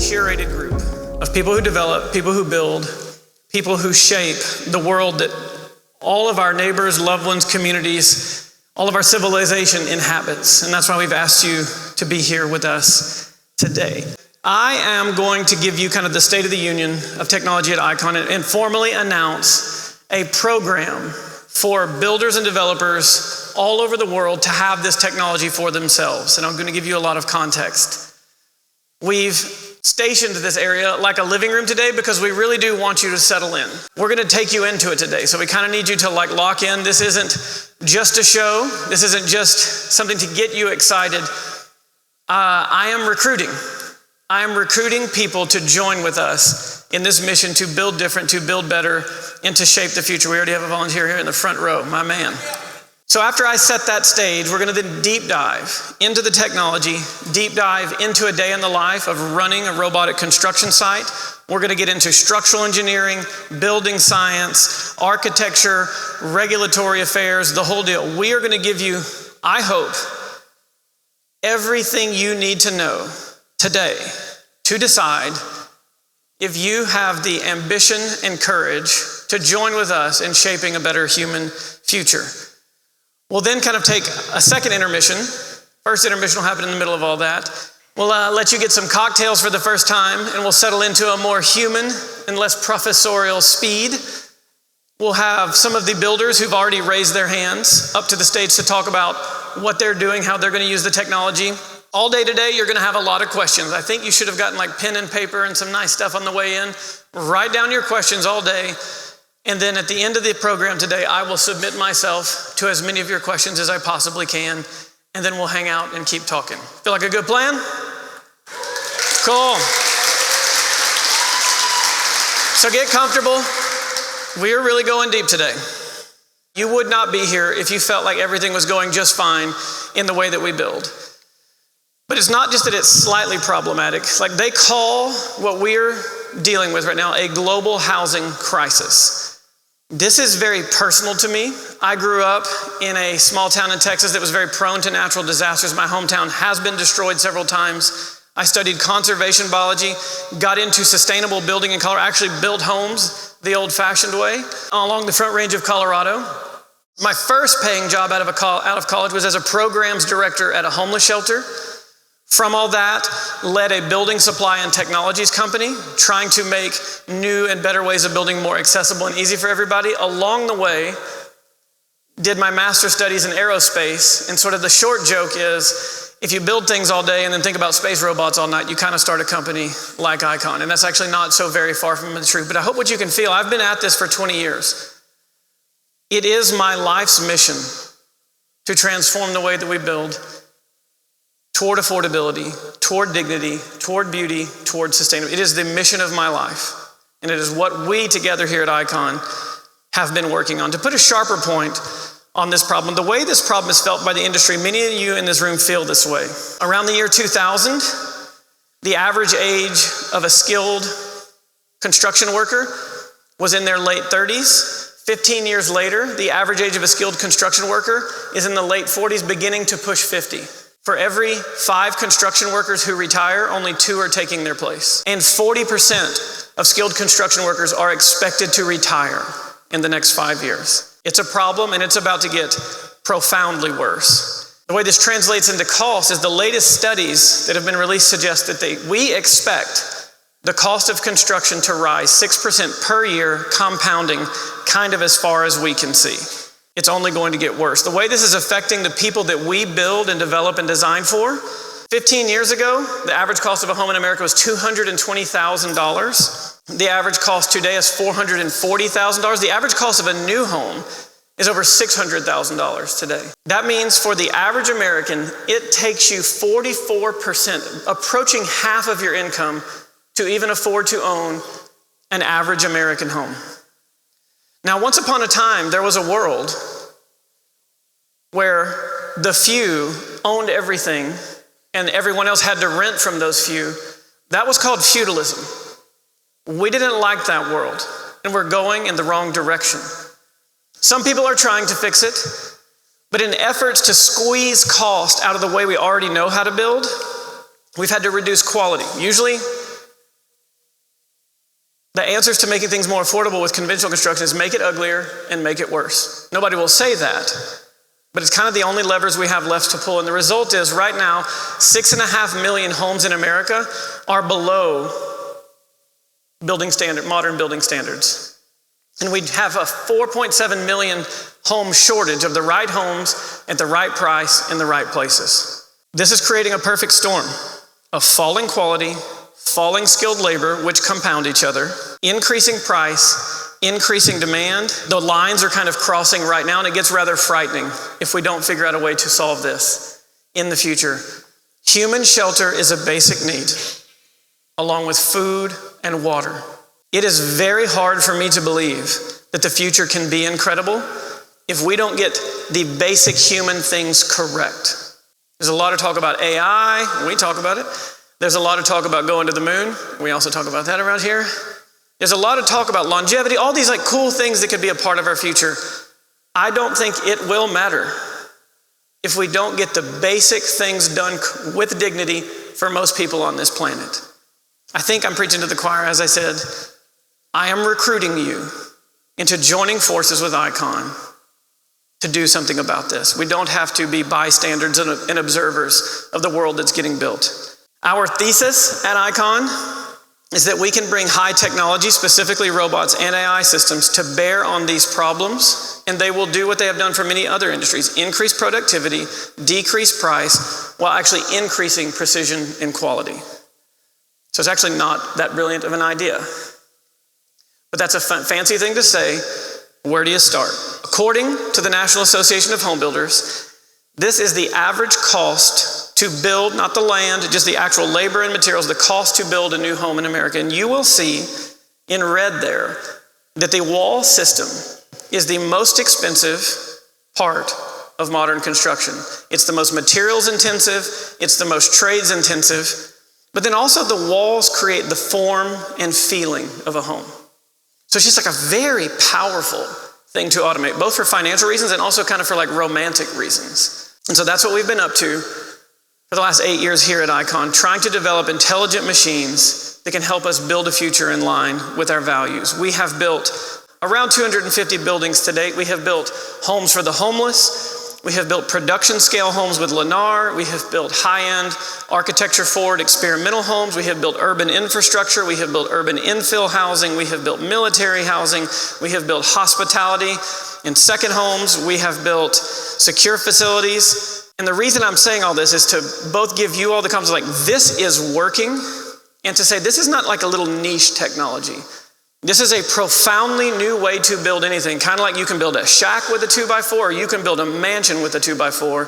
curated group of people who develop, people who build, people who shape the world that all of our neighbors, loved ones, communities, all of our civilization inhabits. And that's why we've asked you to be here with us today. I am going to give you kind of the State of the Union of technology at ICON and formally announce a program for builders and developers all over the world to have this technology for themselves. And I'm going to give you a lot of context. We've stationed this area like a living room today because we really do want you to settle in. We're going to take you into it today. So we kind of need you to lock in. This isn't just a show. This isn't just something to get you excited. I am recruiting people to join with us in this mission to build different, to build better, and to shape the future. We already have a volunteer here in the front row, my man. So after I set that stage, we're going to then deep dive into the technology, deep dive into a day in the life of running a robotic construction site. We're going to get into structural engineering, building science, architecture, regulatory affairs, the whole deal. We are going to give you, I hope, everything you need to know today to decide if you have the ambition and courage to join with us in shaping a better human future. We'll then kind of take a second intermission. First intermission will happen in the middle of all that. We'll let you get some cocktails for the first time, and we'll settle into a more human and less professorial speed. We'll have some of the builders who've already raised their hands up to the stage to talk about what they're doing, how they're going to use the technology. All day today, you're going to have a lot of questions. I think you should have gotten pen and paper and some nice stuff on the way in. Write down your questions all day. And then at the end of the program today, I will submit myself to as many of your questions as I possibly can. And then we'll hang out and keep talking. Feel like a good plan? Cool. So get comfortable. We are really going deep today. You would not be here if you felt like everything was going just fine in the way that we build. But it's not just that it's slightly problematic. They call what we're dealing with right now a global housing crisis. This is very personal to me. I grew up in a small town in Texas that was very prone to natural disasters. My hometown has been destroyed several times. I studied conservation biology, got into sustainable building in Colorado, actually built homes the old-fashioned way along the Front Range of Colorado. My first paying job out of college was as a programs director at a homeless shelter. From all that, led a building supply and technologies company, trying to make new and better ways of building more accessible and easy for everybody. Along the way, did my master's studies in aerospace, and sort of the short joke is, if you build things all day and then think about space robots all night, you kind of start a company like ICON, and that's actually not so very far from the truth. But I hope what you can feel, I've been at this for 20 years. It is my life's mission to transform the way that we build toward affordability, toward dignity, toward beauty, toward sustainability. It is the mission of my life. And it is what we together here at ICON have been working on. To put a sharper point on this problem, the way this problem is felt by the industry, many of you in this room feel this way. Around the year 2000, the average age of a skilled construction worker was in their late 30s. 15 years later, the average age of a skilled construction worker is in the late 40s, beginning to push 50. For every 5 construction workers who retire, only 2 are taking their place. And 40% of skilled construction workers are expected to retire in the next 5 years. It's a problem, and it's about to get profoundly worse. The way this translates into cost is the latest studies that have been released suggest that we expect the cost of construction to rise 6% per year, compounding kind of as far as we can see. It's only going to get worse. The way this is affecting the people that we build and develop and design for, 15 years ago, the average cost of a home in America was $220,000. The average cost today is $440,000. The average cost of a new home is over $600,000 today. That means for the average American, it takes you 44%, approaching half of your income, to even afford to own an average American home. Now, once upon a time, there was a world where the few owned everything and everyone else had to rent from those few. That was called feudalism. We didn't like that world, and we're going in the wrong direction. Some people are trying to fix it, but in efforts to squeeze cost out of the way we already know how to build, we've had to reduce quality. Usually, The answers to making things more affordable with conventional construction is make it uglier and make it worse. Nobody will say that, but it's kind of the only levers we have left to pull. And the result is right now, 6.5 million homes in America are below modern building standards. And we have a 4.7 million home shortage of the right homes at the right price in the right places. This is creating a perfect storm of falling quality, falling skilled labor, which compound each other, increasing price, increasing demand. The lines are kind of crossing right now, and it gets rather frightening if we don't figure out a way to solve this in the future. Human shelter is a basic need, along with food and water. It is very hard for me to believe that the future can be incredible if we don't get the basic human things correct. There's a lot of talk about AI, we talk about it. There's a lot of talk about going to the moon. We also talk about that around here. There's a lot of talk about longevity, all these like cool things that could be a part of our future. I don't think it will matter if we don't get the basic things done with dignity for most people on this planet. I think I'm preaching to the choir, as I said. I am recruiting you into joining forces with ICON to do something about this. We don't have to be bystanders and observers of the world that's getting built. Our thesis at ICON is that we can bring high technology, specifically robots and AI systems, to bear on these problems, and they will do what they have done for many other industries: increase productivity, decrease price, while actually increasing precision and quality. So it's actually not that brilliant of an idea. But that's a fancy thing to say. Where do you start? According to the National Association of Home Builders, this is the average cost to build, not the land, just the actual labor and materials, the cost to build a new home in America. And you will see in red there that the wall system is the most expensive part of modern construction. It's the most materials intensive, it's the most trades intensive, but then also the walls create the form and feeling of a home. So it's just like a very powerful thing to automate, both for financial reasons and also kind of for like romantic reasons. And so that's what we've been up to for the last 8 years here at ICON, trying to develop intelligent machines that can help us build a future in line with our values. We have built around 250 buildings to date. We have built homes for the homeless. We have built production scale homes with Lennar. We have built high-end architecture forward experimental homes. We have built urban infrastructure. We have built urban infill housing. We have built military housing. We have built hospitality and second homes. We have built secure facilities. And the reason I'm saying all this is to both give you all the comments like, this is working, and to say this is not like a little niche technology. This is a profoundly new way to build anything. Kind of like you can build a shack with a 2x4, or you can build a mansion with a 2x4.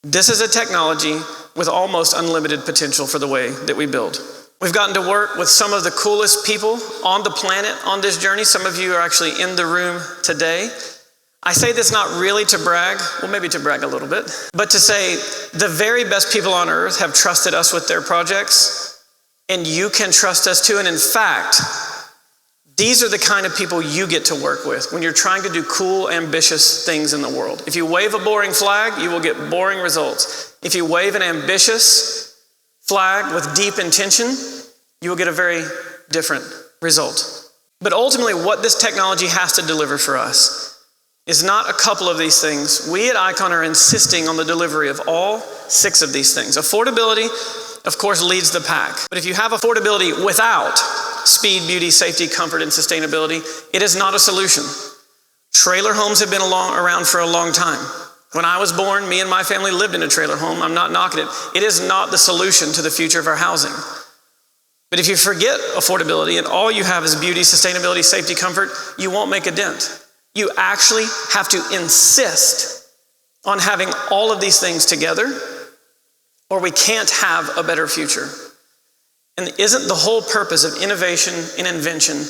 This is a technology with almost unlimited potential for the way that we build. We've gotten to work with some of the coolest people on the planet on this journey. Some of you are actually in the room today. I say this not really to brag, well, maybe to brag a little bit, but to say the very best people on earth have trusted us with their projects, and you can trust us too. And in fact, these are the kind of people you get to work with when you're trying to do cool, ambitious things in the world. If you wave a boring flag, you will get boring results. If you wave an ambitious flag with deep intention, you will get a very different result. But ultimately, what this technology has to deliver for us is not a couple of these things. We at ICON are insisting on the delivery of all 6 of these things. Affordability, of course, leads the pack. But if you have affordability without speed, beauty, safety, comfort, and sustainability, it is not a solution. Trailer homes have been around for a long time. When I was born, me and my family lived in a trailer home. I'm not knocking it. It is not the solution to the future of our housing. But if you forget affordability and all you have is beauty, sustainability, safety, comfort, you won't make a dent. You actually have to insist on having all of these things together, or we can't have a better future. And isn't the whole purpose of innovation and invention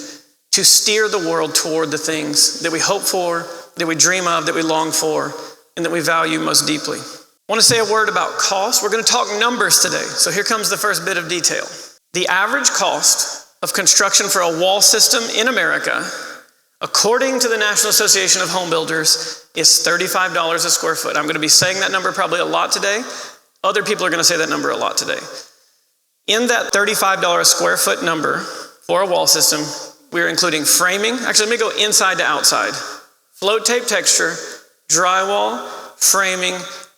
to steer the world toward the things that we hope for, that we dream of, that we long for, and that we value most deeply? I want to say a word about cost. We're going to talk numbers today. So here comes the first bit of detail. The average cost of construction for a wall system in America, according to the National Association of Home Builders, is $35 a square foot. I'm going to be saying that number probably a lot today. Other people are going to say that number a lot today. In that $35 a square foot number for a wall system, we're including framing. Actually, let me go inside to outside. Float tape texture, drywall, framing,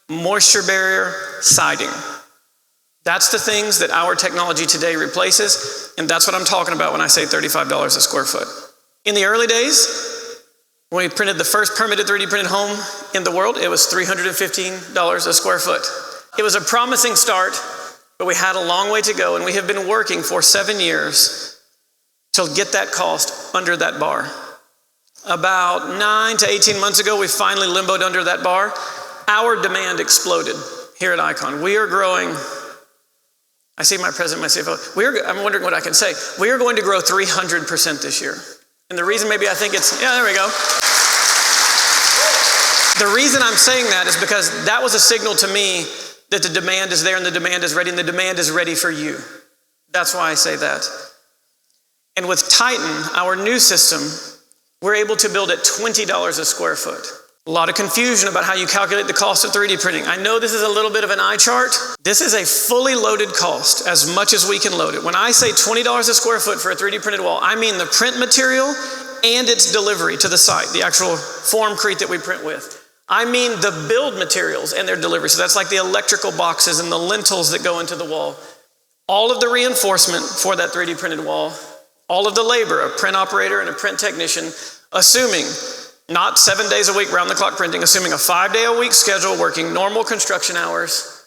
moisture barrier, siding. That's the things that our technology today replaces, and that's what I'm talking about when I say $35 a square foot. In the early days, when we printed the first permitted 3D printed home in the world, it was $315 a square foot. It was a promising start, but we had a long way to go, and we have been working for 7 years to get that cost under that bar. About 9 to 18 months ago, we finally limboed under that bar. Our demand exploded here at Icon. We are growing. I see my president, my CFO. I'm wondering what I can say. We are going to grow 300% this year. And the reason maybe I think it's, yeah, there we go. The reason I'm saying that is because that was a signal to me that the demand is there and the demand is ready and the demand is ready for you. That's why I say that. And with Titan, our new system, we're able to build at $20 a square foot. A lot of confusion about how you calculate the cost of 3D printing. I know this is a little bit of an eye chart. This is a fully loaded cost, as much as we can load it. When I say $20 a square foot for a 3D printed wall, I mean the print material and its delivery to the site, the actual formcrete that we print with. I mean the build materials and their delivery. So that's like the electrical boxes and the lintels that go into the wall. All of the reinforcement for that 3D printed wall, all of the labor, a print operator and a print technician, assuming not 7 days a week round the clock printing, assuming a 5-day-a-week schedule, working normal construction hours,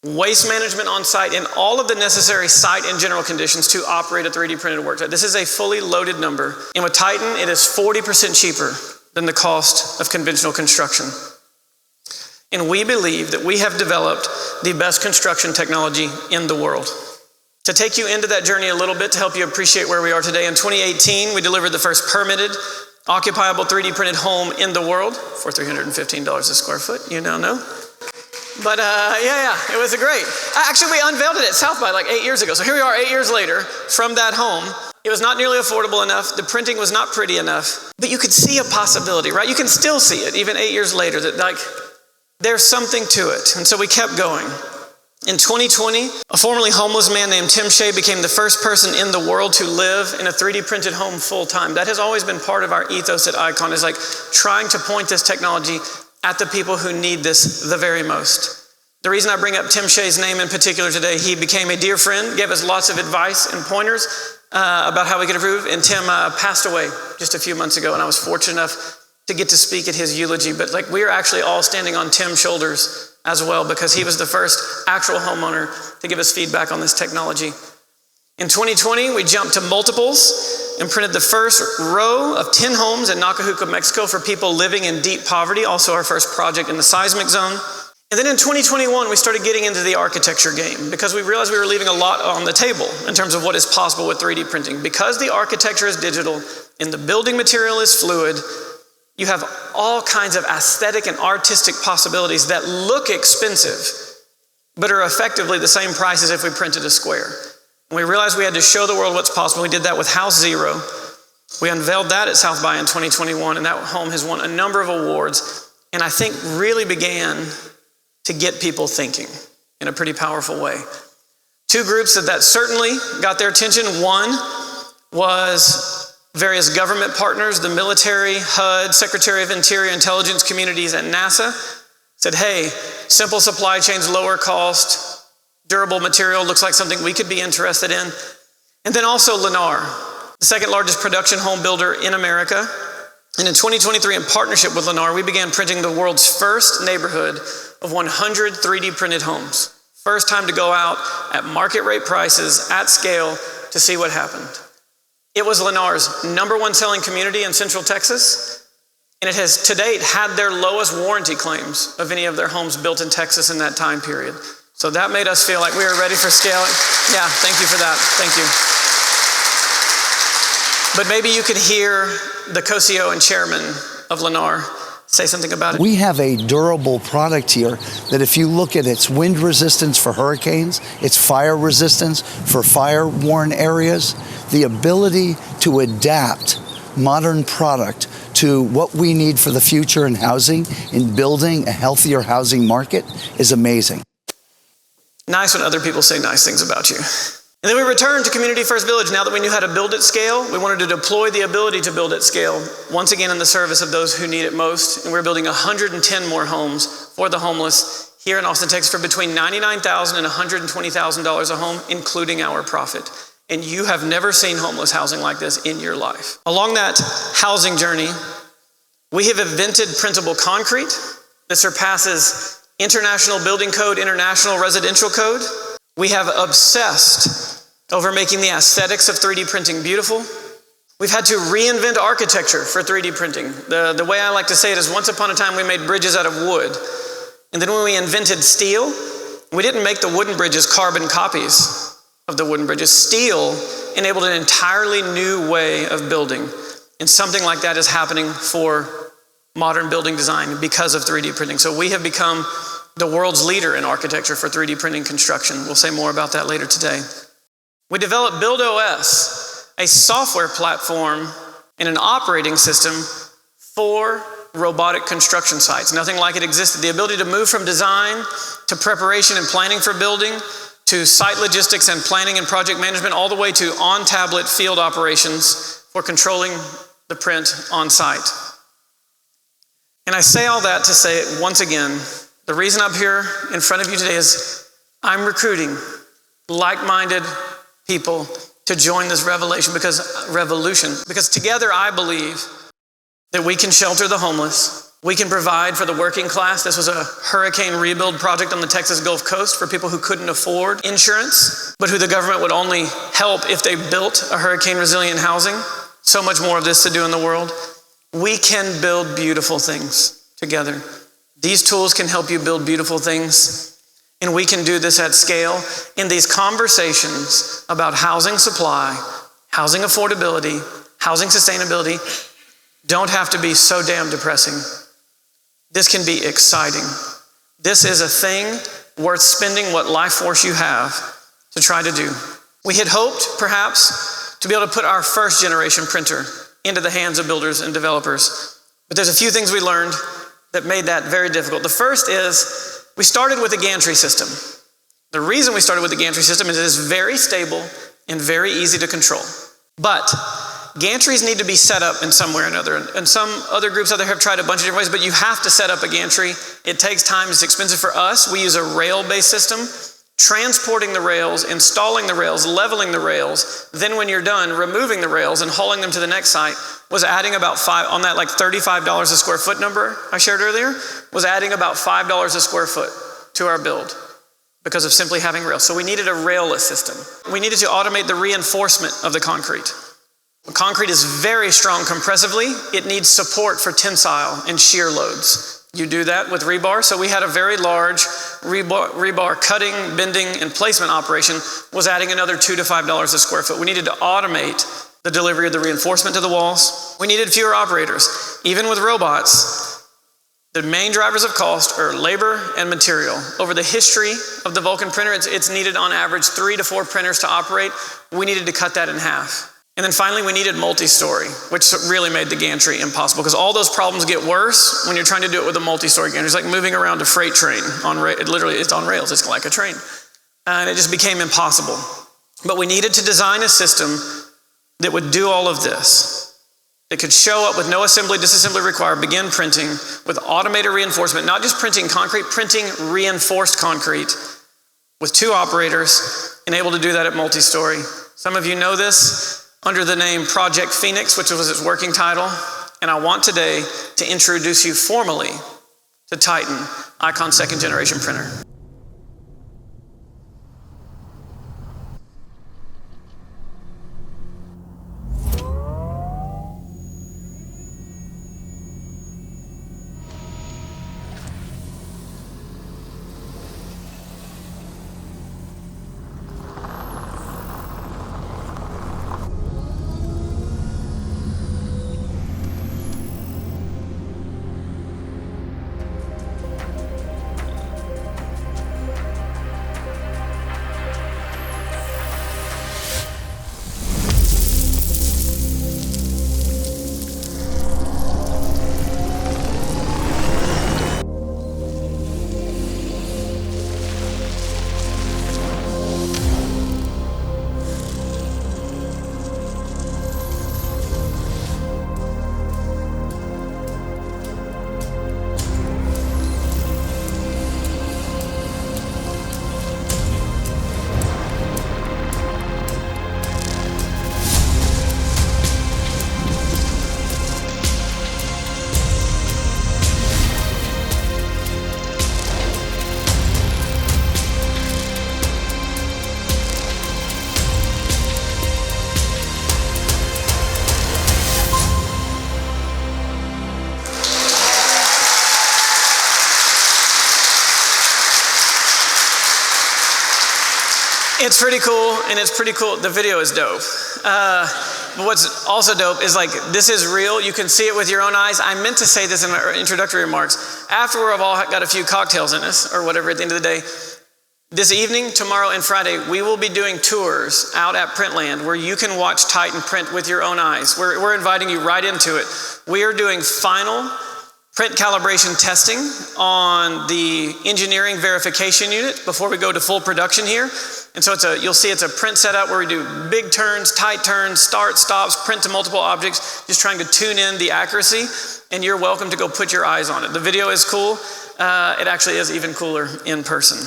waste management on site, and all of the necessary site and general conditions to operate a 3D printed worksite. This is a fully loaded number. And with Titan, it is 40% cheaper than the cost of conventional construction. And we believe that we have developed the best construction technology in the world. To take you into that journey a little bit, to help you appreciate where we are today, in 2018, we delivered the first permitted occupiable 3D printed home in the world for $315 a square foot. You now know. But it was great. Actually, we unveiled it at South by like 8 years ago. So here we are 8 years later from that home. It was not nearly affordable enough. The printing was not pretty enough. But you could see a possibility, right? You can still see it even 8 years later, that like there's something to it. And so we kept going. In 2020, a formerly homeless man named Tim Shea became the first person in the world to live in a 3D printed home full time. That has always been part of our ethos at Icon, is like trying to point this technology at the people who need this the very most. The reason I bring up Tim Shea's name in particular today, he became a dear friend, gave us lots of advice and pointers about how we could improve, and Tim passed away just a few months ago, and I was fortunate enough to get to speak at his eulogy. But like we are actually all standing on Tim's shoulders as well, because he was the first actual homeowner to give us feedback on this technology. In 2020, we jumped to multiples and printed the first row of 10 homes in Nacajuca, Mexico for people living in deep poverty, also our first project in the seismic zone. And then in 2021, we started getting into the architecture game because we realized we were leaving a lot on the table in terms of what is possible with 3D printing. Because the architecture is digital and the building material is fluid, you have all kinds of aesthetic and artistic possibilities that look expensive, but are effectively the same price as if we printed a square. And we realized we had to show the world what's possible. We did that with House Zero. We unveiled that at South by in 2021, and that home has won a number of awards, and I think really began to get people thinking in a pretty powerful way. Two groups that certainly got their attention. One was various government partners, the military, HUD, Secretary of Interior, intelligence communities, and NASA said, hey, simple supply chains, lower cost, durable material, looks like something we could be interested in. And then also Lennar, the second largest production home builder in America. And in 2023, in partnership with Lennar, we began printing the world's first neighborhood of 100 3D printed homes. First time to go out at market rate prices, at scale, to see what happened. It was Lennar's #1 selling community in Central Texas, and it has to date had their lowest warranty claims of any of their homes built in Texas in that time period. So that made us feel like we were ready for scaling. Yeah, thank you for that, thank you. But maybe you could hear the co-CEO and chairman of Lennar say something about it. We have a durable product here that if you look at its wind resistance for hurricanes, its fire resistance for fire-worn areas, the ability to adapt modern product to what we need for the future in housing, in building a healthier housing market, is amazing. Nice when other people say nice things about you. And then we returned to Community First Village. Now that we knew how to build at scale, we wanted to deploy the ability to build at scale, once again in the service of those who need it most. And we're building 110 more homes for the homeless here in Austin, Texas for between $99,000 and $120,000 a home, including our profit. And you have never seen homeless housing like this in your life. Along that housing journey, we have invented printable concrete that surpasses International Building Code, International Residential Code. We have obsessed over making the aesthetics of 3D printing beautiful. We've had to reinvent architecture for 3D printing. The way I like to say it is, once upon a time we made bridges out of wood. And then when we invented steel, we didn't make the wooden bridges carbon copies of the wooden bridges. Steel enabled an entirely new way of building. And something like that is happening for modern building design because of 3D printing. So we have become the world's leader in architecture for 3D printing construction. We'll say more about that later today. We developed BuildOS, a software platform and an operating system for robotic construction sites. Nothing like it existed. The ability to move from design to preparation and planning for building, to site logistics and planning and project management, all the way to on-tablet field operations for controlling the print on site. And I say all that to say it once again, the reason I'm here in front of you today is I'm recruiting like-minded people to join this revolution because together I believe that we can shelter the homeless, we can provide for the working class. This was a hurricane rebuild project on the Texas Gulf Coast for people who couldn't afford insurance, but who the government would only help if they built a hurricane resilient housing. So much more of this to do in the world. We can build beautiful things together. These tools can help you build beautiful things, and we can do this at scale. In these conversations about housing supply, housing affordability, housing sustainability, don't have to be so damn depressing. This can be exciting. This is a thing worth spending what life force you have to try to do. We had hoped, perhaps, to be able to put our first generation printer into the hands of builders and developers. But there's a few things we learned that made that very difficult. The first is we started with a gantry system. The reason we started with the gantry system is it is very stable and very easy to control. But gantries need to be set up in some way or another. And some other groups out there have tried a bunch of different ways, but you have to set up a gantry. It takes time, it's expensive. For us, we use a rail-based system, transporting the rails, installing the rails, leveling the rails. Then when you're done, removing the rails and hauling them to the next site was adding about on that like $35 a square foot number I shared earlier, was adding about $5 a square foot to our build because of simply having rails. So we needed a railless system. We needed to automate the reinforcement of the concrete. Concrete is very strong compressively. It needs support for tensile and shear loads. You do that with rebar. So we had a very large rebar cutting, bending, and placement operation was adding another $2 to $5 a square foot. We needed to automate the delivery of the reinforcement to the walls. We needed fewer operators. Even with robots, the main drivers of cost are labor and material. Over the history of the Vulcan printer, it's needed on average 3 to 4 printers to operate. We needed to cut that in half. And then finally, we needed multi-story, which really made the gantry impossible because all those problems get worse when you're trying to do it with a multi-story gantry. It's like moving around a freight train it's on rails. It's like a train. And it just became impossible. But we needed to design a system that would do all of this. It could show up with no assembly, disassembly required, begin printing with automated reinforcement, not just printing concrete, printing reinforced concrete with 2 operators and able to do that at multi-story. Some of you know this under the name Project Phoenix, which was its working title. And I want today to introduce you formally to Titan, Icon 2nd generation printer. It's pretty cool, and it's pretty cool. The video is dope. But what's also dope is like, this is real. You can see it with your own eyes. I meant to say this in my introductory remarks. After we've all got a few cocktails in us, or whatever at the end of the day, this evening, tomorrow, and Friday, we will be doing tours out at Printland where you can watch Titan print with your own eyes. We're inviting you right into it. We are doing final print calibration testing on the engineering verification unit before we go to full production here. And so you'll see it's a print setup where we do big turns, tight turns, start, stops, print to multiple objects, just trying to tune in the accuracy. And you're welcome to go put your eyes on it. The video is cool. It actually is even cooler in person.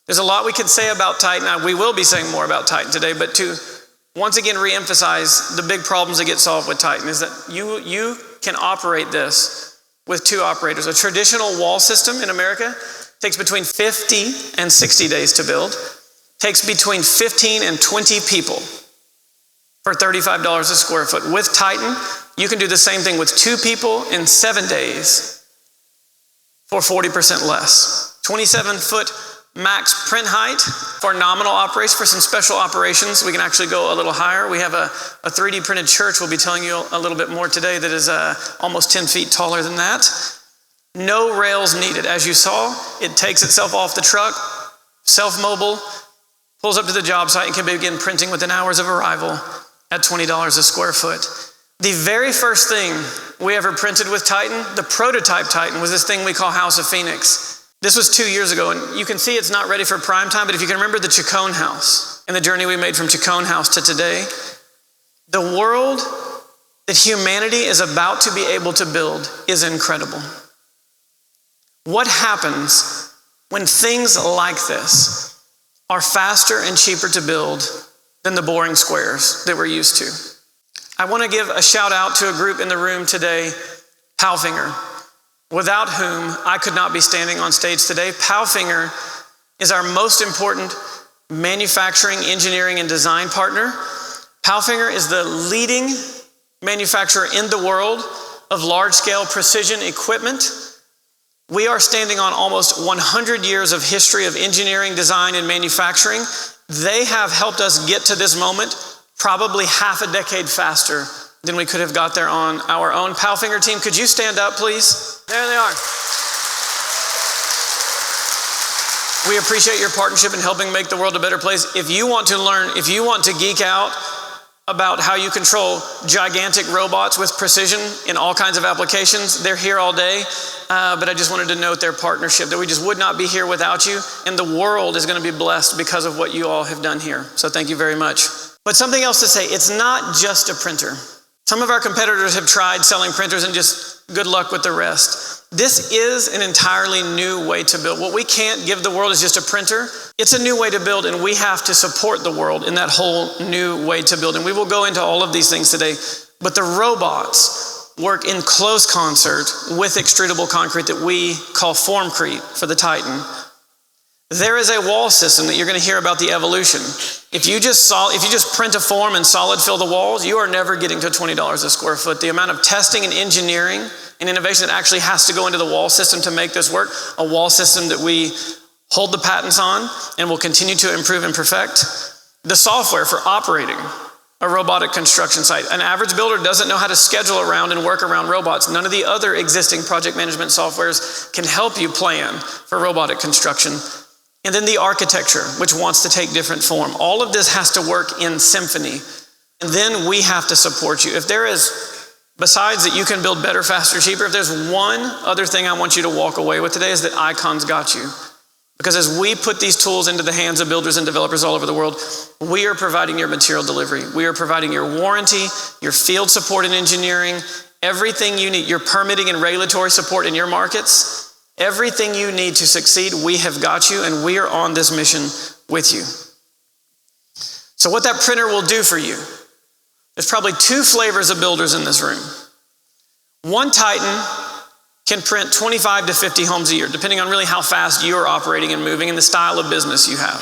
There's a lot we could say about Titan. Now, we will be saying more about Titan today, but to once again reemphasize the big problems that get solved with Titan is that you can operate this with two operators. A traditional wall system in America takes between 50 and 60 days to build, takes between 15 and 20 people for $35 a square foot. With Titan, you can do the same thing with 2 people in 7 days for 40% less. 27-foot max print height for nominal operation. For some special operations, we can actually go a little higher. We have a 3D printed church we'll be telling you a little bit more today that is almost 10 feet taller than that. No rails needed. As you saw, it takes itself off the truck, self-mobile, pulls up to the job site and can begin printing within hours of arrival at $20 a square foot. The very first thing we ever printed with Titan, the prototype Titan, was this thing we call House of Phoenix. This was 2 years ago, and you can see it's not ready for prime time, but if you can remember the Chacon house and the journey we made from Chacon house to today, the world that humanity is about to be able to build is incredible. What happens when things like this are faster and cheaper to build than the boring squares that we're used to? I want to give a shout out to a group in the room today, Powfinger, without whom I could not be standing on stage today. Powfinger is our most important manufacturing, engineering, and design partner. Powfinger is the leading manufacturer in the world of large-scale precision equipment. We are standing on almost 100 years of history of engineering, design, and manufacturing. They have helped us get to this moment probably half a decade faster than we could have got there on our own. Powfinger team, could you stand up, please? There they are. We appreciate your partnership in helping make the world a better place. If you want to learn, if you want to geek out about how you control gigantic robots with precision in all kinds of applications, they're here all day. But I just wanted to note their partnership, that we just would not be here without you, and the world is going to be blessed because of what you all have done here. So thank you very much. But something else to say, it's not just a printer. Some of our competitors have tried selling printers and just good luck with the rest. This is an entirely new way to build. What we can't give the world is just a printer. It's a new way to build, and we have to support the world in that whole new way to build. And we will go into all of these things today. But the robots work in close concert with extrudable concrete that we call Formcrete for the Titan. There is a wall system that you're going to hear about the evolution. If you just print a form and solid fill the walls, you are never getting to $20 a square foot. The amount of testing and engineering and innovation that actually has to go into the wall system to make this work, a wall system that we hold the patents on and will continue to improve and perfect. The software for operating a robotic construction site. An average builder doesn't know how to schedule around and work around robots. None of the other existing project management softwares can help you plan for robotic construction. And then the architecture, which wants to take different form. All of this has to work in symphony. And then we have to support you. If there is, besides that you can build better, faster, cheaper, if there's one other thing I want you to walk away with today, is that Icon's got you. Because as we put these tools into the hands of builders and developers all over the world, we are providing your material delivery. We are providing your warranty, your field support and engineering, everything you need, your permitting and regulatory support in your markets. Everything you need to succeed, we have got you, and we are on this mission with you. So what that printer will do for you, there's probably 2 flavors of builders in this room. One Titan can print 25 to 50 homes a year, depending on really how fast you're operating and moving and the style of business you have.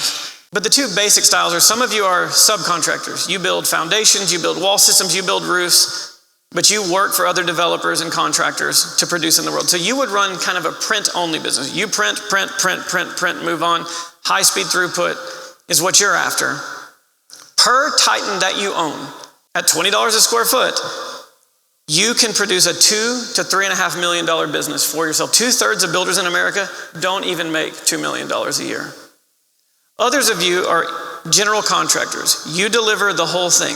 But the 2 basic styles are, some of you are subcontractors. You build foundations, you build wall systems, you build roofs, but you work for other developers and contractors to produce in the world. So you would run kind of a print-only business. You print, move on, high-speed throughput, is what you're after. Per Titan that you own, at $20 a square foot, you can produce a $2 to $3.5 million business for yourself. 2/3 of builders in America don't even make $2 million a year. Others of you are general contractors. You deliver the whole thing.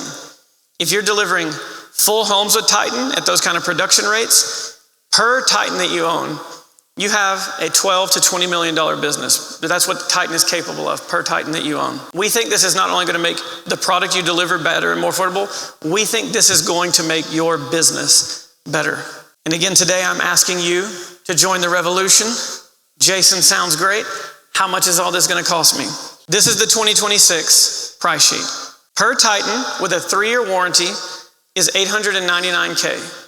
If you're delivering full homes with Titan at those kind of production rates, per Titan that you own, you have a $12 to $20 million business. That's what Titan is capable of, per Titan that you own. We think this is not only going to make the product you deliver better and more affordable, we think this is going to make your business better. And again, today I'm asking you to join the revolution. Jason, sounds great. How much is all this going to cost me? This is the 2026 price sheet. Per Titan with a 3-year warranty is $899K.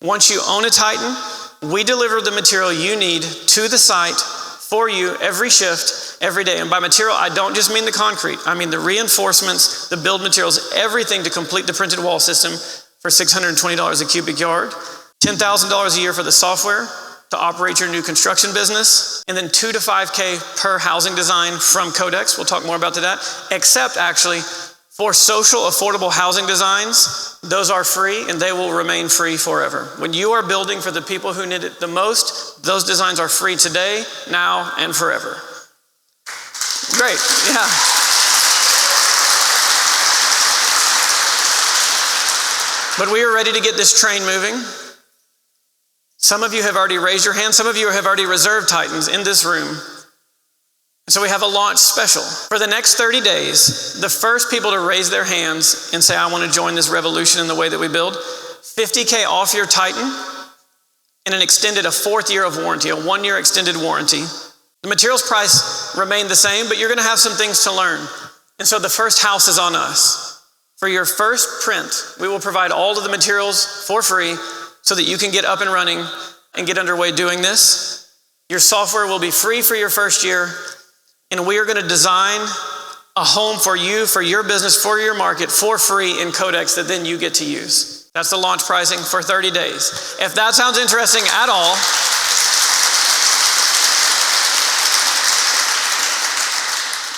Once you own a Titan, we deliver the material you need to the site for you every shift, every day. And by material, I don't just mean the concrete. I mean the reinforcements, the build materials, everything to complete the printed wall system for $620 a cubic yard, $10,000 a year for the software to operate your new construction business, and then $2 to $5K per housing design from Codex. We'll talk more about that, except actually for social affordable housing designs, those are free and they will remain free forever. When you are building for the people who need it the most, those designs are free today, now, and forever. Great, yeah. But we are ready to get this train moving. Some of you have already raised your hand. Some of you have already reserved Titans in this room. So we have a launch special. For the next 30 days, the first people to raise their hands and say, I want to join this revolution in the way that we build, $50K off your Titan and a 4th year of warranty, a 1-year extended warranty. The materials price remained the same, but you're going to have some things to learn. And so the first house is on us. For your first print, we will provide all of the materials for free so that you can get up and running and get underway doing this. Your software will be free for your first year. And we are going to design a home for you, for your business, for your market, for free in Codex that then you get to use. That's the launch pricing for 30 days. If that sounds interesting at all,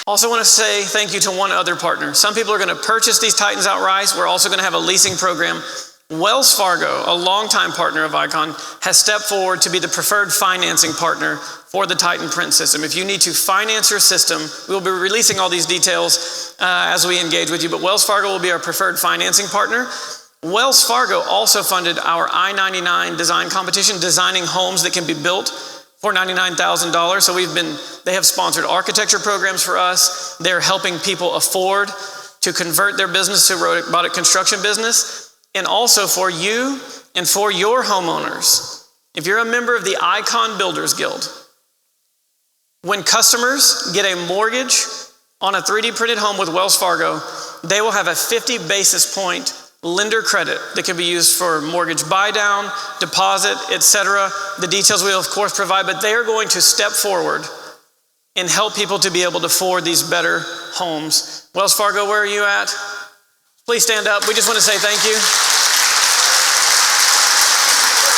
also want to say thank you to one other partner. Some people are going to purchase these Titans outright. We're also going to have a leasing program. Wells Fargo, a longtime partner of Icon, has stepped forward to be the preferred financing partner for the Titan print system. If you need to finance your system, we will be releasing all these details as we engage with you, but Wells Fargo will be our preferred financing partner. Wells Fargo also funded our I-99 design competition, designing homes that can be built for $99,000. So they have sponsored architecture programs for us. They're helping people afford to convert their business to robotic construction business. And also for you and for your homeowners. If you're a member of the Icon Builders Guild, when customers get a mortgage on a 3D printed home with Wells Fargo, they will have a 50 basis point lender credit that can be used for mortgage buy down, deposit, etc. The details we'll of course provide, but they are going to step forward and help people to be able to afford these better homes. Wells Fargo, where are you at? Please stand up. We just want to say thank you.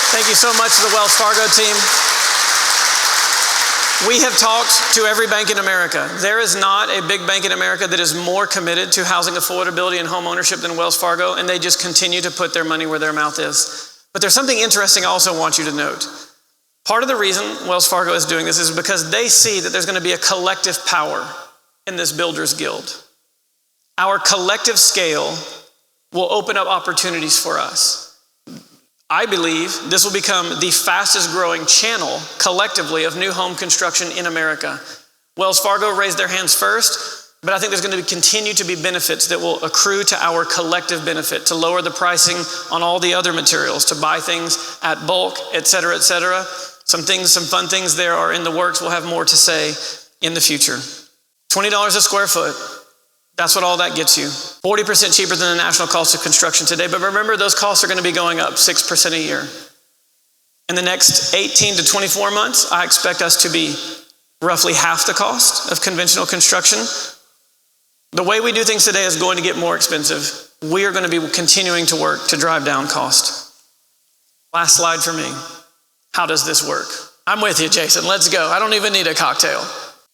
Thank you so much to the Wells Fargo team. We have talked to every bank in America. There is not a big bank in America that is more committed to housing affordability and home ownership than Wells Fargo, and they just continue to put their money where their mouth is. But there's something interesting I also want you to note. Part of the reason Wells Fargo is doing this is because they see that there's going to be a collective power in this Builders Guild. Our collective scale will open up opportunities for us. I believe this will become the fastest growing channel collectively of new home construction in America. Wells Fargo raised their hands first, but I think there's going to continue to be benefits that will accrue to our collective benefit, to lower the pricing on all the other materials, to buy things at bulk, et cetera, et cetera. Some fun things there are in the works. We'll have more to say in the future. $20 a square foot. That's what all that gets you. 40% cheaper than the national cost of construction today. But remember, those costs are going to be going up 6% a year. In the next 18 to 24 months, I expect us to be roughly half the cost of conventional construction. The way we do things today is going to get more expensive. We are going to be continuing to work to drive down cost. Last slide for me. How does this work? I'm with you, Jason. Let's go. I don't even need a cocktail.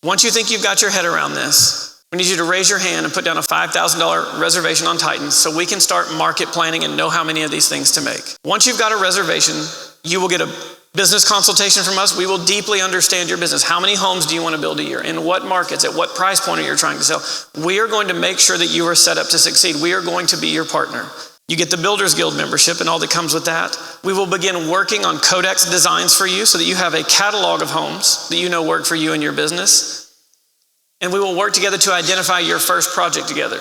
Once you think you've got your head around this, We need you to raise your hand and put down a $5,000 reservation on Titan so we can start market planning and know how many of these things to make. Once you've got a reservation, you will get a business consultation from us. We will deeply understand your business. How many homes do you want to build a year? In what markets? At what price point are you trying to sell? We are going to make sure that you are set up to succeed. We are going to be your partner. You get the Builders Guild membership and all that comes with that. We will begin working on codex designs for you so that you have a catalog of homes that you know work for you and your business. And we will work together to identify your first project together.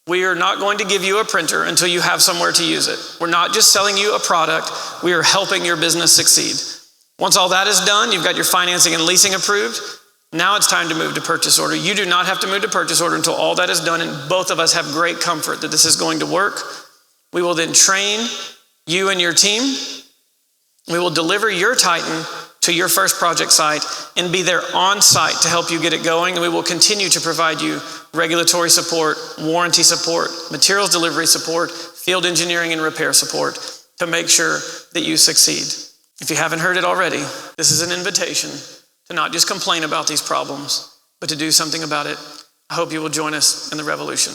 We are not going to give you a printer until you have somewhere to use it. We're not just selling you a product, we are helping your business succeed. Once all that is done, you've got your financing and leasing approved. Now it's time to move to purchase order. You do not have to move to purchase order until all that is done, and both of us have great comfort that this is going to work. We will then train you and your team. We will deliver your Titan to your first project site and be there on site to help you get it going. And we will continue to provide you regulatory support, warranty support, materials delivery support, field engineering and repair support to make sure that you succeed. If you haven't heard it already, this is an invitation to not just complain about these problems, but to do something about it. I hope you will join us in the revolution.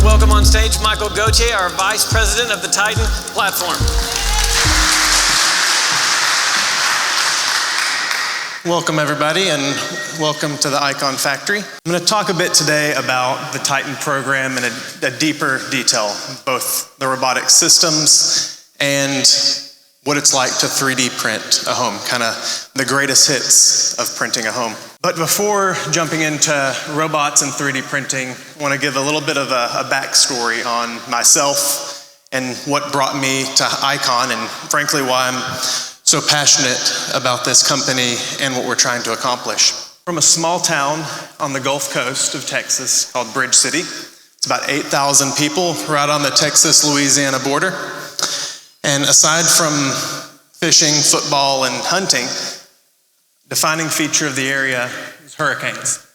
Welcome on stage, Gautier, our Vice President of the Titan platform. Welcome everybody, and welcome to the Icon Factory. I'm going to talk a bit today about the Titan program in a deeper detail, both the robotic systems and what it's like to 3D print a home, kind of the greatest hits of printing a home. But before jumping into robots and 3D printing, I want to give a little bit of a backstory on myself and what brought me to Icon, and frankly why I'm so passionate about this company and what we're trying to accomplish. From a small town on the Gulf Coast of Texas called Bridge City. It's about 8,000 people right on the Texas-Louisiana border. And aside from fishing, football, and hunting, defining feature of the area is hurricanes.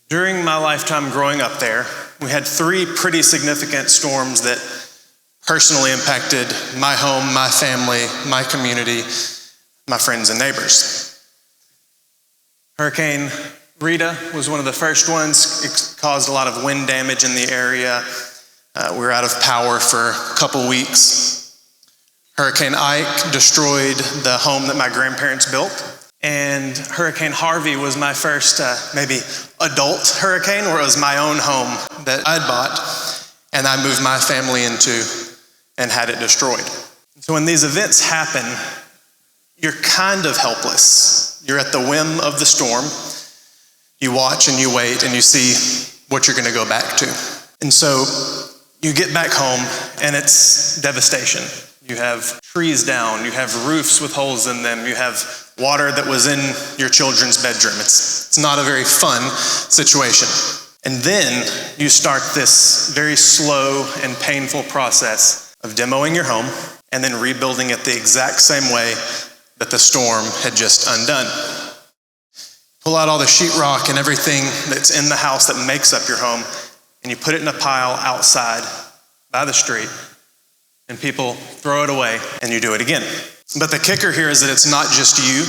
During my lifetime growing up there, we had 3 pretty significant storms that personally impacted my home, my family, my community, my friends and neighbors. Hurricane Rita was one of the first ones. It caused a lot of wind damage in the area. We were out of power for a couple weeks. Hurricane Ike destroyed the home that my grandparents built. And Hurricane Harvey was my first maybe adult hurricane, where it was my own home that I'd bought and I moved my family into and had it destroyed. So when these events happen, you're kind of helpless. You're at the whim of the storm. You watch and you wait and you see what you're going to go back to. And so you get back home and it's devastation. You have trees down, you have roofs with holes in them, you have water that was in your children's bedroom. It's not a very fun situation. And then you start this very slow and painful process of demoing your home and then rebuilding it the exact same way that the storm had just undone. Pull out all the sheetrock and everything that's in the house that makes up your home, and you put it in a pile outside by the street, and people throw it away, and you do it again. But the kicker here is that it's not just you.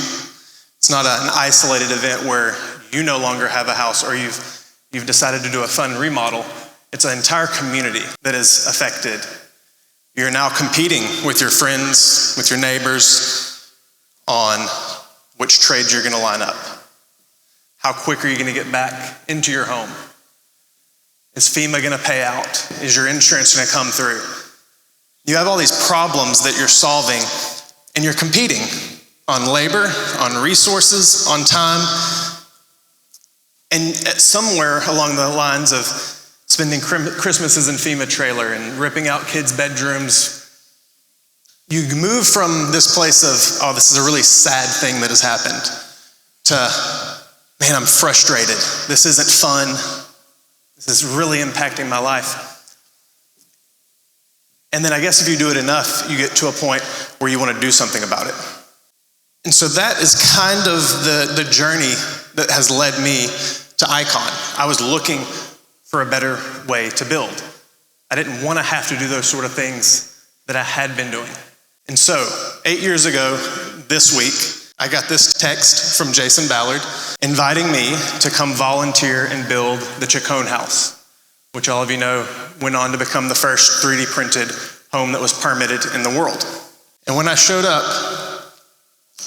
It's not an isolated event where you no longer have a house or you've decided to do a fun remodel. It's an entire community that is affected. You're now competing with your friends, with your neighbors on which trades you're gonna line up. How quick are you gonna get back into your home? Is FEMA gonna pay out? Is your insurance gonna come through? You have all these problems that you're solving, and you're competing on labor, on resources, on time. And somewhere along the lines of spending Christmases in FEMA trailer and ripping out kids' bedrooms, you move from this place of, oh, this is a really sad thing that has happened, to man, I'm frustrated. This isn't fun. This is really impacting my life. And then I guess if you do it enough, you get to a point where you want to do something about it. And so that is kind of the journey that has led me to Icon. I was looking for a better way to build. I didn't want to have to do those sort of things that I had been doing. And so 8 years ago, this week, I got this text from Jason Ballard inviting me to come volunteer and build the Chacon house, which all of you know went on to become the first 3D printed home that was permitted in the world. And when I showed up,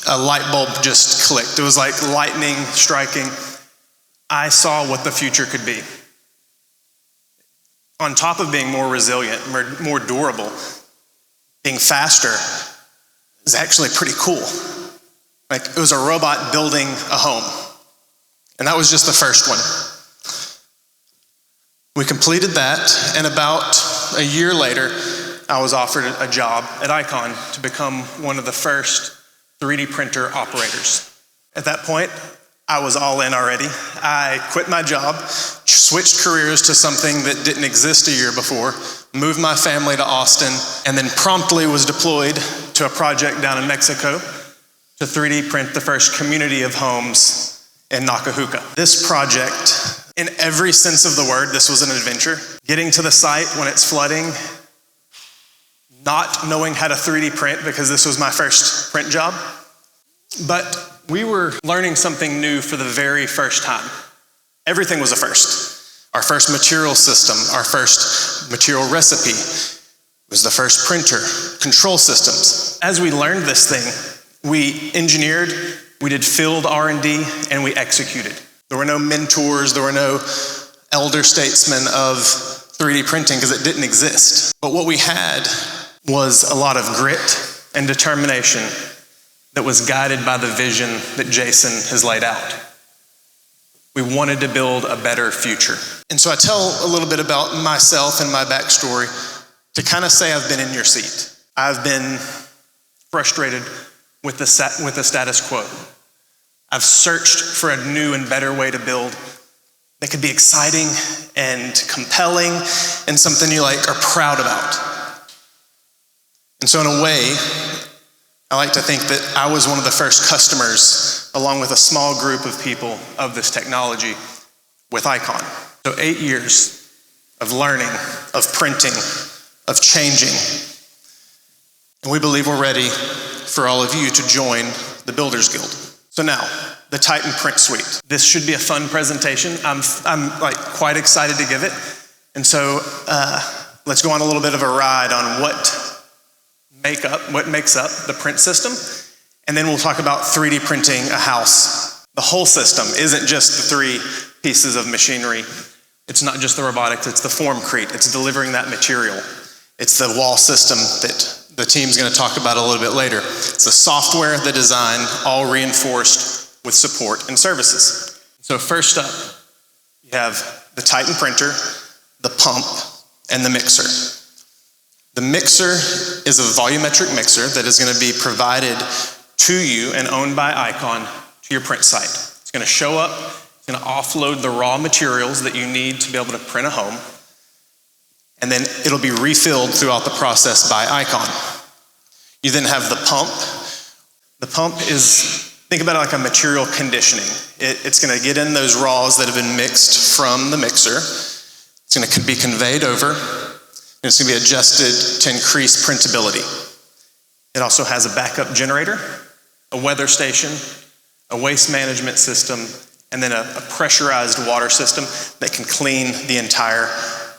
a light bulb just clicked. It was like lightning striking. I saw what the future could be. On top of being more resilient, more durable, being faster is actually pretty cool. Like, it was a robot building a home. And that was just the first one. We completed that, and about a year later, I was offered a job at Icon to become one of the first 3D printer operators. At that point, I was all in already. I quit my job, switched careers to something that didn't exist a year before, moved my family to Austin, and then promptly was deployed to a project down in Mexico to 3D print the first community of homes in Nacajuca. This project, in every sense of the word, this was an adventure. Getting to the site when it's flooding, not knowing how to 3D print because this was my first print job. But we were learning something new for the very first time. Everything was a first. Our first material system, our first material recipe was the first printer, control systems. As we learned this thing, we engineered, we did field R&D, and we executed. There were no mentors, there were no elder statesmen of 3D printing because it didn't exist. But what we had was a lot of grit and determination that was guided by the vision that Jason has laid out. We wanted to build a better future. And so I tell a little bit about myself and my backstory to kind of say I've been in your seat. I've been frustrated with the status quo. I've searched for a new and better way to build that could be exciting and compelling and something you are proud about. And so in a way, I like to think that I was one of the first customers, along with a small group of people, of this technology with Icon. So 8 years of learning, of printing, of changing. And we believe we're ready for all of you to join the Builders Guild. So now, the Titan Print Suite. This should be a fun presentation. I'm quite excited to give it. And so let's go on a little bit of a ride on what makes up the print system, and then we'll talk about 3D printing a house. The whole system isn't just the 3 pieces of machinery. It's not just the robotics, it's the formcrete, it's delivering that material. It's the wall system that the team's gonna talk about a little bit later. It's the software, the design, all reinforced with support and services. So first up, you have the Titan printer, the pump, and the mixer. The mixer is a volumetric mixer that is going to be provided to you and owned by Icon to your print site. It's going to show up, it's going to offload the raw materials that you need to be able to print a home, and then it'll be refilled throughout the process by Icon. You then have the pump. The pump is, think about it like a material conditioning. It's going to get in those raws that have been mixed from the mixer. It's going to be conveyed over. And it's going to be adjusted to increase printability. It also has a backup generator, a weather station, a waste management system, and then a pressurized water system that can clean the entire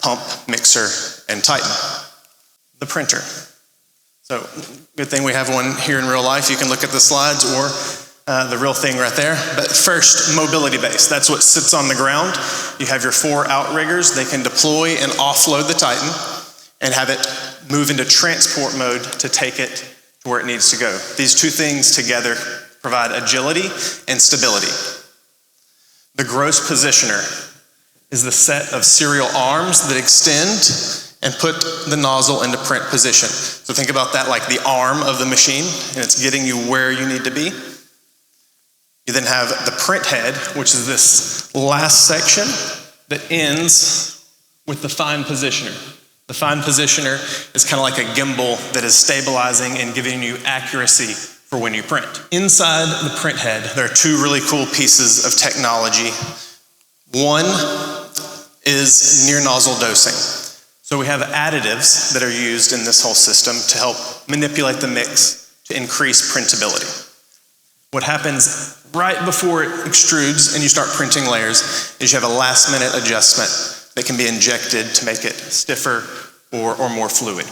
pump, mixer, and Titan. The printer. So, good thing we have one here in real life. You can look at the slides or the real thing right there. But first, mobility base. That's what sits on the ground. You have your 4 outriggers. They can deploy and offload the Titan and have it move into transport mode to take it to where it needs to go. These 2 things together provide agility and stability. The gross positioner is the set of serial arms that extend and put the nozzle into print position. So think about that like the arm of the machine, and it's getting you where you need to be. You You then have the print head, which is this last section that ends with the fine positioner. The fine positioner is kind of like a gimbal that is stabilizing and giving you accuracy for when you print. Inside the print head, there are two really cool pieces of technology. One is near nozzle dosing. So we have additives that are used in this whole system to help manipulate the mix to increase printability. What happens right before it extrudes and you start printing layers is you have a last minute adjustment that can be injected to make it stiffer or more fluid.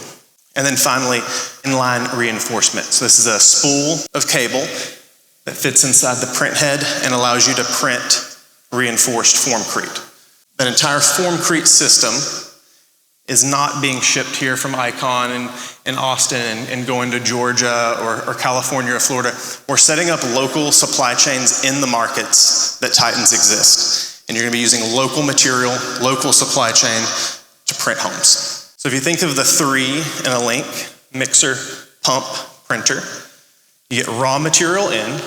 And then finally, inline reinforcement. So this is a spool of cable that fits inside the print head and allows you to print reinforced formcrete. That entire formcrete system is not being shipped here from Icon in Austin and going to Georgia or California or Florida. We're setting up local supply chains in the markets that Titans exist. And you're gonna be using local material, local supply chain to print homes. So if you think of the three in a link, mixer, pump, printer, you get raw material in,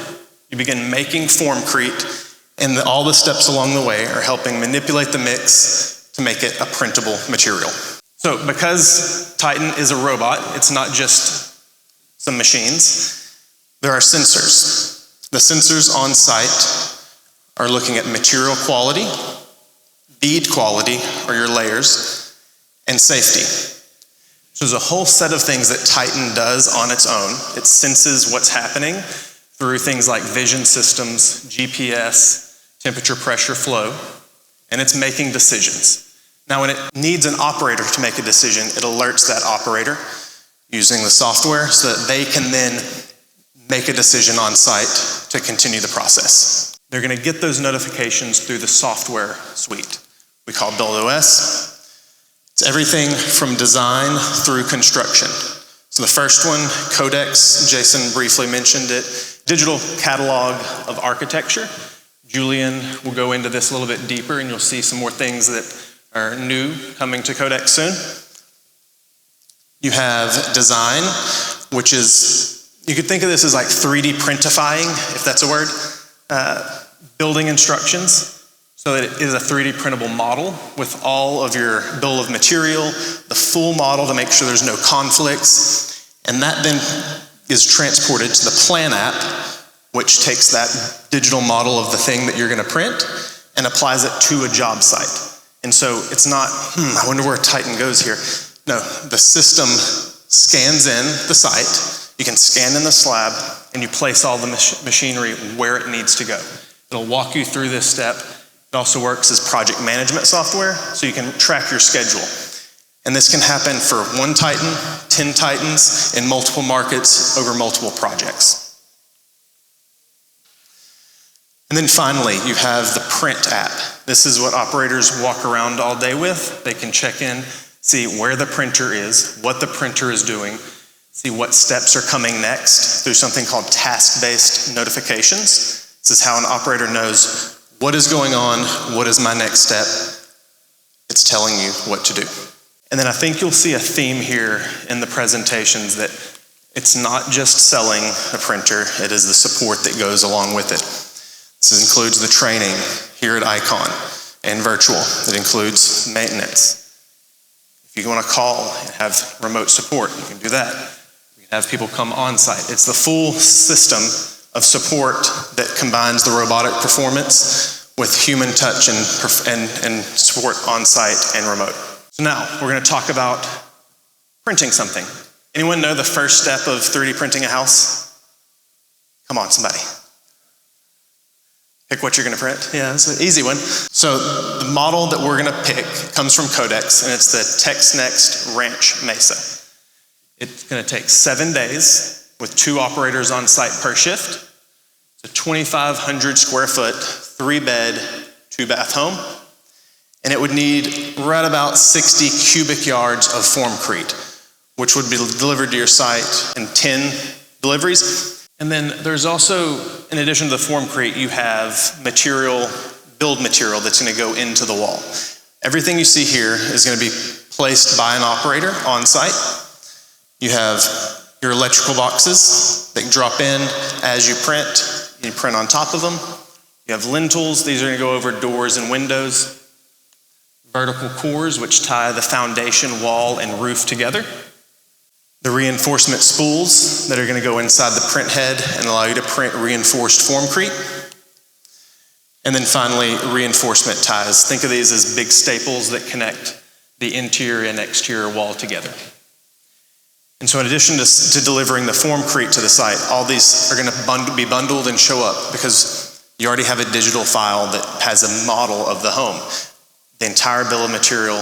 you begin making formcrete, and all the steps along the way are helping manipulate the mix to make it a printable material. So because Titan is a robot, it's not just some machines, there are sensors. The sensors on site are looking at material quality, bead quality, or your layers, and safety. So there's a whole set of things that Titan does on its own. It senses what's happening through things like vision systems, GPS, temperature, pressure, flow, and it's making decisions. Now when it needs an operator to make a decision, it alerts that operator using the software so that they can then make a decision on site to continue the process. They're gonna get those notifications through the software suite we call BuildOS. It's everything from design through construction. So the first one, Codex, Jason briefly mentioned it, digital catalog of architecture. Julian will go into this a little bit deeper and you'll see some more things that are new coming to Codex soon. You have design, which is, you could think of this as like 3D printifying, if that's a word. Building instructions, so that it is a 3D printable model with all of your bill of material, the full model to make sure there's no conflicts, and that then is transported to the plan app, which takes that digital model of the thing that you're gonna print and applies it to a job site. And so it's not, I wonder where Titan goes here. No, the system scans in the site, you can scan in the slab, and you place all the machinery where it needs to go. It'll walk you through this step. It also works as project management software, so you can track your schedule. And this can happen for 1 Titan, 10 Titans, in multiple markets over multiple projects. And then finally, you have the print app. This is what operators walk around all day with. They can check in, see where the printer is, what the printer is doing, see what steps are coming next through something called task-based notifications. This is how an operator knows what is going on, what is my next step. It's telling you what to do. And then I think you'll see a theme here in the presentations that it's not just selling a printer, it is the support that goes along with it. This includes the training here at Icon and virtual. It includes maintenance. If you want to call and have remote support, you can do that. You can have people come on site. It's the full system of support that combines the robotic performance with human touch and support on site and remote. So now we're going to talk about printing something. Anyone know the first step of 3D printing a house? Come on, somebody. Pick what you're going to print. Yeah, it's an easy one. So the model that we're going to pick comes from Codex, and it's the TexNext Ranch Mesa. It's going to take 7 days with 2 operators on site per shift. It's a 2,500 square foot, 3-bed, 2-bath home. And it would need right about 60 cubic yards of formcrete, which would be delivered to your site in 10 deliveries. And then there's also, in addition to the formcrete, you have material, build material that's gonna go into the wall. Everything you see here is gonna be placed by an operator on site. You have your electrical boxes that drop in as you print. You print on top of them. You have lintels. These are going to go over doors and windows. Vertical cores, which tie the foundation, wall, and roof together. The reinforcement spools that are going to go inside the print head and allow you to print reinforced formcrete. And then finally, reinforcement ties. Think of these as big staples that connect the interior and exterior wall together. And so in addition to delivering the formcrete to the site, all these are going to be bundled and show up because you already have a digital file that has a model of the home. The entire bill of material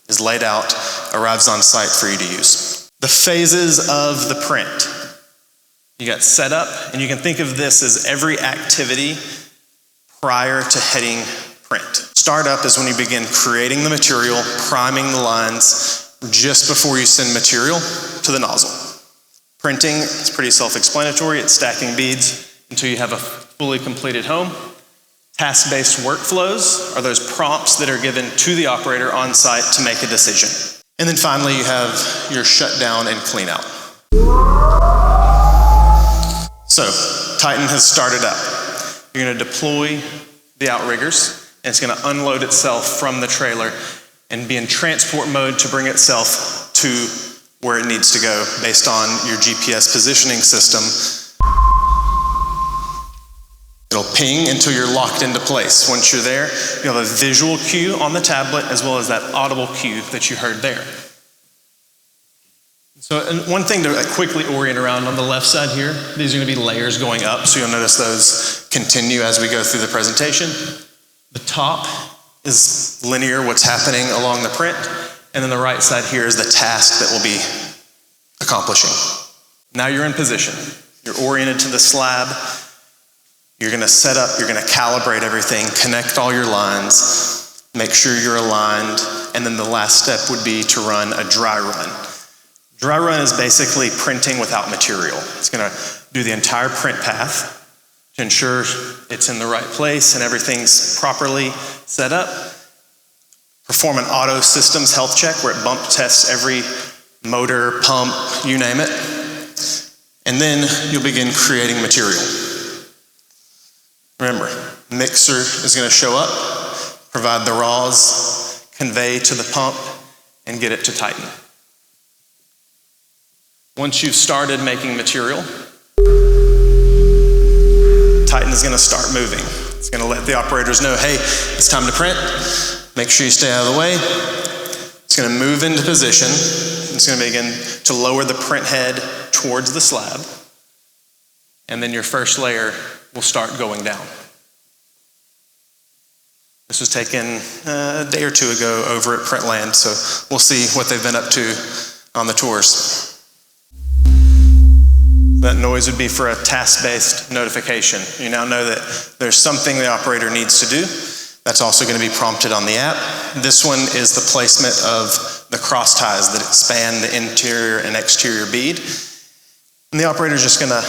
is laid out, arrives on site for you to use. The phases of the print. You got setup, and you can think of this as every activity prior to hitting print. Startup is when you begin creating the material, priming the lines just before you send material to the nozzle. Printing is pretty self-explanatory. It's stacking beads until you have a fully completed home. Task-based workflows are those prompts that are given to the operator on site to make a decision. And then finally, you have your shutdown and clean out. So, Titan has started up. You're going to deploy the outriggers, and it's going to unload itself from the trailer and be in transport mode to bring itself to where it needs to go based on your GPS positioning system. It'll ping until you're locked into place. Once you're there, you'll have a visual cue on the tablet as well as that audible cue that you heard there. So one thing to quickly orient around on the left side here, these are going to be layers going up, so you'll notice those continue as we go through the presentation. The top is linear, what's happening along the print, and then the right side here is the task that we'll be accomplishing. Now you're in position. You're oriented to the slab. You're going to set up, you're going to calibrate everything, connect all your lines, make sure you're aligned, and then the last step would be to run a dry run. Dry run is basically printing without material. It's going to do the entire print path to ensure it's in the right place and everything's properly set up. Perform an auto systems health check where it bump tests every motor, pump, you name it. And then you'll begin creating material. Remember, mixer is going to show up, provide the raws, convey to the pump, and get it to Titan. Once you've started making material, Titan is going to start moving. It's going to let the operators know, hey, it's time to print. Make sure you stay out of the way. It's going to move into position. It's going to begin to lower the print head towards the slab. And then your first layer will start going down. This was taken a day or two ago over at Printland, so we'll see what they've been up to on the tours. That noise would be for a task-based notification. You now know that there's something the operator needs to do. That's also going to be prompted on the app. This one is the placement of the cross ties that span the interior and exterior bead. And the operator is just going to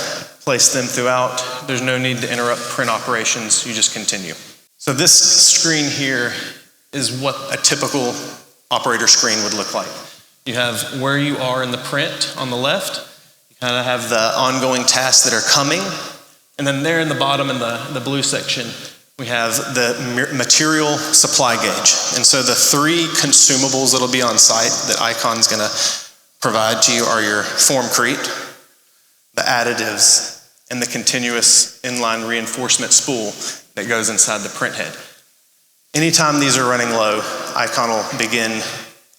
place them throughout. There's no need to interrupt print operations. You just continue. So this screen here is what a typical operator screen would look like. You have where you are in the print on the left. You kind of have the ongoing tasks that are coming. And then there in the bottom in the blue section, we have the material supply gauge. And so the three consumables that'll be on site that Icon's gonna provide to you are your formcrete, the additives, and the continuous inline reinforcement spool that goes inside the print head. Anytime these are running low, Icon will begin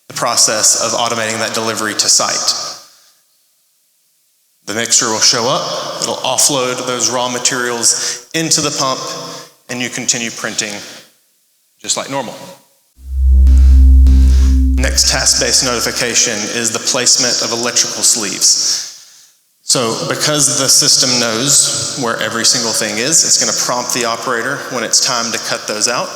the process of automating that delivery to site. The mixer will show up, it'll offload those raw materials into the pump, and you continue printing just like normal. Next task-based notification is the placement of electrical sleeves. So because the system knows where every single thing is, it's going to prompt the operator when it's time to cut those out.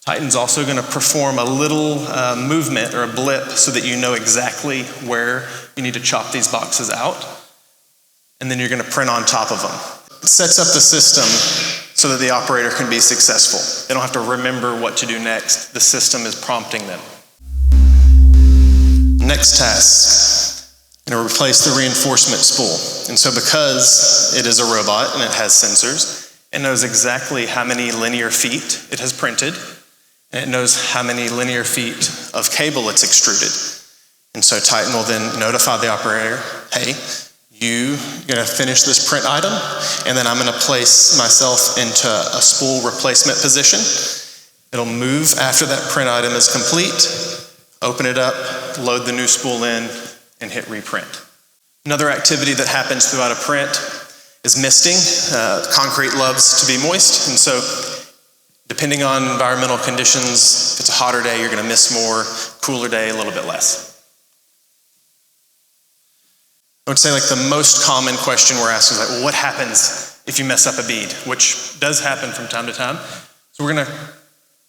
Titan's also going to perform a little movement or a blip so that you know exactly where you need to chop these boxes out. And then you're going to print on top of them. It sets up the system so that the operator can be successful. They don't have to remember what to do next. The system is prompting them. Next task. Going to replace the reinforcement spool. And so because it is a robot and it has sensors, It knows exactly how many linear feet it has printed, and it knows how many linear feet of cable it's extruded. And so Titan will then notify the operator, hey, you're gonna finish this print item, and then I'm gonna place myself into a spool replacement position. It'll move after that print item is complete, open it up, load the new spool in, and hit reprint. Another activity that happens throughout a print is misting. Concrete loves to be moist, and so depending on environmental conditions, if it's a hotter day, you're gonna miss more, cooler day, a little bit less. I would say like the most common question we're asked is like, well, what happens if you mess up a bead? Which does happen from time to time. So we're gonna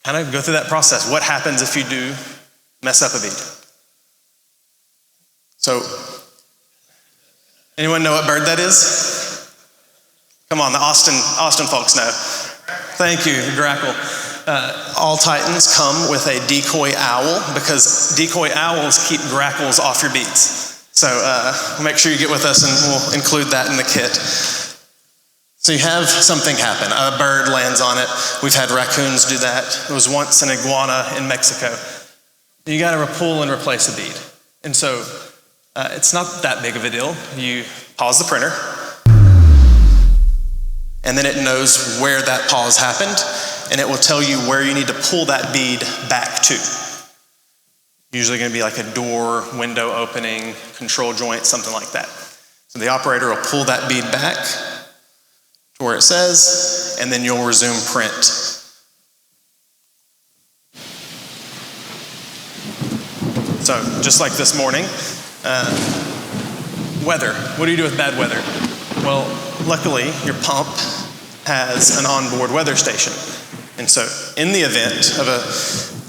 kind of go through that process. What happens if you do mess up a bead? So, anyone know what bird that is? Come on, the Austin folks know. Thank you, grackle. All Titans come with a decoy owl because decoy owls keep grackles off your beads. So make sure you get with us and we'll include that in the kit. So you have something happen. A bird lands on it. We've had raccoons do that. There was once an iguana in Mexico. You gotta pull and replace a bead. And so it's not that big of a deal. You pause the printer, and then it knows where that pause happened, and it will tell you where you need to pull that bead back to. Usually gonna be like a door, window opening, control joint, something like that. So the operator will pull that bead back to where it says, and then you'll resume print. So just like this morning, weather. What do you do with bad weather? Well, luckily your pump has an onboard weather station. And so in the event of a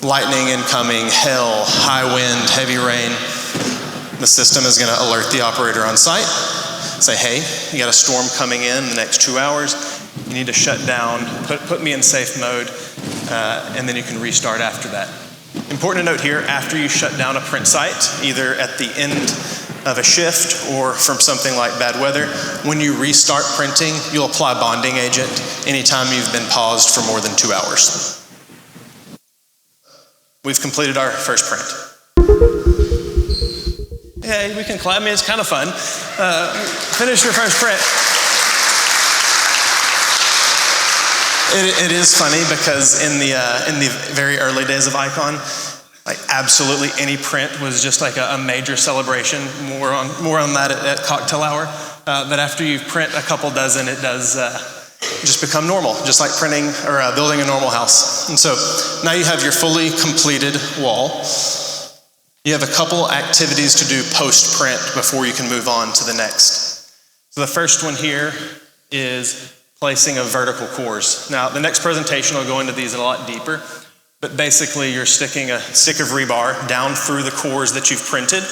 lightning incoming, hail, high wind, heavy rain, the system is gonna alert the operator on site, say, hey, you got a storm coming in the next 2 hours, you need to shut down, put me in safe mode, and then you can restart after that. Important to note here, after you shut down a print site, either at the end of a shift or from something like bad weather, when you restart printing, you'll apply bonding agent anytime you've been paused for more than 2 hours. We've completed our first print. Yeah, we can clap. I mean, it's kind of fun. Finish your first print. It is funny because in the very early days of Icon, like absolutely any print was just like a major celebration. More on that at cocktail hour. But after you print a couple dozen, it does just become normal, just like printing or building a normal house. And so now you have your fully completed wall. You have a couple activities to do post-print before you can move on to the next. So the first one here is placing of vertical cores. Now the next presentation will go into these a lot deeper, but basically you're sticking a stick of rebar down through the cores that you've printed,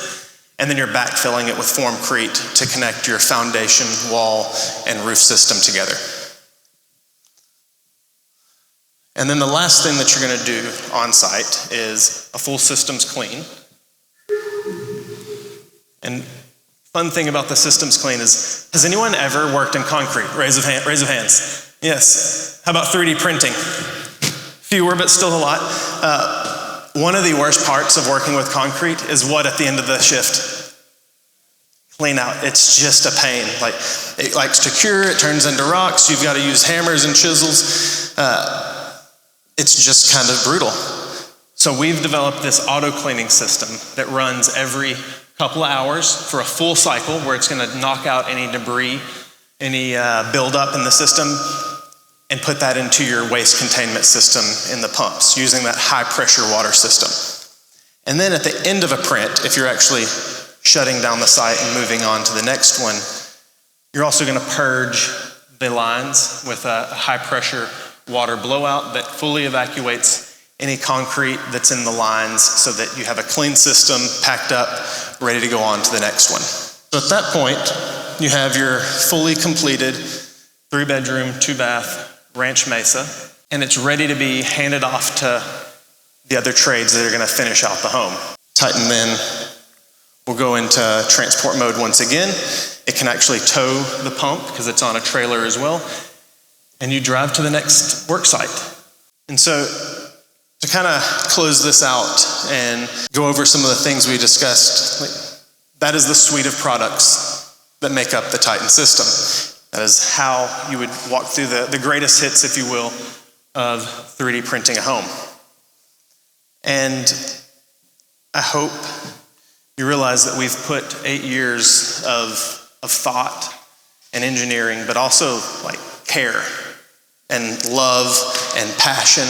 and then you're backfilling it with formcrete to connect your foundation, wall, and roof system together. And then the last thing that you're gonna do on site is a full systems clean. And fun thing about the systems clean is, has anyone ever worked in concrete? Raise of hands. Yes. How about 3D printing? Fewer, but still a lot. One of the worst parts of working with concrete is what at the end of the shift? Clean out. It's just a pain. Like, it likes to cure, it turns into rocks, you've got to use hammers and chisels. It's just kind of brutal. So we've developed this auto cleaning system that runs every couple of hours for a full cycle where it's gonna knock out any debris, any buildup in the system, and put that into your waste containment system in the pumps using that high pressure water system. And then at the end of a print, if you're actually shutting down the site and moving on to the next one, you're also gonna purge the lines with a high pressure water blowout that fully evacuates any concrete that's in the lines so that you have a clean system packed up, ready to go on to the next one. So at that point, you have your fully completed 3-bedroom, 2-bath ranch mesa, and it's ready to be handed off to the other trades that are gonna finish out the home. Titan then will go into transport mode once again. It can actually tow the pump because it's on a trailer as well. and you drive to the next work site. And so to kind of close this out and go over some of the things we discussed, that is the suite of products that make up the Titan system. That is how you would walk through the greatest hits, if you will, of 3D printing a home. And I hope you realize that we've put 8 years of thought and engineering, but also like care and love and passion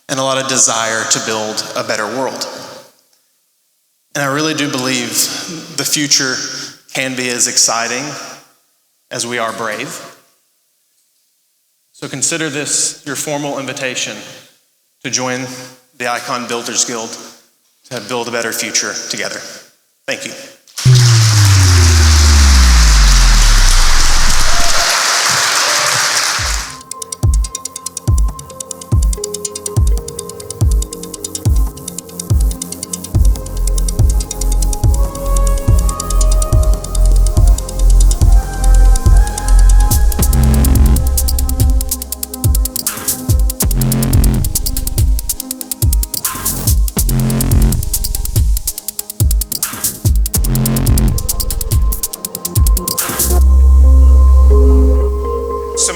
and a lot of desire to build a better world. And I really do believe the future can be as exciting as we are brave. So consider this your formal invitation to join the Icon Builders Guild to build a better future together. Thank you.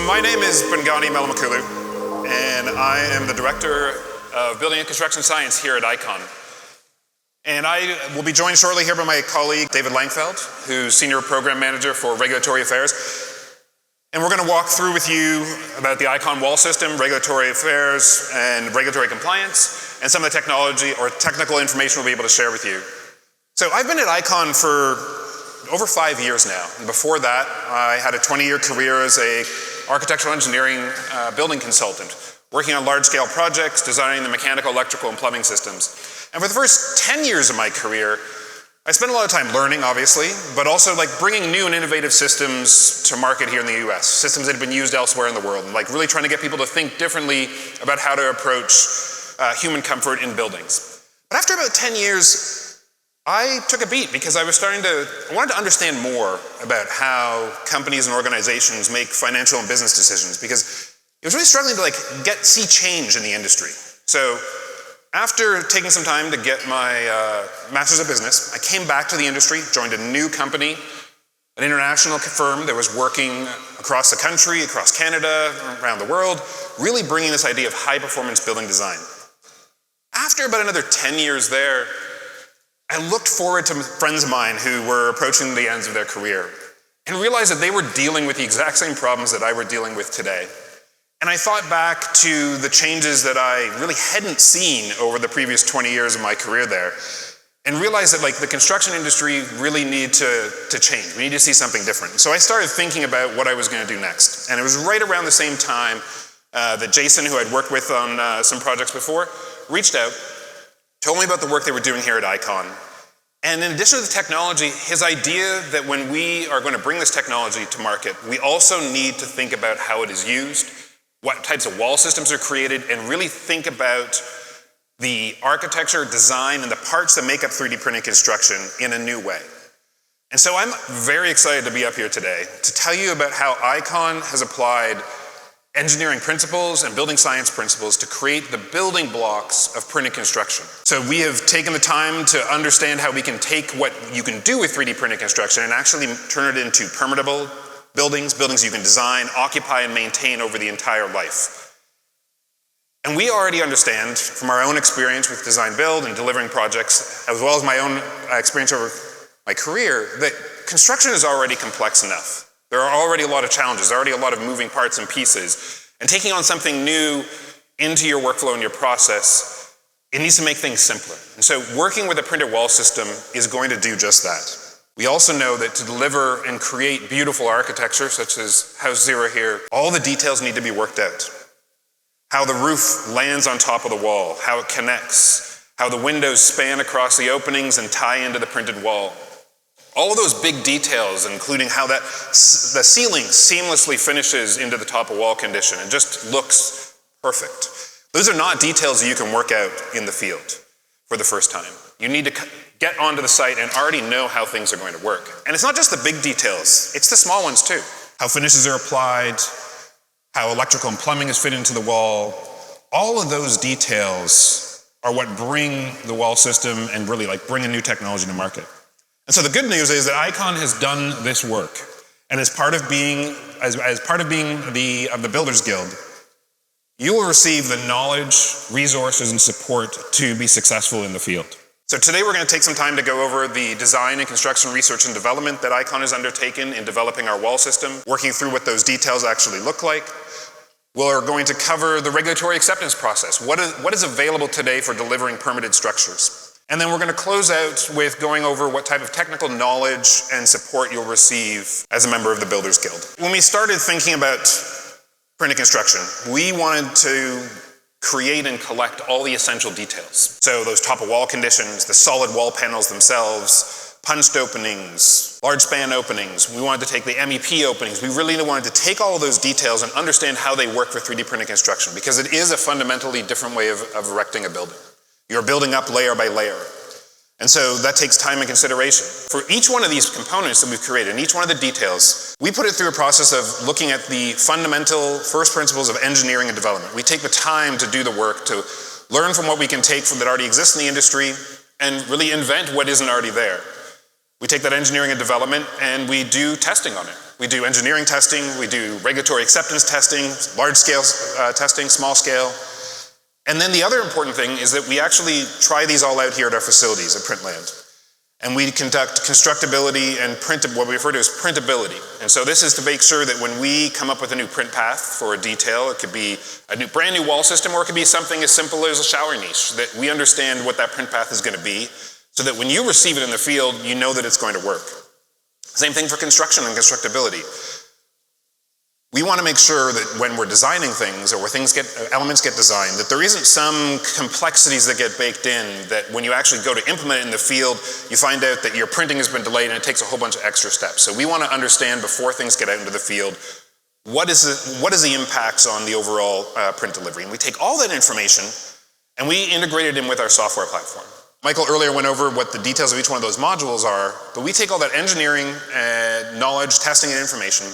My name is Bungane Mehlomakulu, and I am the Director of Building and Construction Science here at Icon. And I will be joined shortly here by my colleague, David Langefeld, who's Senior Program Manager for Regulatory Affairs. And we're going to walk through with you about the Icon wall system, regulatory affairs, and regulatory compliance, and some of the technology or technical information we'll be able to share with you. So I've been at Icon for over 5 years now. And before that, I had a 20-year career as a architectural engineering building consultant, working on large-scale projects, designing the mechanical, electrical, and plumbing systems. And for the first 10 years of my career, I spent a lot of time learning, obviously, but also like bringing new and innovative systems to market here in the US, systems that have been used elsewhere in the world, and like really trying to get people to think differently about how to approach human comfort in buildings. But after about 10 years, I took a beat because I wanted to understand more about how companies and organizations make financial and business decisions, because it was really struggling to see change in the industry. So after taking some time to get my master's of business, I came back to the industry, joined a new company, an international firm that was working across the country, across Canada, around the world, really bringing this idea of high performance building design. After about another 10 years there, I looked forward to friends of mine who were approaching the ends of their career and realized that they were dealing with the exact same problems that I were dealing with today. And I thought back to the changes that I really hadn't seen over the previous 20 years of my career there and realized that the construction industry really needed to change. We need to see something different. So I started thinking about what I was going to do next. And it was right around the same time that Jason, who I'd worked with on some projects before, reached out, told me about the work they were doing here at Icon. And in addition to the technology, his idea that when we are going to bring this technology to market, we also need to think about how it is used, what types of wall systems are created, and really think about the architecture, design, and the parts that make up 3D printing construction in a new way. And so I'm very excited to be up here today to tell you about how Icon has applied engineering principles and building science principles to create the building blocks of printed construction. So we have taken the time to understand how we can take what you can do with 3D printed construction and actually turn it into permittable buildings you can design, occupy, and maintain over the entire life. And we already understand from our own experience with design build and delivering projects, as well as my own experience over my career, that construction is already complex enough. There are already a lot of challenges, already a lot of moving parts and pieces. And taking on something new into your workflow and your process, it needs to make things simpler. And so working with a printed wall system is going to do just that. We also know that to deliver and create beautiful architecture, such as House Zero here, all the details need to be worked out. How the roof lands on top of the wall, how it connects, how the windows span across the openings and tie into the printed wall. All of those big details, including how the ceiling seamlessly finishes into the top of wall condition and just looks perfect. Those are not details that you can work out in the field for the first time. You need to get onto the site and already know how things are going to work. And it's not just the big details, it's the small ones too. How finishes are applied, how electrical and plumbing is fit into the wall. All of those details are what bring the wall system and really like bring a new technology to market. And so the good news is that ICON has done this work, and as part of being the Builders Guild, you will receive the knowledge, resources, and support to be successful in the field. So today we're going to take some time to go over the design and construction research and development that ICON has undertaken in developing our wall system, working through what those details actually look like. We're going to cover the regulatory acceptance process. What is available today for delivering permitted structures? And then we're going to close out with going over what type of technical knowledge and support you'll receive as a member of the Builders Guild. When we started thinking about printed construction, we wanted to create and collect all the essential details. So those top of wall conditions, the solid wall panels themselves, punched openings, large span openings. We wanted to take the MEP openings. We really wanted to take all of those details and understand how they work for 3D printed construction, because it is a fundamentally different way of erecting a building. You're building up layer by layer. And so that takes time and consideration. For each one of these components that we've created, and each one of the details, we put it through a process of looking at the fundamental first principles of engineering and development. We take the time to do the work, to learn from what we can take from that already exists in the industry, and really invent what isn't already there. We take that engineering and development, and we do testing on it. We do engineering testing, we do regulatory acceptance testing, large scale testing, small scale. And then the other important thing is that we actually try these all out here at our facilities at Printland. And we conduct constructability and what we refer to as printability. And so this is to make sure that when we come up with a new print path for a detail, it could be a brand new wall system, or it could be something as simple as a shower niche, that we understand what that print path is going to be, so that when you receive it in the field, you know that it's going to work. Same thing for construction and constructability. We want to make sure that when we're designing things, or where elements get designed, that there isn't some complexities that get baked in, that when you actually go to implement it in the field, you find out that your printing has been delayed and it takes a whole bunch of extra steps. So we want to understand before things get out into the field, what is the impacts on the overall print delivery. And we take all that information and we integrate it in with our software platform. Michael earlier went over what the details of each one of those modules are, but we take all that engineering, knowledge, testing, and information,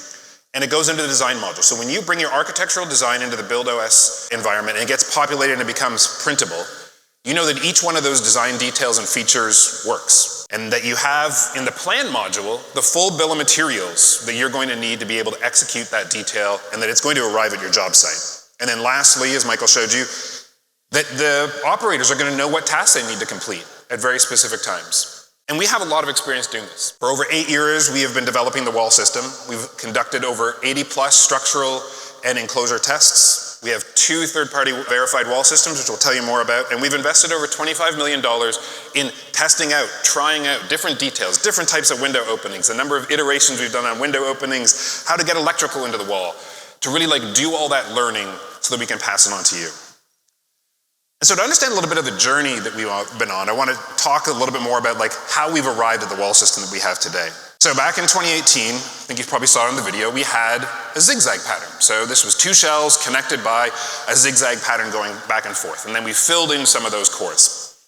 and it goes into the design module. So when you bring your architectural design into the BuildOS environment and it gets populated and it becomes printable, you know that each one of those design details and features works. And that you have in the plan module the full bill of materials that you're going to need to be able to execute that detail, and that it's going to arrive at your job site. And then lastly, as Michael showed you, that the operators are going to know what tasks they need to complete at very specific times. And we have a lot of experience doing this. For over 8 years, we have been developing the wall system. We've conducted over 80 plus structural and enclosure tests. We have 2 third-party verified wall systems, which we'll tell you more about. And we've invested over $25 million in testing out, trying out different details, different types of window openings, the number of iterations we've done on window openings, how to get electrical into the wall, to really do all that learning so that we can pass it on to you. And so to understand a little bit of the journey that we've been on, I want to talk a little bit more about how we've arrived at the wall system that we have today. So back in 2018, I think you probably saw it in the video, we had a zigzag pattern. So this was 2 shells connected by a zigzag pattern going back and forth. And then we filled in some of those cores.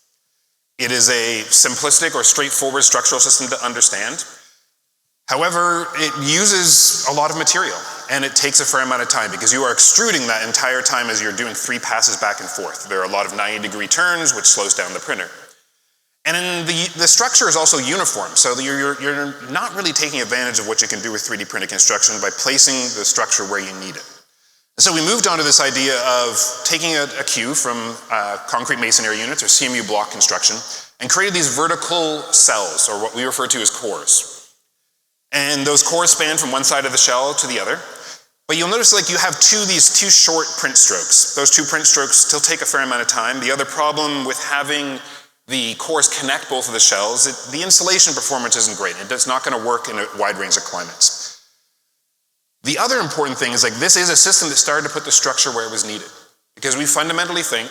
It is a simplistic or straightforward structural system to understand. However, it uses a lot of material, and it takes a fair amount of time because you are extruding that entire time as you're doing 3 passes back and forth. There are a lot of 90-degree turns, which slows down the printer. And the structure is also uniform, so you're not really taking advantage of what you can do with 3D printed construction by placing the structure where you need it. And so we moved on to this idea of taking a cue from concrete masonry units, or CMU block construction, and created these vertical cells, or what we refer to as cores. And those cores span from one side of the shell to the other. But you'll notice you have these two short print strokes. Those 2 print strokes still take a fair amount of time. The other problem with having the cores connect both of the shells, the insulation performance isn't great. It's not going to work in a wide range of climates. The other important thing is this is a system that started to put the structure where it was needed. Because we fundamentally think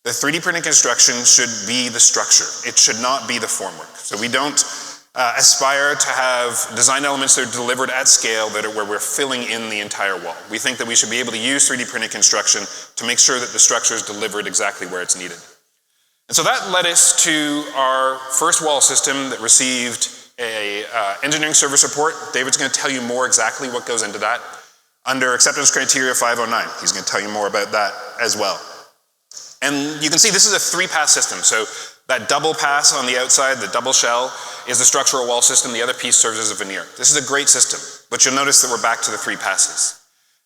that 3D printed construction should be the structure. It should not be the formwork. So we don't aspire to have design elements that are delivered at scale, where we're filling in the entire wall. We think that we should be able to use 3D printed construction to make sure that the structure is delivered exactly where it's needed. And so that led us to our first wall system that received a engineering service report. David's going to tell you more exactly what goes into that. under acceptance criteria 509. He's going to tell you more about that as well. And you can see this is a 3-pass system. So that double pass on the outside, the double shell, is the structural wall system. The other piece serves as a veneer. This is a great system, but you'll notice that we're back to the 3 passes.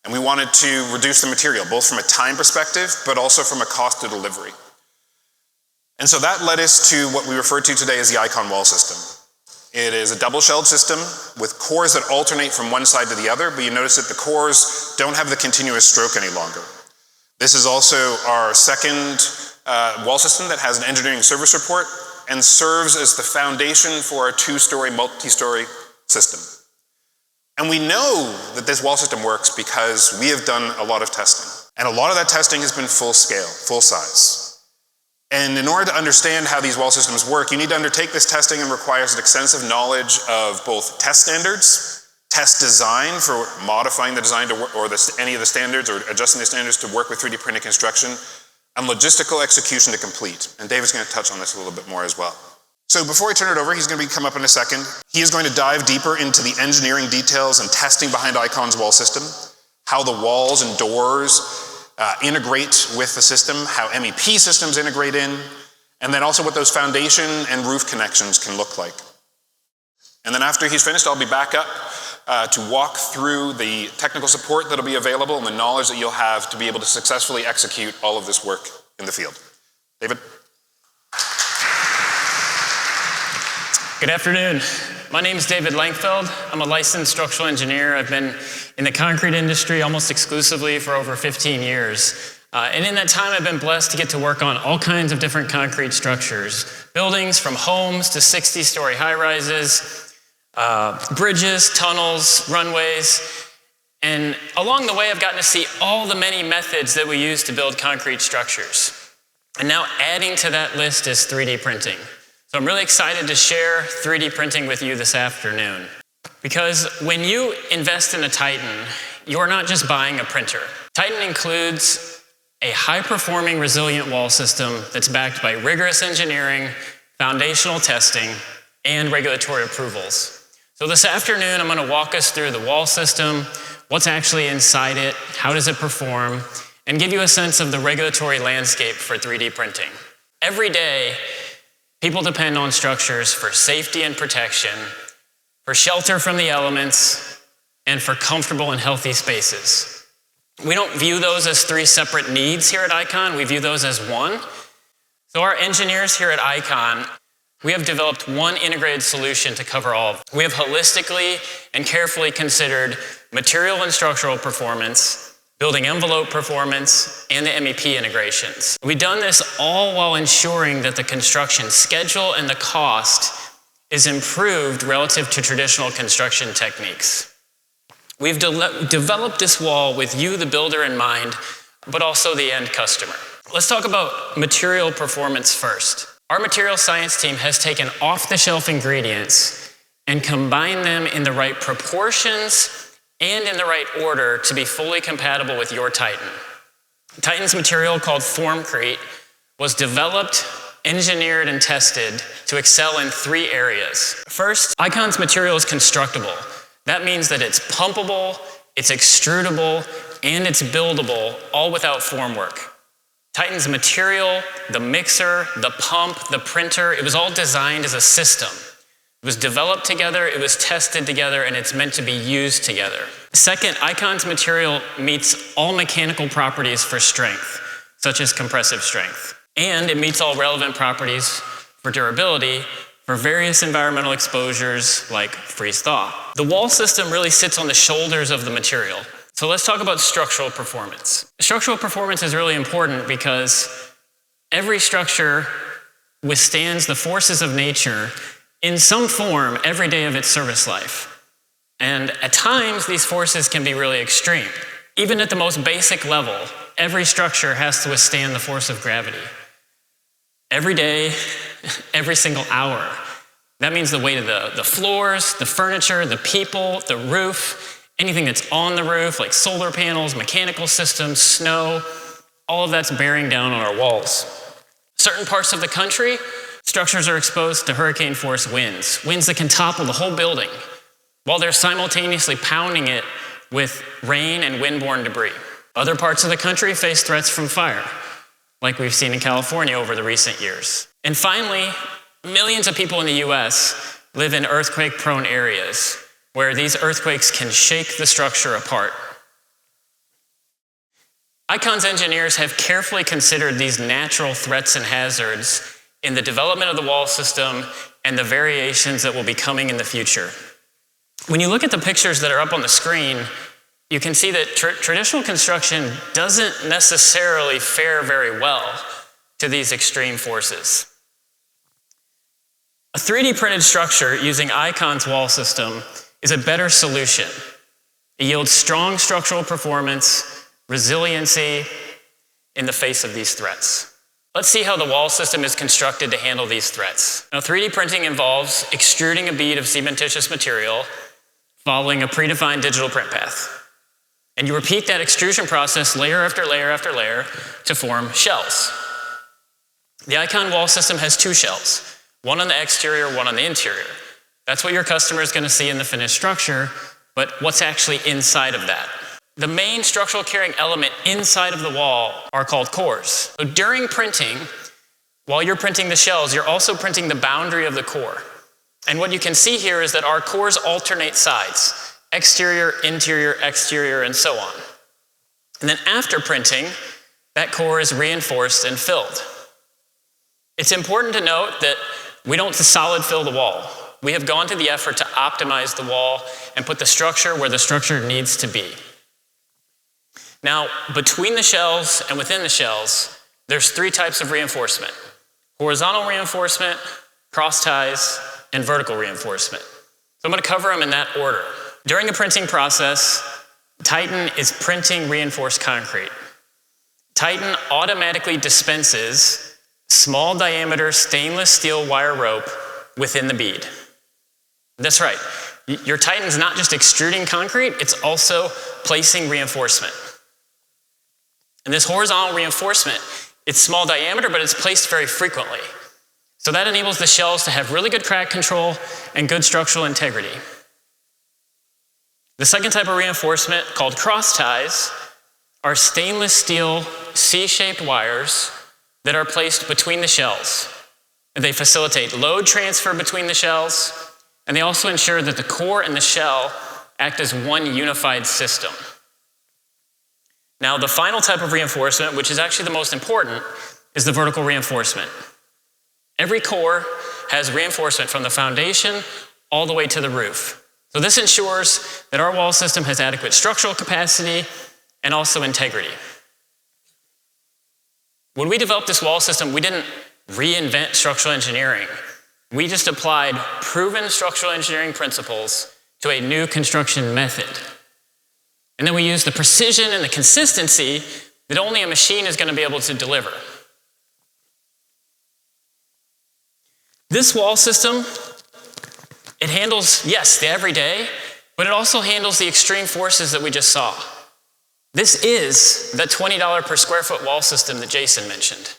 And we wanted to reduce the material, both from a time perspective, but also from a cost to delivery. And so that led us to what we refer to today as the Icon wall system. It is a double-shelled system with cores that alternate from one side to the other, but you notice that the cores don't have the continuous stroke any longer. This is also our second wall system that has an engineering service report and serves as the foundation for our 2-story, multi-story system. And we know that this wall system works because we have done a lot of testing. And a lot of that testing has been full scale, full size. And in order to understand how these wall systems work, you need to undertake this testing, and requires an extensive knowledge of both test standards, test design for modifying the design to work, or any of the standards, or adjusting the standards to work with 3D printed construction, and logistical execution to complete. And David's going to touch on this a little bit more as well. So before I turn it over, he's going to come up in a second. He is going to dive deeper into the engineering details and testing behind Icon's wall system, how the walls and doors integrate with the system, how MEP systems integrate in, and then also what those foundation and roof connections can look like. And then after he's finished, I'll be back up to walk through the technical support that'll be available and the knowledge that you'll have to be able to successfully execute all of this work in the field. David? Good afternoon. My name is David Langefeld. I'm a licensed structural engineer. I've been in the concrete industry almost exclusively for over 15 years. And in that time, I've been blessed to get to work on all kinds of different concrete structures. Buildings from homes to 60-story high-rises, bridges, tunnels, runways. And along the way, I've gotten to see all the many methods that we use to build concrete structures. And now adding to that list is 3D printing. So I'm really excited to share 3D printing with you this afternoon. Because when you invest in a Titan, you're not just buying a printer. Titan includes a high-performing, resilient wall system that's backed by rigorous engineering, foundational testing, and regulatory approvals. So this afternoon, I'm going to walk us through the wall system, what's actually inside it, how does it perform, and give you a sense of the regulatory landscape for 3D printing. Every day, people depend on structures for safety and protection, for shelter from the elements, and for comfortable and healthy spaces. We don't view those as 3 separate needs here at Icon, we view those as one. So our engineers here at Icon, we have developed one integrated solution to cover all of them. We have holistically and carefully considered material and structural performance, building envelope performance, and the MEP integrations. We've done this all while ensuring that the construction schedule and the cost is improved relative to traditional construction techniques. We've developed this wall with you, the builder, in mind, but also the end customer. Let's talk about material performance first. Our material science team has taken off-the-shelf ingredients and combined them in the right proportions and in the right order to be fully compatible with your Titan. Titan's material, called Formcrete, was developed, engineered, and tested to excel in 3 areas. First, Icon's material is constructible. That means that it's pumpable, it's extrudable, and it's buildable, all without formwork. Titan's material, the mixer, the pump, the printer, it was all designed as a system. It was developed together, it was tested together, and it's meant to be used together. Second, Icon's material meets all mechanical properties for strength, such as compressive strength. And it meets all relevant properties for durability for various environmental exposures like freeze-thaw. The wall system really sits on the shoulders of the material. So let's talk about structural performance. Structural performance is really important because every structure withstands the forces of nature in some form every day of its service life. And at times, these forces can be really extreme. Even at the most basic level, every structure has to withstand the force of gravity. Every day, every single hour. That means the weight of the floors, the furniture, the people, the roof, anything that's on the roof, like solar panels, mechanical systems, snow, all of that's bearing down on our walls. Certain parts of the country, structures are exposed to hurricane force winds that can topple the whole building, while they're simultaneously pounding it with rain and windborne debris. Other parts of the country face threats from fire, like we've seen in California over the recent years. And finally, millions of people in the US live in earthquake-prone areas where these earthquakes can shake the structure apart. ICON's engineers have carefully considered these natural threats and hazards in the development of the wall system and the variations that will be coming in the future. When you look at the pictures that are up on the screen, you can see that traditional construction doesn't necessarily fare very well to these extreme forces. A 3D printed structure using ICON's wall system is a better solution. It yields strong structural performance, resiliency in the face of these threats. Let's see how the wall system is constructed to handle these threats. Now, 3D printing involves extruding a bead of cementitious material following a predefined digital print path. And you repeat that extrusion process layer after layer after layer to form shells. The ICON wall system has two shells, one on the exterior, one on the interior. That's what your customer is going to see in the finished structure, but what's actually inside of that? The main structural carrying element inside of the wall are called cores. So during printing, while you're printing the shells, you're also printing the boundary of the core. And what you can see here is that our cores alternate sides, exterior, interior, exterior, and so on. And then after printing, that core is reinforced and filled. It's important to note that we don't solid fill the wall. We have gone to the effort to optimize the wall and put the structure where the structure needs to be. Now, between the shells and within the shells, there's three types of reinforcement: horizontal reinforcement, cross ties, and vertical reinforcement. So I'm going to cover them in that order. During the printing process, Titan is printing reinforced concrete. Titan automatically dispenses small diameter stainless steel wire rope within the bead. That's right. Your Titan's not just extruding concrete, it's also placing reinforcement. And this horizontal reinforcement, it's small diameter, but it's placed very frequently. So that enables the shells to have really good crack control and good structural integrity. The second type of reinforcement, called cross ties, are stainless steel C-shaped wires that are placed between the shells. They facilitate load transfer between the shells, and they also ensure that the core and the shell act as one unified system. Now, the final type of reinforcement, which is actually the most important, is the vertical reinforcement. Every core has reinforcement from the foundation all the way to the roof. So this ensures that our wall system has adequate structural capacity and also integrity. When we developed this wall system, we didn't reinvent structural engineering. We just applied proven structural engineering principles to a new construction method. And then we used the precision and the consistency that only a machine is going to be able to deliver. This wall system, it handles, yes, the everyday, but it also handles the extreme forces that we just saw. This is the $20 per square foot wall system that Jason mentioned.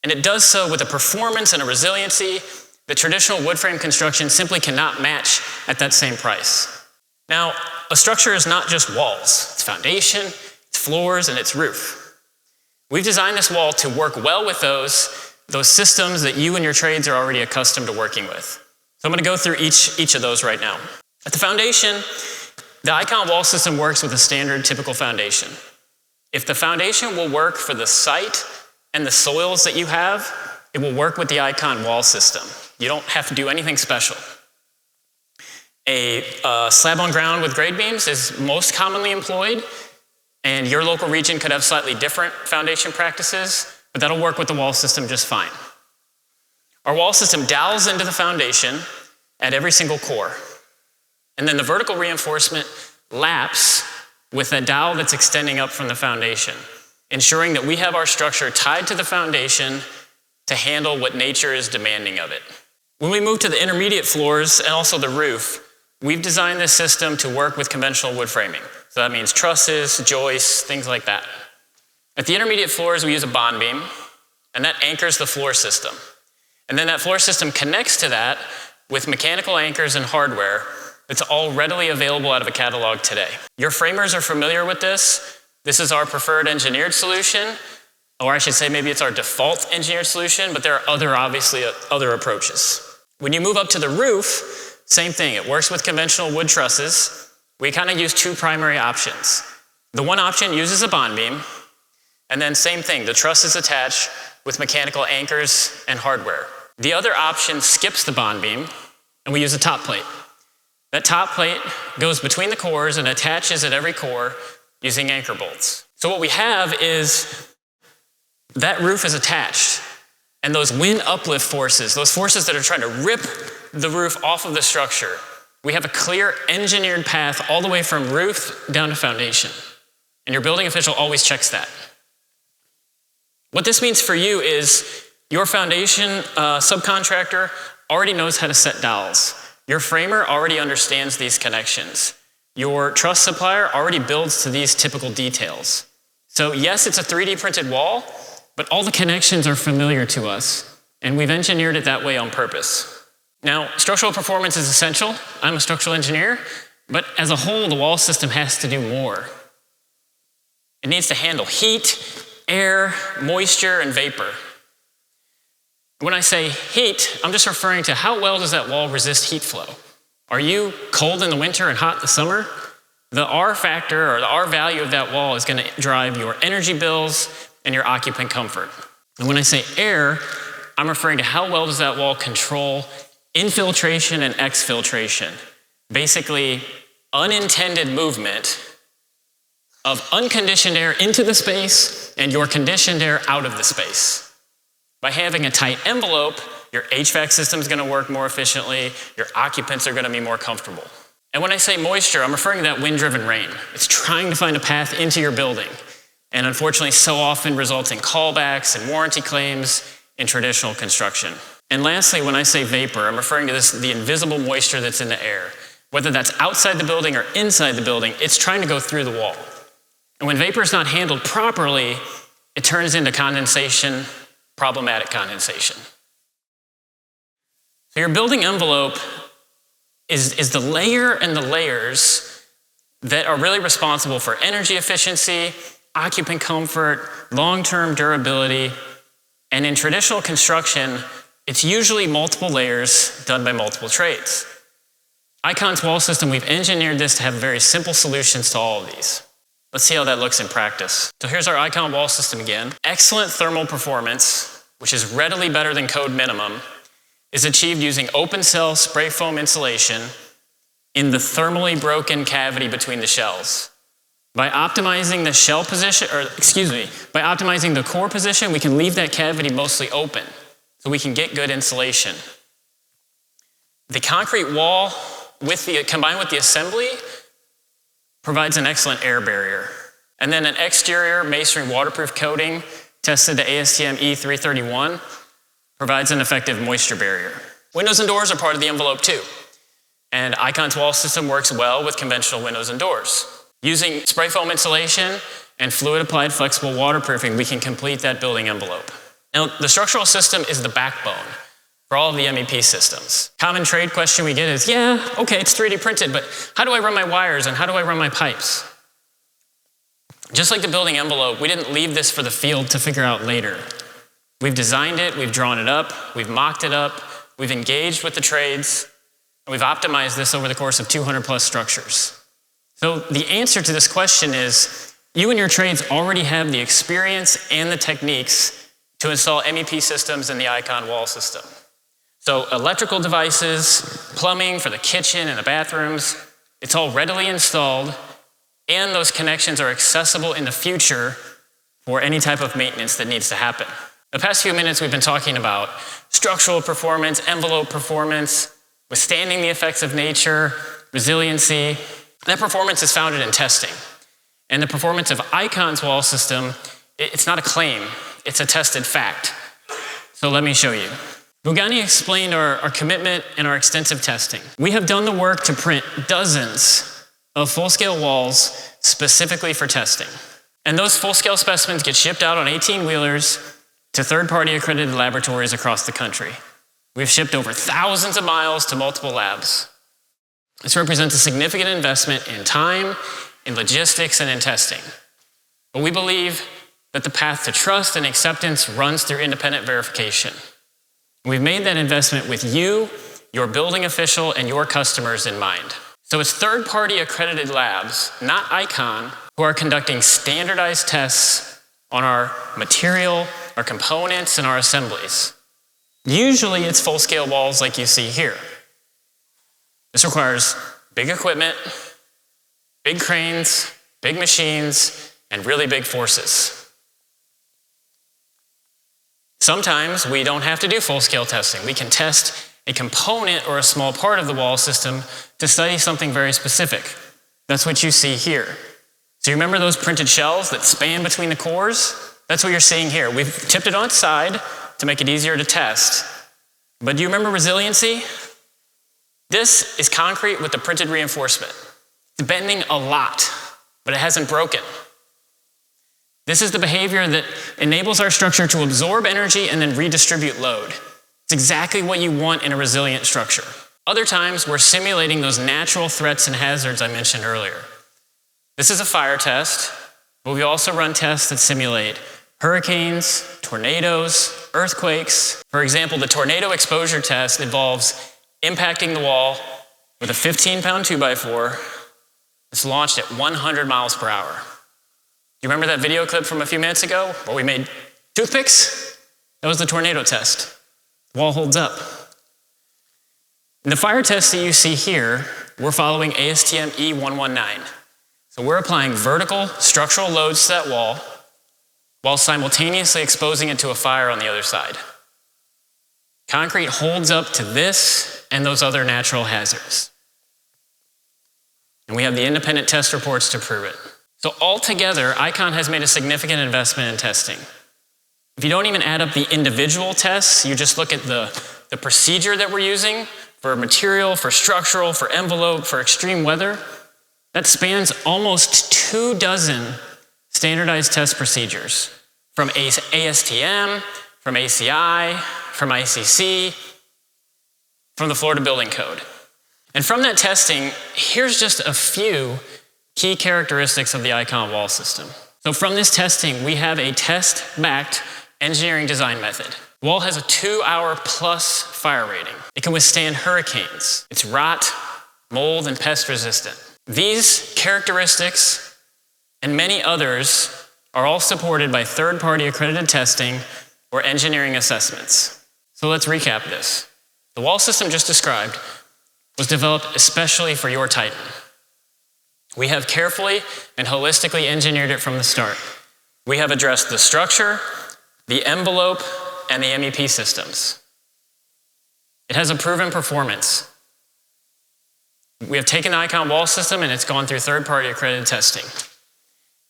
And it does so with a performance and a resiliency that traditional wood frame construction simply cannot match at that same price. Now, a structure is not just walls. It's foundation, it's floors, and it's roof. We've designed this wall to work well with those systems that you and your trades are already accustomed to working with. So I'm going to go through each of those right now. At the foundation, the ICON wall system works with a standard typical foundation. If the foundation will work for the site and the soils that you have, it will work with the ICON wall system. You don't have to do anything special. A slab on ground with grade beams is most commonly employed, and your local region could have slightly different foundation practices, but that'll work with the wall system just fine. Our wall system dowels into the foundation at every single core. And then the vertical reinforcement laps with a dowel that's extending up from the foundation, ensuring that we have our structure tied to the foundation to handle what nature is demanding of it. When we move to the intermediate floors and also the roof, we've designed this system to work with conventional wood framing. So that means trusses, joists, things like that. At the intermediate floors, we use a bond beam, and that anchors the floor system. And then that floor system connects to that with mechanical anchors and hardware that's all readily available out of a catalog today. Your framers are familiar with this. This is our preferred engineered solution, or I should say maybe it's our default engineered solution, but there are obviously other approaches. When you move up to the roof, same thing. It works with conventional wood trusses. We kind of use two primary options. The one option uses a bond beam, and then same thing, the truss is attached with mechanical anchors and hardware. The other option skips the bond beam, and we use a top plate. That top plate goes between the cores and attaches at every core using anchor bolts. So what we have is that roof is attached, and those wind uplift forces, those forces that are trying to rip the roof off of the structure, we have a clear engineered path all the way from roof down to foundation. And your building official always checks that. What this means for you is your foundation subcontractor already knows how to set dowels. Your framer already understands these connections. Your truss supplier already builds to these typical details. So yes, it's a 3D printed wall, but all the connections are familiar to us, and we've engineered it that way on purpose. Now, structural performance is essential. I'm a structural engineer, but as a whole, the wall system has to do more. It needs to handle heat, air, moisture, and vapor. When I say heat, I'm just referring to how well does that wall resist heat flow. Are you cold in the winter and hot in the summer? The R factor, or the R value of that wall, is going to drive your energy bills and your occupant comfort. And when I say air, I'm referring to how well does that wall control infiltration and exfiltration. Basically, unintended movement of unconditioned air into the space and your conditioned air out of the space. By having a tight envelope, your HVAC system is going to work more efficiently, your occupants are going to be more comfortable. And when I say moisture, I'm referring to that wind-driven rain. It's trying to find a path into your building, and unfortunately so often results in callbacks and warranty claims in traditional construction. And lastly, when I say vapor, I'm referring to the invisible moisture that's in the air. Whether that's outside the building or inside the building, it's trying to go through the wall. And when vapor is not handled properly, it turns into condensation, problematic condensation. So your building envelope is the layer and the layers that are really responsible for energy efficiency, occupant comfort, long-term durability, and in traditional construction, it's usually multiple layers done by multiple trades. Icon's wall system, we've engineered this to have very simple solutions to all of these. Let's see how that looks in practice. So here's our Icon wall system again. Excellent thermal performance, which is readily better than code minimum, is achieved using open cell spray foam insulation in the thermally broken cavity between the shells. By optimizing the shell position, by optimizing the core position, we can leave that cavity mostly open, so we can get good insulation. The concrete wall, combined with the assembly, provides an excellent air barrier. And then an exterior masonry waterproof coating tested to ASTM E331 provides an effective moisture barrier. Windows and doors are part of the envelope too. And Icon's wall system works well with conventional windows and doors. Using spray foam insulation and fluid applied flexible waterproofing, we can complete that building envelope. Now, the structural system is the backbone for all of the MEP systems. Common trade question we get is, yeah, okay, it's 3D printed, but how do I run my wires and how do I run my pipes? Just like the building envelope, we didn't leave this for the field to figure out later. We've designed it, we've drawn it up, we've mocked it up, we've engaged with the trades, and we've optimized this over the course of 200 plus structures. So the answer to this question is, you and your trades already have the experience and the techniques to install MEP systems in the Icon wall system. So electrical devices, plumbing for the kitchen and the bathrooms, it's all readily installed, and those connections are accessible in the future for any type of maintenance that needs to happen. The past few minutes we've been talking about structural performance, envelope performance, withstanding the effects of nature, resiliency. That performance is founded in testing. And the performance of Icon's wall system, it's not a claim, it's a tested fact. So let me show you. Bungane explained our commitment and our extensive testing. We have done the work to print dozens of full-scale walls specifically for testing. And those full-scale specimens get shipped out on 18-wheelers to third-party accredited laboratories across the country. We've shipped over thousands of miles to multiple labs. This represents a significant investment in time, in logistics, and in testing. But we believe that the path to trust and acceptance runs through independent verification. We've made that investment with you, your building official, and your customers in mind. So it's third-party accredited labs, not ICON, who are conducting standardized tests on our material, our components, and our assemblies. Usually it's full-scale walls like you see here. This requires big equipment, big cranes, big machines, and really big forces. Sometimes we don't have to do full-scale testing. We can test a component or a small part of the wall system to study something very specific. That's what you see here. So you remember those printed shells that span between the cores? That's what you're seeing here. We've tipped it on its side to make it easier to test. But do you remember resiliency? This is concrete with the printed reinforcement. It's bending a lot, but it hasn't broken. This is the behavior that enables our structure to absorb energy and then redistribute load. It's exactly what you want in a resilient structure. Other times, we're simulating those natural threats and hazards I mentioned earlier. This is a fire test, but we also run tests that simulate hurricanes, tornadoes, earthquakes. For example, the tornado exposure test involves impacting the wall with a 15-pound 2x4 that's launched at 100 miles per hour. Do you remember that video clip from a few minutes ago where we made toothpicks? That was the tornado test. The wall holds up. In the fire test that you see here, we're following ASTM E119. So we're applying vertical structural loads to that wall while simultaneously exposing it to a fire on the other side. Concrete holds up to this and those other natural hazards. And we have the independent test reports to prove it. So altogether, ICON has made a significant investment in testing. If you don't even add up the individual tests, you just look at the procedure that we're using for material, for structural, for envelope, for extreme weather, that spans almost 24 standardized test procedures from ASTM, from ACI, from ICC, from the Florida Building Code. And from that testing, here's just a few key characteristics of the ICON wall system. So from this testing, we have a test-backed engineering design method. The wall has a 2-hour plus fire rating. It can withstand hurricanes. It's rot, mold, and pest resistant. These characteristics and many others are all supported by third-party accredited testing or engineering assessments. So let's recap this. The wall system just described was developed especially for your Titan. We have carefully and holistically engineered it from the start. We have addressed the structure, the envelope, and the MEP systems. It has a proven performance. We have taken the ICON wall system and it's gone through third-party accredited testing.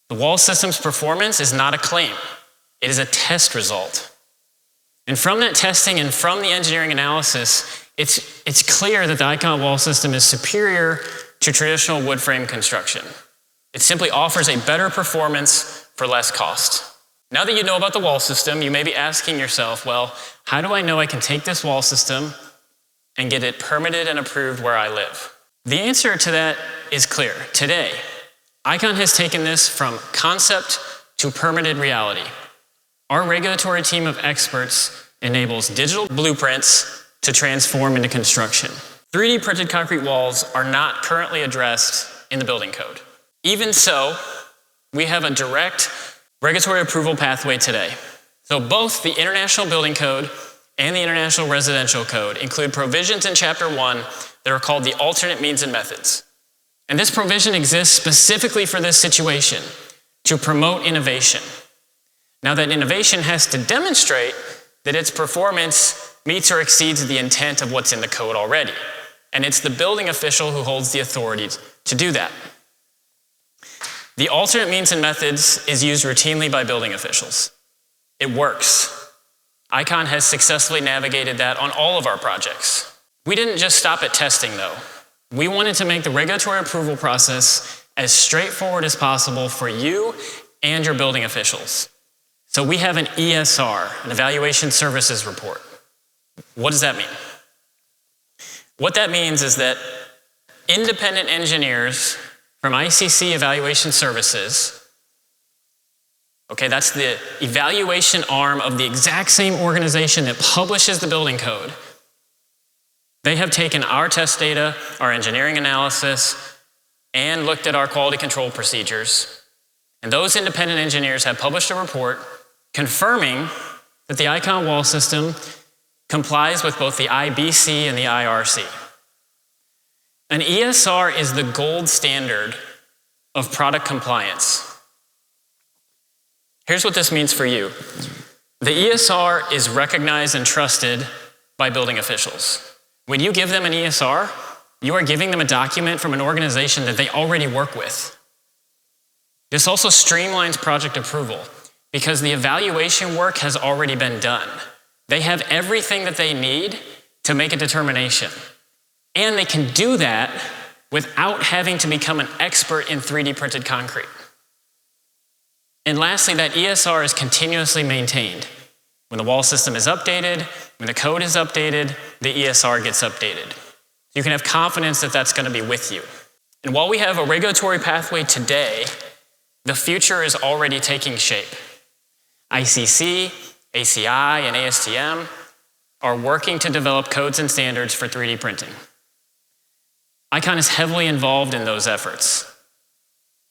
The wall system's performance is not a claim. It is a test result. And from that testing and from the engineering analysis, it's clear that the ICON wall system is superior to traditional wood frame construction. It simply offers a better performance for less cost. Now that you know about the wall system, you may be asking yourself, well, how do I know I can take this wall system and get it permitted and approved where I live? The answer to that is clear. Today, ICON has taken this from concept to permitted reality. Our regulatory team of experts enables digital blueprints to transform into construction. 3D printed concrete walls are not currently addressed in the building code. Even so, we have a direct regulatory approval pathway today. So both the International Building Code and the International Residential Code include provisions in Chapter 1 that are called the alternate means and methods. And this provision exists specifically for this situation, to promote innovation. Now that innovation has to demonstrate that its performance meets or exceeds the intent of what's in the code already. And it's the building official who holds the authority to do that. The alternate means and methods is used routinely by building officials. It works. ICON has successfully navigated that on all of our projects. We didn't just stop at testing though. We wanted to make the regulatory approval process as straightforward as possible for you and your building officials. So we have an ESR, an Evaluation Services Report. What does that mean? What that means is that independent engineers from ICC Evaluation Services. Okay, that's the evaluation arm of the exact same organization that publishes the building code. They have taken our test data, our engineering analysis, and looked at our quality control procedures. And those independent engineers have published a report confirming that the Icon wall system complies with both the IBC and the IRC. An ESR is the gold standard of product compliance. Here's what this means for you. The ESR is recognized and trusted by building officials. When you give them an ESR, you are giving them a document from an organization that they already work with. This also streamlines project approval because the evaluation work has already been done. They have everything that they need to make a determination. And they can do that without having to become an expert in 3D printed concrete. And lastly, that ESR is continuously maintained. When the wall system is updated, when the code is updated, the ESR gets updated. You can have confidence that that's going to be with you. And while we have a regulatory pathway today, the future is already taking shape. ICC, ACI, and ASTM are working to develop codes and standards for 3D printing. Icon is heavily involved in those efforts.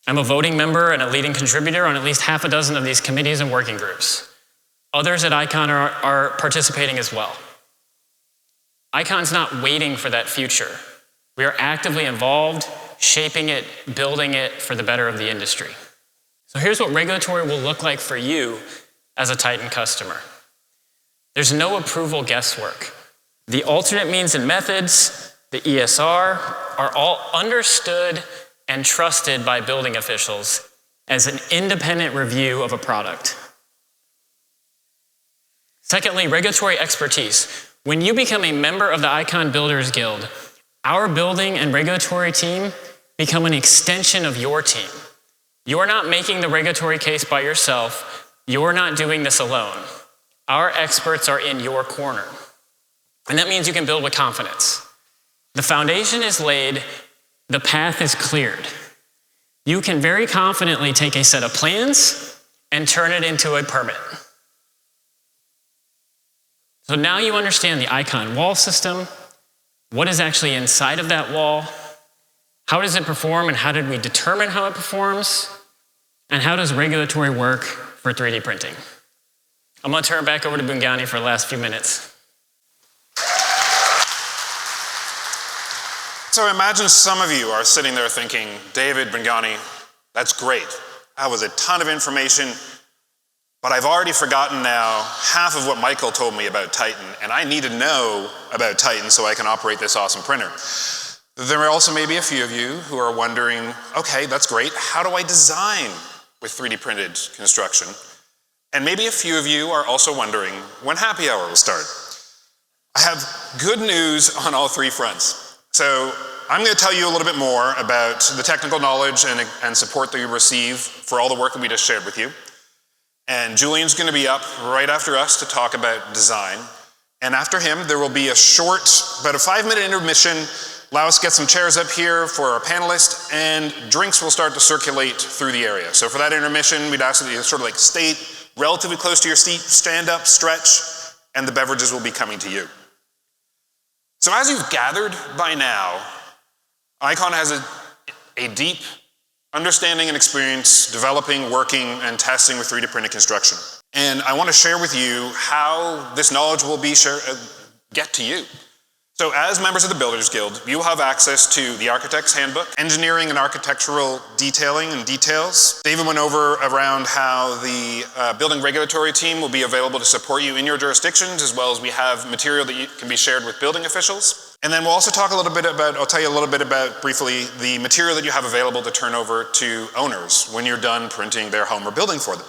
I'm a voting member and a leading contributor on at least half a dozen of these committees and working groups. Others at Icon are participating as well. Icon's not waiting for that future. We are actively involved, shaping it, building it for the better of the industry. So here's what regulatory will look like for you as a Titan customer. There's no approval guesswork. The alternate means and methods, the ESR, are all understood and trusted by building officials as an independent review of a product. Secondly, regulatory expertise. When you become a member of the Icon Builders Guild, our building and regulatory team become an extension of your team. You're not making the regulatory case by yourself. You're not doing this alone. Our experts are in your corner. And that means you can build with confidence. The foundation is laid, the path is cleared. You can very confidently take a set of plans and turn it into a permit. So now you understand the Icon wall system, what is actually inside of that wall, how does it perform and how did we determine how it performs, and how does regulatory work for 3D printing. I'm going to turn it back over to Bungane for the last few minutes. So imagine some of you are sitting there thinking, David, Bungane, that's great. That was a ton of information, but I've already forgotten now half of what Michael told me about Titan, and I need to know about Titan so I can operate this awesome printer. There are also maybe a few of you who are wondering, okay, that's great. How do I design with 3D printed construction? And maybe a few of you are also wondering when happy hour will start. I have good news on all three fronts. So I'm going to tell you a little bit more about the technical knowledge and support that you receive for all the work that we just shared with you. And Julian's going to be up right after us to talk about design. And after him, there will be a short, about a 5-minute intermission. Allow us to get some chairs up here for our panelists, and drinks will start to circulate through the area. So for that intermission, we'd ask that you sort of like stay relatively close to your seat, stand up, stretch, and the beverages will be coming to you. So as you've gathered by now, Icon has a deep understanding and experience developing, working, and testing with 3D printed construction. And I want to share with you how this knowledge will be get to you. So as members of the Builders Guild, you will have access to the Architect's Handbook, engineering and architectural detailing and details. David went over around how the building regulatory team will be available to support you in your jurisdictions, as well as we have material that can be shared with building officials. And then we'll also talk a little bit about, I'll tell you a little bit about briefly the material that you have available to turn over to owners when you're done printing their home or building for them.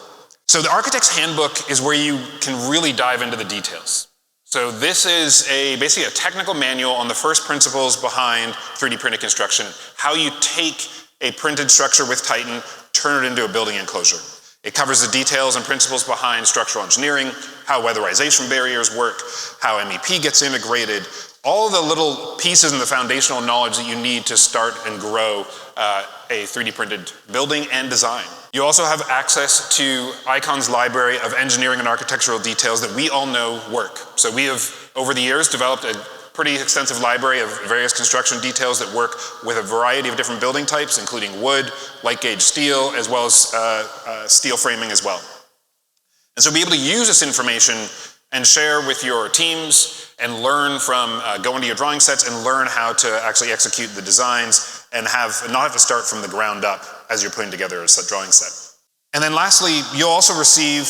So the Architect's Handbook is where you can really dive into the details. So this is basically a technical manual on the first principles behind 3D printed construction, how you take a printed structure with Titan, turn it into a building enclosure. It covers the details and principles behind structural engineering, how weatherization barriers work, how MEP gets integrated, all the little pieces and the foundational knowledge that you need to start and grow a 3D printed building and design. You also have access to Icon's library of engineering and architectural details that we all know work. So we have, over the years, developed a pretty extensive library of various construction details that work with a variety of different building types, including wood, light gauge steel, as well as steel framing as well. And so be able to use this information and share with your teams and learn from, go into your drawing sets and learn how to actually execute the designs and not have to start from the ground up as you're putting together a drawing set. And then lastly, you'll also receive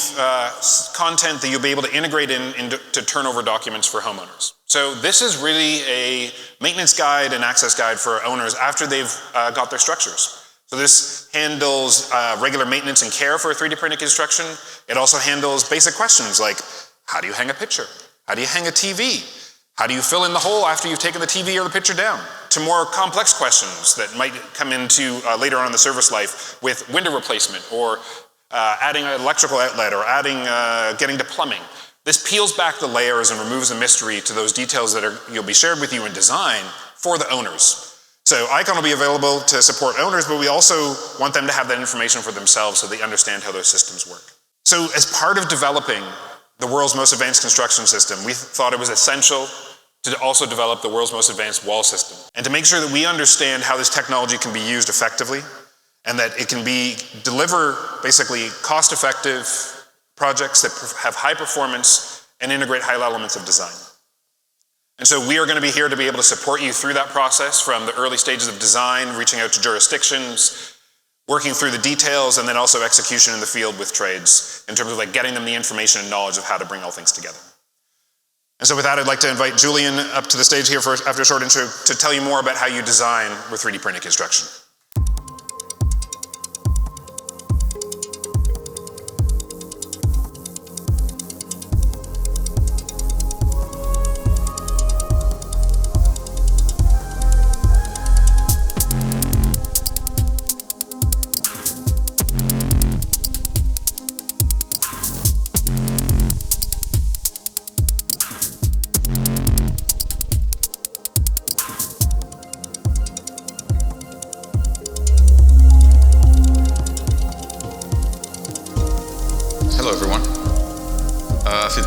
content that you'll be able to integrate into turnover documents for homeowners. So this is really a maintenance guide and access guide for owners after they've got their structures. So this handles regular maintenance and care for a 3D printed construction. It also handles basic questions like, how do you hang a picture? How do you hang a TV? How do you fill in the hole after you've taken the TV or the picture down? To more complex questions that might come into later on in the service life with window replacement or adding an electrical outlet or getting to plumbing. This peels back the layers and removes the mystery to those details that you'll be shared with you in design for the owners. So Icon will be available to support owners, but we also want them to have that information for themselves so they understand how those systems work. So as part of developing the world's most advanced construction system, we thought it was essential to also develop the world's most advanced wall system, and to make sure that we understand how this technology can be used effectively, and that it can deliver basically cost-effective projects that have high performance and integrate high elements of design. And so we are going to be here to be able to support you through that process from the early stages of design, reaching out to jurisdictions, working through the details, and then also execution in the field with trades in terms of like getting them the information and knowledge of how to bring all things together. And so with that, I'd like to invite Julian up to the stage here after a short intro to tell you more about how you design with 3D printed construction.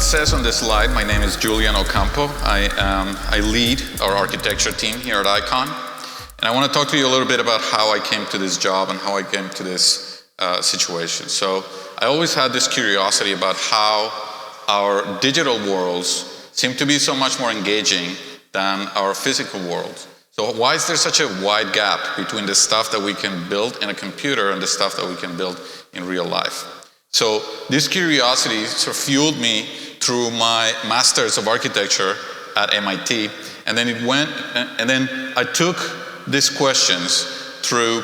Says on this slide, my name is Julian Ocampo. I lead our architecture team here at Icon, and I want to talk to you a little bit about how I came to this job and how I came to this situation. So I always had this curiosity about how our digital worlds seem to be so much more engaging than our physical worlds. So why is there such a wide gap between the stuff that we can build in a computer and the stuff that we can build in real life? So this curiosity sort of fueled me through my Masters of Architecture at MIT, and then I took these questions through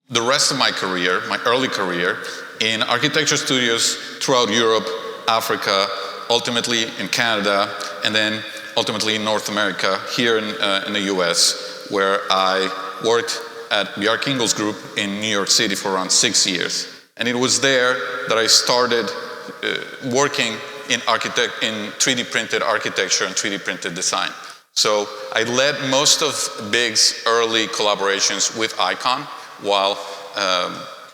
the rest of my career, my early career, in architecture studios throughout Europe, Africa, ultimately in Canada, and then ultimately in North America, here in the US, where I worked at the Bjarke Ingels Group in New York City for around 6 years. And it was there that I started working in 3D printed architecture and 3D printed design. So I led most of Big's early collaborations with Icon while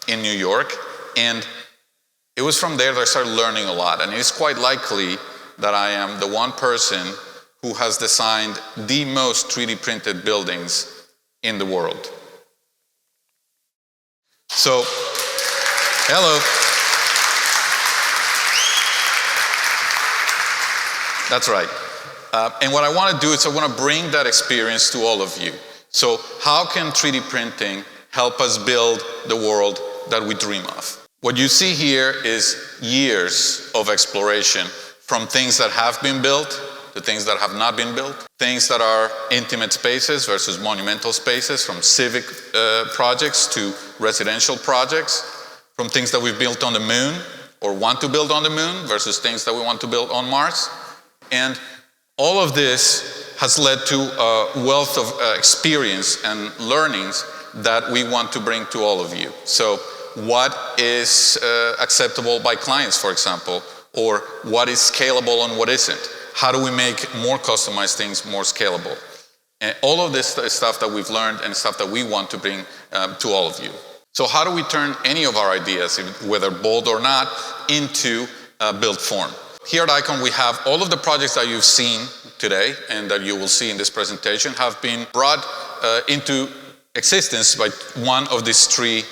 in New York, and it was from there that I started learning a lot. And it's quite likely that I am the one person who has designed the most 3D printed buildings in the world. So, hello. That's right. And what I want to do is I want to bring that experience to all of you. So how can 3D printing help us build the world that we dream of? What you see here is years of exploration, from things that have been built to things that have not been built, things that are intimate spaces versus monumental spaces, from civic projects to residential projects, from things that we've built on the moon or want to build on the moon versus things that we want to build on Mars. And all of this has led to a wealth of experience and learnings that we want to bring to all of you. So what is acceptable by clients, for example, or what is scalable and what isn't? How do we make more customized things more scalable? And all of this stuff that we've learned and stuff that we want to bring to all of you. So how do we turn any of our ideas, whether bold or not, into built form? Here at ICON, we have all of the projects that you've seen today and that you will see in this presentation have been brought into existence by one of these three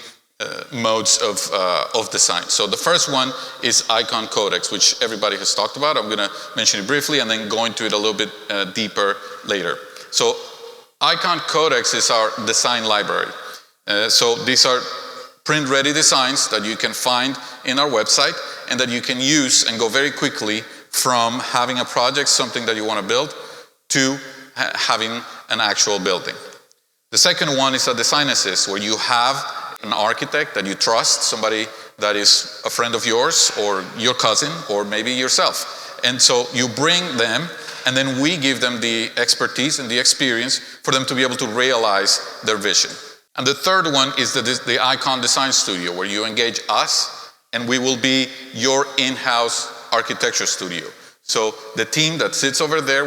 modes of design. So the first one is ICON Codex, which everybody has talked about. I'm going to mention it briefly and then go into it a little bit deeper later. So ICON Codex is our design library. So these are print-ready designs that you can find in our website and that you can use and go very quickly from having a project, something that you want to build, to having an actual building. The second one is a design assist, where you have an architect that you trust, somebody that is a friend of yours or your cousin or maybe yourself. And so you bring them, and then we give them the expertise and the experience for them to be able to realize their vision. And the third one is the ICON Design Studio, where you engage us and we will be your in-house architecture studio. So the team that sits over there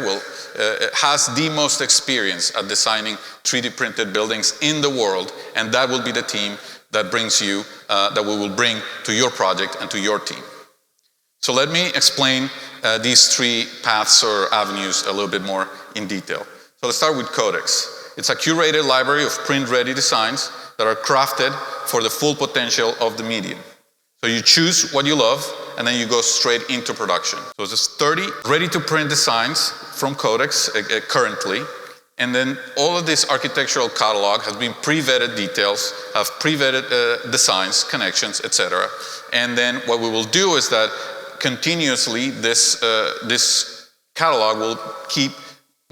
has the most experience at designing 3D printed buildings in the world, and that will be the team that brings you, that we will bring to your project and to your team. So let me explain these three paths or avenues a little bit more in detail. So let's start with Codex. It's a curated library of print-ready designs that are crafted for the full potential of the medium. So you choose what you love, and then you go straight into production. So it's 30 ready-to-print designs from Codex currently, and then all of this architectural catalog has been pre-vetted details, have pre-vetted designs, connections, etc. And then what we will do is that continuously this catalog will keep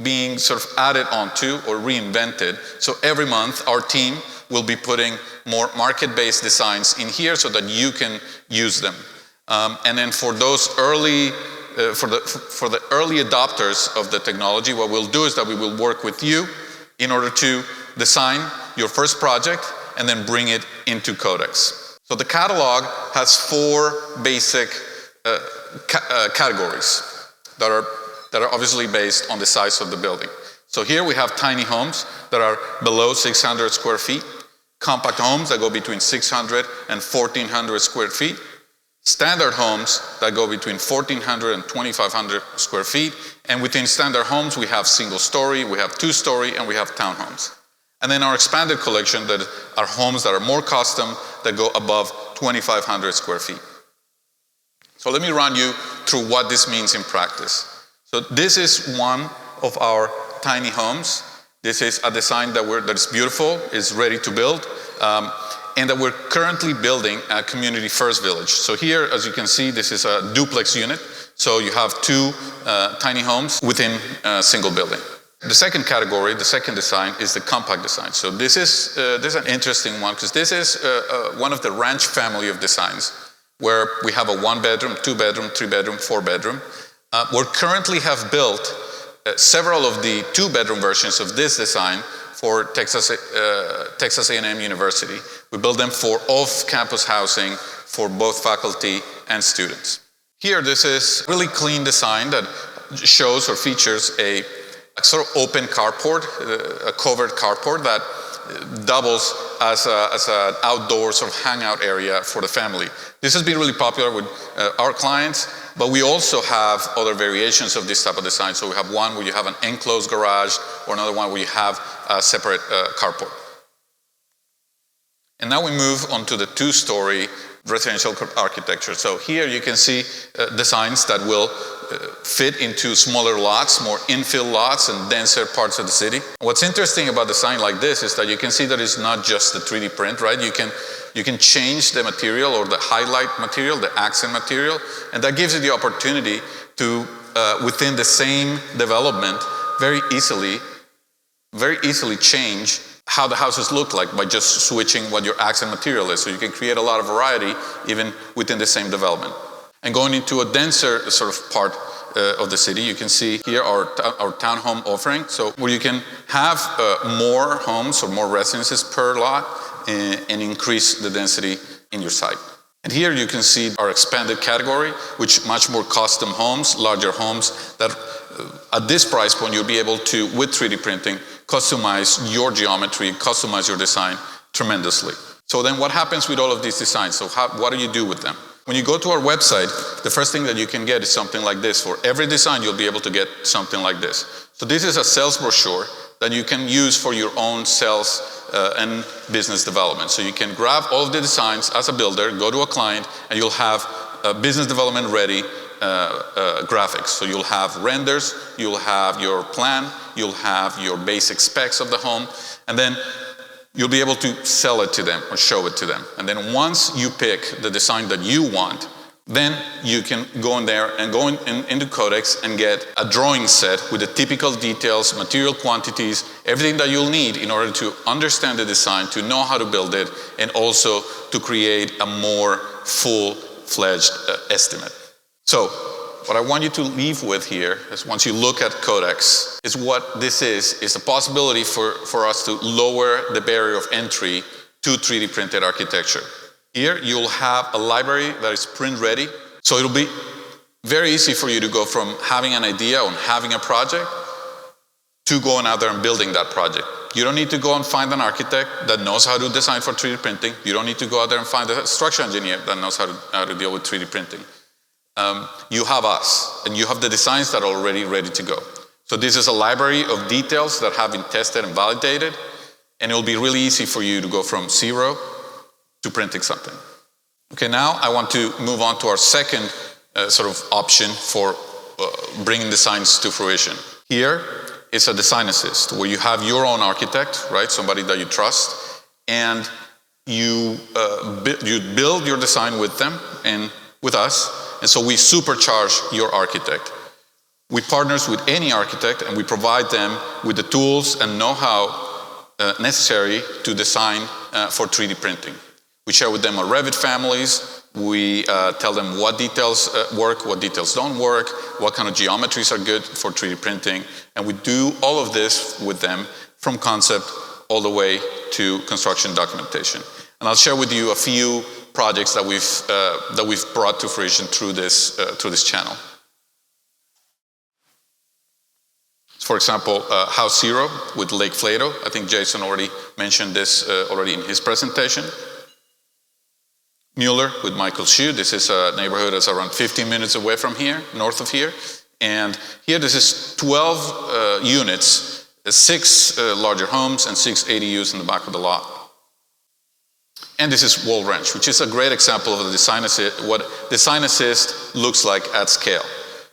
being sort of added onto or reinvented. So every month our team will be putting more market-based designs in here so that you can use them. And then for those early, for the early adopters of the technology, what we'll do is that we will work with you in order to design your first project and then bring it into Codex. So the catalog has 4 basic categories that are obviously based on the size of the building. So here we have tiny homes that are below 600 square feet, compact homes that go between 600 and 1400 square feet, standard homes that go between 1400 and 2500 square feet, and within standard homes we have single story, we have 2-story, and we have townhomes. And then our expanded collection that are homes that are more custom, that go above 2500 square feet. So let me run you through what this means in practice. So this is one of our tiny homes. This is a design that is beautiful, is ready to build, and that we're currently building a community first village. So here, as you can see, this is a duplex unit. So you have 2 tiny homes within a single building. The second category, the second design, is the compact design. So this is an interesting one, because this is one of the ranch family of designs, where we have a 1-bedroom, 2-bedroom, 3-bedroom, 4-bedroom. We currently have built several of the 2-bedroom versions of this design for Texas A&M University. We build them for off-campus housing for both faculty and students. Here, this is a really clean design that shows or features a sort of open carport, a covered carport that doubles as an outdoor sort of hangout area for the family. This has been really popular with our clients, but we also have other variations of this type of design. So we have one where you have an enclosed garage, or another one where you have a separate carport. And now we move on to the 2-story residential architecture. So here you can see designs that will fit into smaller lots, more infill lots and denser parts of the city. What's interesting about design like this is that you can see that it's not just the 3D print, right? You can change the material or the highlight material, the accent material, and that gives you the opportunity to, within the same development, very easily change how the houses look like by just switching what your accent material is. So you can create a lot of variety even within the same development. And going into a denser sort of part of the city, you can see here our townhome offering. So where you can have more homes or more residences per lot and increase the density in your site. And here you can see our expanded category, which much more custom homes, larger homes, that at this price point you'll be able to, with 3D printing, customize your geometry, customize your design tremendously. So then what happens with all of these designs? So what do you do with them? When you go to our website, the first thing that you can get is something like this. For every design, you'll be able to get something like this. So this is a sales brochure that you can use for your own sales and business development. So you can grab all of the designs as a builder, go to a client, and you'll have business development ready graphics. So you'll have renders, you'll have your plan, you'll have your basic specs of the home, and then you'll be able to sell it to them or show it to them. And then once you pick the design that you want, then you can go in there and go into Codex and get a drawing set with the typical details, material quantities, everything that you'll need in order to understand the design, to know how to build it, and also to create a more full-fledged estimate. So what I want you to leave with here is, once you look at Codex, is what this is a possibility for us to lower the barrier of entry to 3D printed architecture. Here you'll have a library that is print ready, so it'll be very easy for you to go from having an idea on having a project to going out there and building that project. You don't need to go and find an architect that knows how to design for 3D printing. You don't need to go out there and find a structural engineer that knows how to deal with 3D printing. You have us, and you have the designs that are already ready to go. So this is a library of details that have been tested and validated, and it'll be really easy for you to go from zero to printing something. Okay, now I want to move on to our second sort of option for bringing designs to fruition. Here is a design assist, where you have your own architect, right? Somebody that you trust, and you build your design with them and with us, and so we supercharge your architect. We partner with any architect, and we provide them with the tools and know-how necessary to design for 3D printing. We share with them our Revit families. We tell them what details work, what details don't work, what kind of geometries are good for 3D printing. And we do all of this with them from concept all the way to construction documentation. And I'll share with you a few projects that we've brought to fruition through this channel. For example, House Zero with Lake Flato. I think Jason already mentioned this already in his presentation. Mueller with Michael Shue. This is a neighborhood that's around 15 minutes away from here, north of here. And here this is 12 units, 6 larger homes and 6 ADUs in the back of the lot. And this is Wall Ranch, which is a great example of the design assist, what design assist looks like at scale.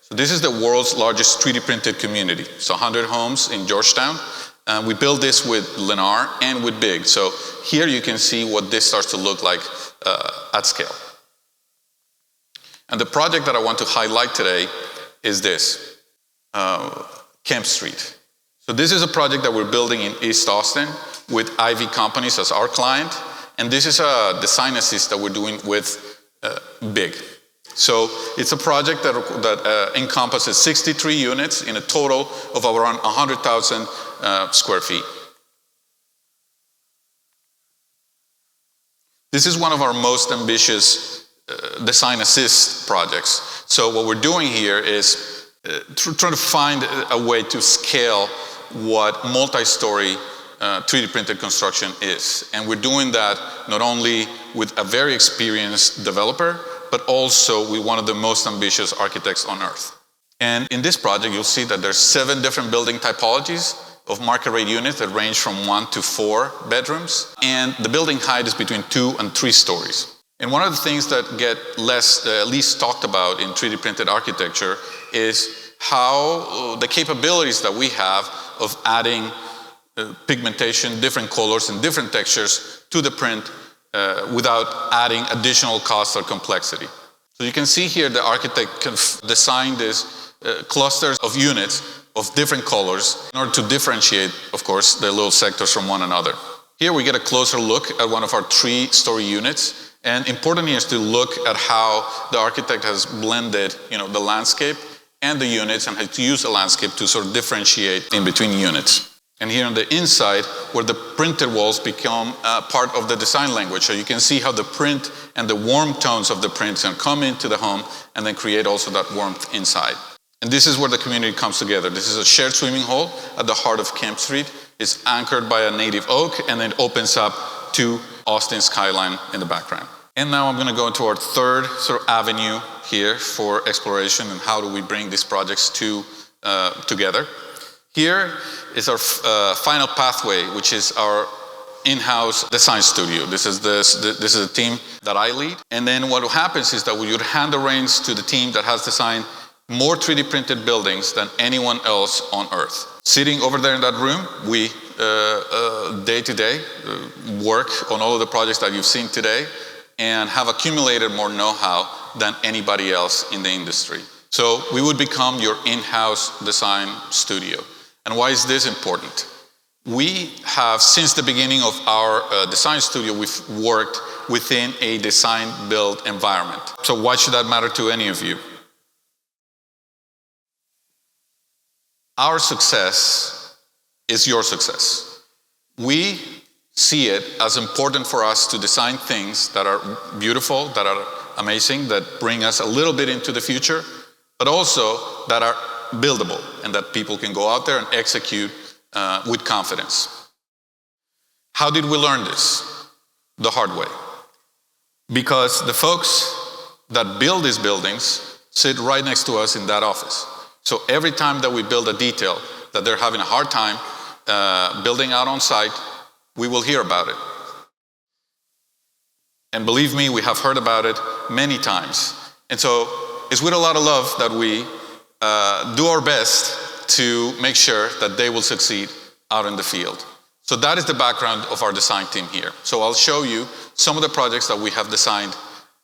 So this is the world's largest 3D printed community. So 100 homes in Georgetown. We built this with Lennar and with Big. So here you can see what this starts to look like at scale. And the project that I want to highlight today is this, Kemp Street. So this is a project that we're building in East Austin with Ivy Companies as our client. And this is a design assist that we're doing with Big. So it's a project that encompasses 63 units in a total of around 100,000 square feet. This is one of our most ambitious design assist projects. So what we're doing here is trying to find a way to scale what multi-story 3D printed construction is. And we're doing that not only with a very experienced developer, but also with one of the most ambitious architects on earth. And in this project, you'll see that there's 7 different building typologies of market rate units that range from 1 to 4 bedrooms. And the building height is between 2 and 3 stories. And one of the things that get least talked about in 3D printed architecture is how the capabilities that we have of adding pigmentation, different colors and different textures to the print without adding additional cost or complexity. So you can see here the architect can design these clusters of units of different colors in order to differentiate, of course, the little sectors from one another. Here we get a closer look at one of our 3-story units. And important here is to look at how the architect has blended, the landscape and the units, and has used the landscape to sort of differentiate in between units. And here on the inside, where the printed walls become part of the design language. So you can see how the print and the warm tones of the prints can come into the home and then create also that warmth inside. And this is where the community comes together. This is a shared swimming hole at the heart of Kemp Street. It's anchored by a native oak and then opens up to Austin skyline in the background. And now I'm going to go into our third sort of avenue here for exploration and how do we bring these projects together. Here is our final pathway, which is our in-house design studio. This is a team that I lead. And then what happens is that we would hand the reins to the team that has designed more 3D printed buildings than anyone else on Earth. Sitting over there in that room, we day to day work on all of the projects that you've seen today and have accumulated more know-how than anybody else in the industry. So we would become your in-house design studio. And why is this important? We have, since the beginning of our design studio, we've worked within a design-build environment. So why should that matter to any of you? Our success is your success. We see it as important for us to design things that are beautiful, that are amazing, that bring us a little bit into the future, but also that are buildable and that people can go out there and execute with confidence. How did we learn this? The hard way. Because the folks that build these buildings sit right next to us in that office. So every time that we build a detail that they're having a hard time building out on site, we will hear about it. And believe me, we have heard about it many times. And so it's with a lot of love that we do our best to make sure that they will succeed out in the field. So that is the background of our design team here. So I'll show you some of the projects that we have designed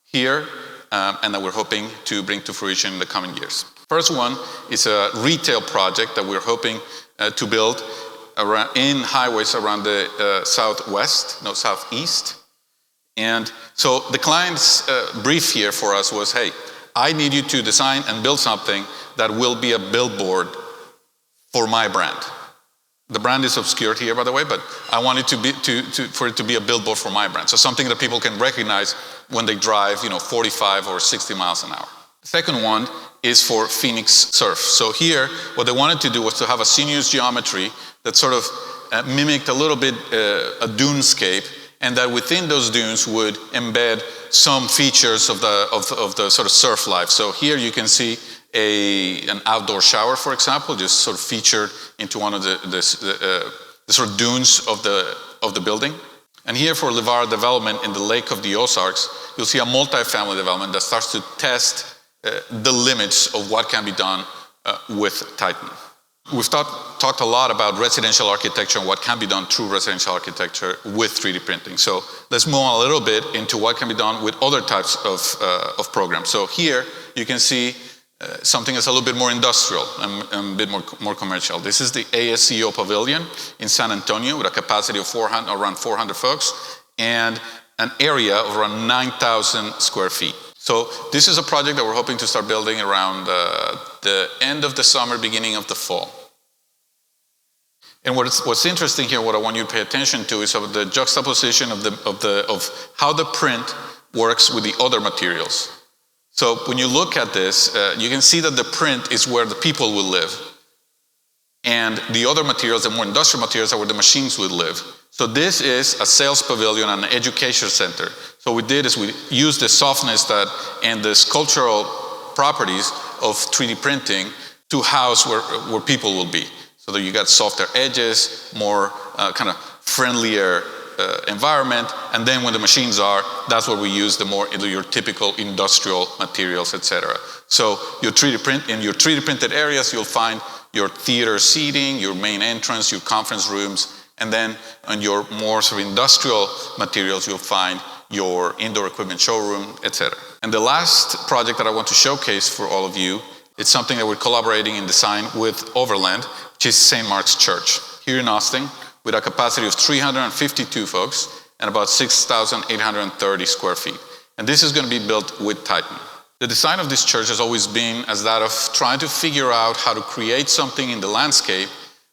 here and that we're hoping to bring to fruition in the coming years. First one is a retail project that we're hoping to build in highways around the southeast. And so the client's brief here for us was, hey, I need you to design and build something that will be a billboard for my brand. The brand is obscured here, by the way, but I want it to be for it to be a billboard for my brand. So something that people can recognize when they drive, 45 or 60 miles an hour. The second one is for Phoenix Surf. So here, what they wanted to do was to have a sinuous geometry that sort of mimicked a little bit a dunescape, and that within those dunes would embed some features of the sort of surf life. So here you can see an outdoor shower, for example, just sort of featured into one of the sort of dunes of the building. And here for Levar development in the Lake of the Ozarks, you'll see a multi-family development that starts to test the limits of what can be done with Titan. We've talked a lot about residential architecture and what can be done through residential architecture with 3D printing. So let's move on a little bit into what can be done with other types of programs. So here you can see something that's a little bit more industrial and a bit more commercial. This is the ASCO Pavilion in San Antonio with a capacity of around 400 folks and an area of around 9,000 square feet. So this is a project that we're hoping to start building around the end of the summer, beginning of the fall. And what's interesting here, what I want you to pay attention to, is of the juxtaposition of how the print works with the other materials. So when you look at this, you can see that the print is where the people will live. And the other materials, the more industrial materials, are where the machines would live. So this is a sales pavilion and an education center. So what we did is we used the softness and the sculptural properties of 3D printing to house where people will be. So that you got softer edges, more kind of friendlier environment, and then when the machines are, that's where we use your typical industrial materials, etc. So in your 3D printed areas, you'll find your theater seating, your main entrance, your conference rooms, and then on your more sort of industrial materials, you'll find your indoor equipment showroom, etc. And the last project that I want to showcase for all of you, it's something that we're collaborating in design with Overland, which is St. Mark's Church here in Austin, with a capacity of 352 folks and about 6,830 square feet. And this is going to be built with Titan. The design of this church has always been as that of trying to figure out how to create something in the landscape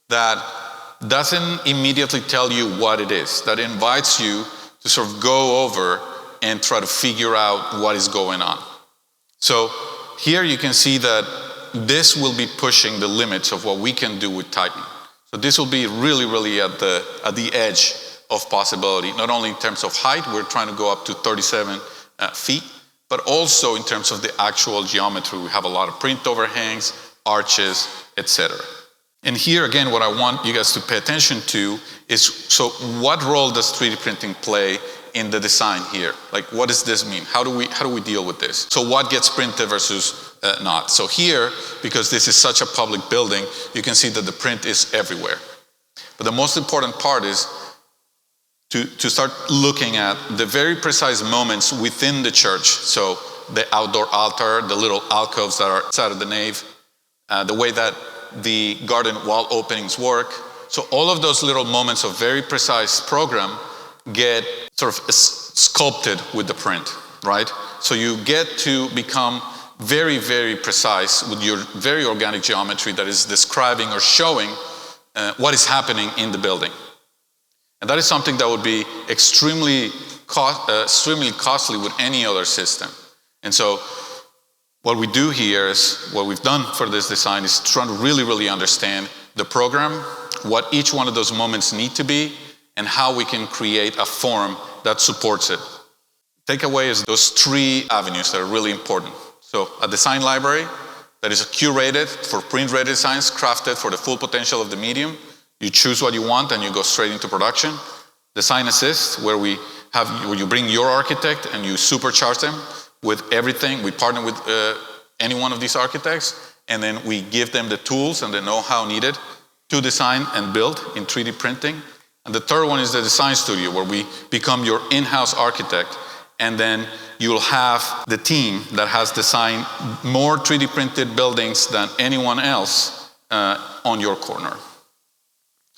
that doesn't immediately tell you what it is. That invites you to sort of go over and try to figure out what is going on. So here you can see that this will be pushing the limits of what we can do with Titan. So this will be really, really at the edge of possibility, not only in terms of height, we're trying to go up to 37 feet, but also in terms of the actual geometry. We have a lot of print overhangs, arches, etc. And here again, what I want you guys to pay attention to is, so what role does 3D printing play in the design here? Like, what does this mean? How do we deal with this? So what gets printed versus not? So here, because this is such a public building, you can see that the print is everywhere. But the most important part is to start looking at the very precise moments within the church. So the outdoor altar, the little alcoves that are outside of the nave, the way that the garden wall openings work. So all of those little moments of very precise program get sort of sculpted with the print, right? So you get to become very, very precise with your very organic geometry that is describing or showing what is happening in the building. And that is something that would be extremely costly with any other system. And so what we do here is, what we've done for this design is trying to really, really understand the program, what each one of those moments need to be, and how we can create a form that supports it. Takeaway is those three avenues that are really important. So a design library that is curated for print-ready designs, crafted for the full potential of the medium. You choose what you want and you go straight into production. Design assist, where you bring your architect and you supercharge them with everything. We partner with any one of these architects, and then we give them the tools and the know-how needed to design and build in 3D printing. And the third one is the design studio, where we become your in-house architect, and then you'll have the team that has designed more 3D printed buildings than anyone else on your corner.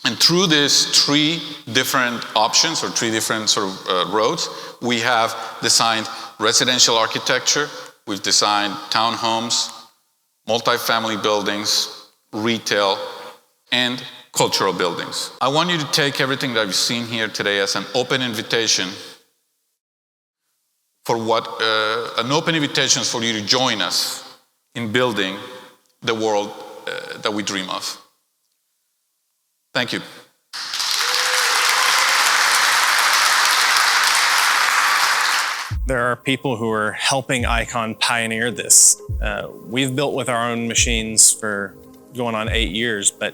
And through these three different options, or three different sort of roads, we have designed residential architecture, we've designed townhomes, multifamily buildings, retail, and cultural buildings. I want you to take everything that you've seen here today as an open invitation for you to join us in building the world that we dream of. Thank you. There are people who are helping Icon pioneer this. We've built with our own machines for going on 8 years, but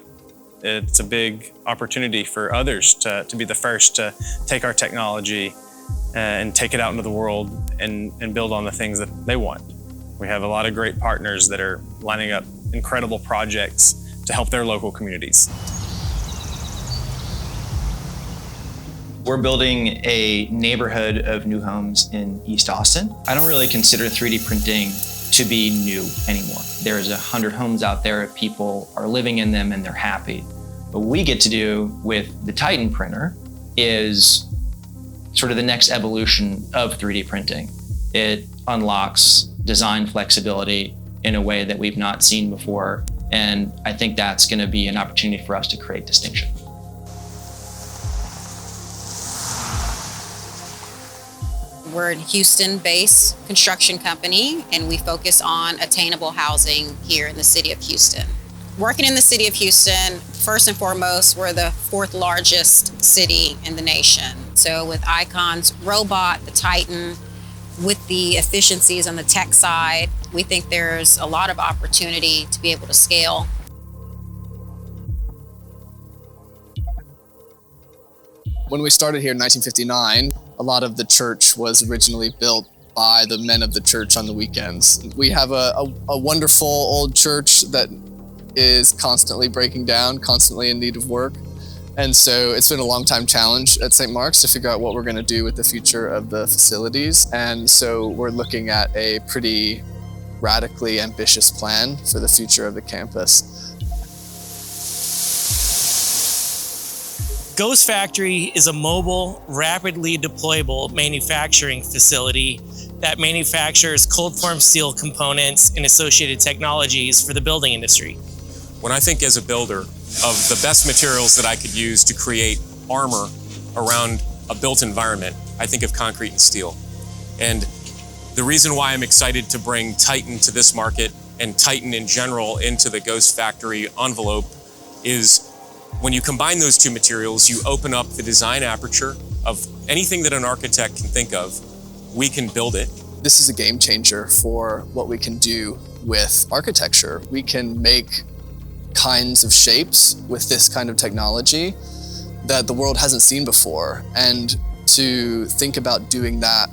it's a big opportunity for others to be the first to take our technology and take it out into the world and build on the things that they want. We have a lot of great partners that are lining up incredible projects to help their local communities. We're building a neighborhood of new homes in East Austin. I don't really consider 3D printing to be new anymore. There's 100 homes out there, people are living in them and they're happy. What we get to do with the Titan printer is sort of the next evolution of 3D printing. It unlocks design flexibility in a way that we've not seen before. And I think that's going to be an opportunity for us to create distinction. We're a Houston-based construction company, and we focus on attainable housing here in the city of Houston. Working in the city of Houston, first and foremost, we're the 4th largest city in the nation. So with Icon's robot, the Titan, with the efficiencies on the tech side, we think there's a lot of opportunity to be able to scale. When we started here in 1959, a lot of the church was originally built by the men of the church on the weekends. We have a wonderful old church that is constantly breaking down, constantly in need of work. And so it's been a long time challenge at St. Mark's to figure out what we're going to do with the future of the facilities. And so we're looking at a pretty radically ambitious plan for the future of the campus. Ghost Factory is a mobile, rapidly deployable manufacturing facility that manufactures cold-formed steel components and associated technologies for the building industry. When I think as a builder, of the best materials that I could use to create armor around a built environment, I think of concrete and steel. And the reason why I'm excited to bring Titan to this market and Titan in general into the Ghost Factory envelope is when you combine those two materials, you open up the design aperture of anything that an architect can think of. We can build it. This is a game changer for what we can do with architecture. We can make kinds of shapes with this kind of technology that the world hasn't seen before. And to think about doing that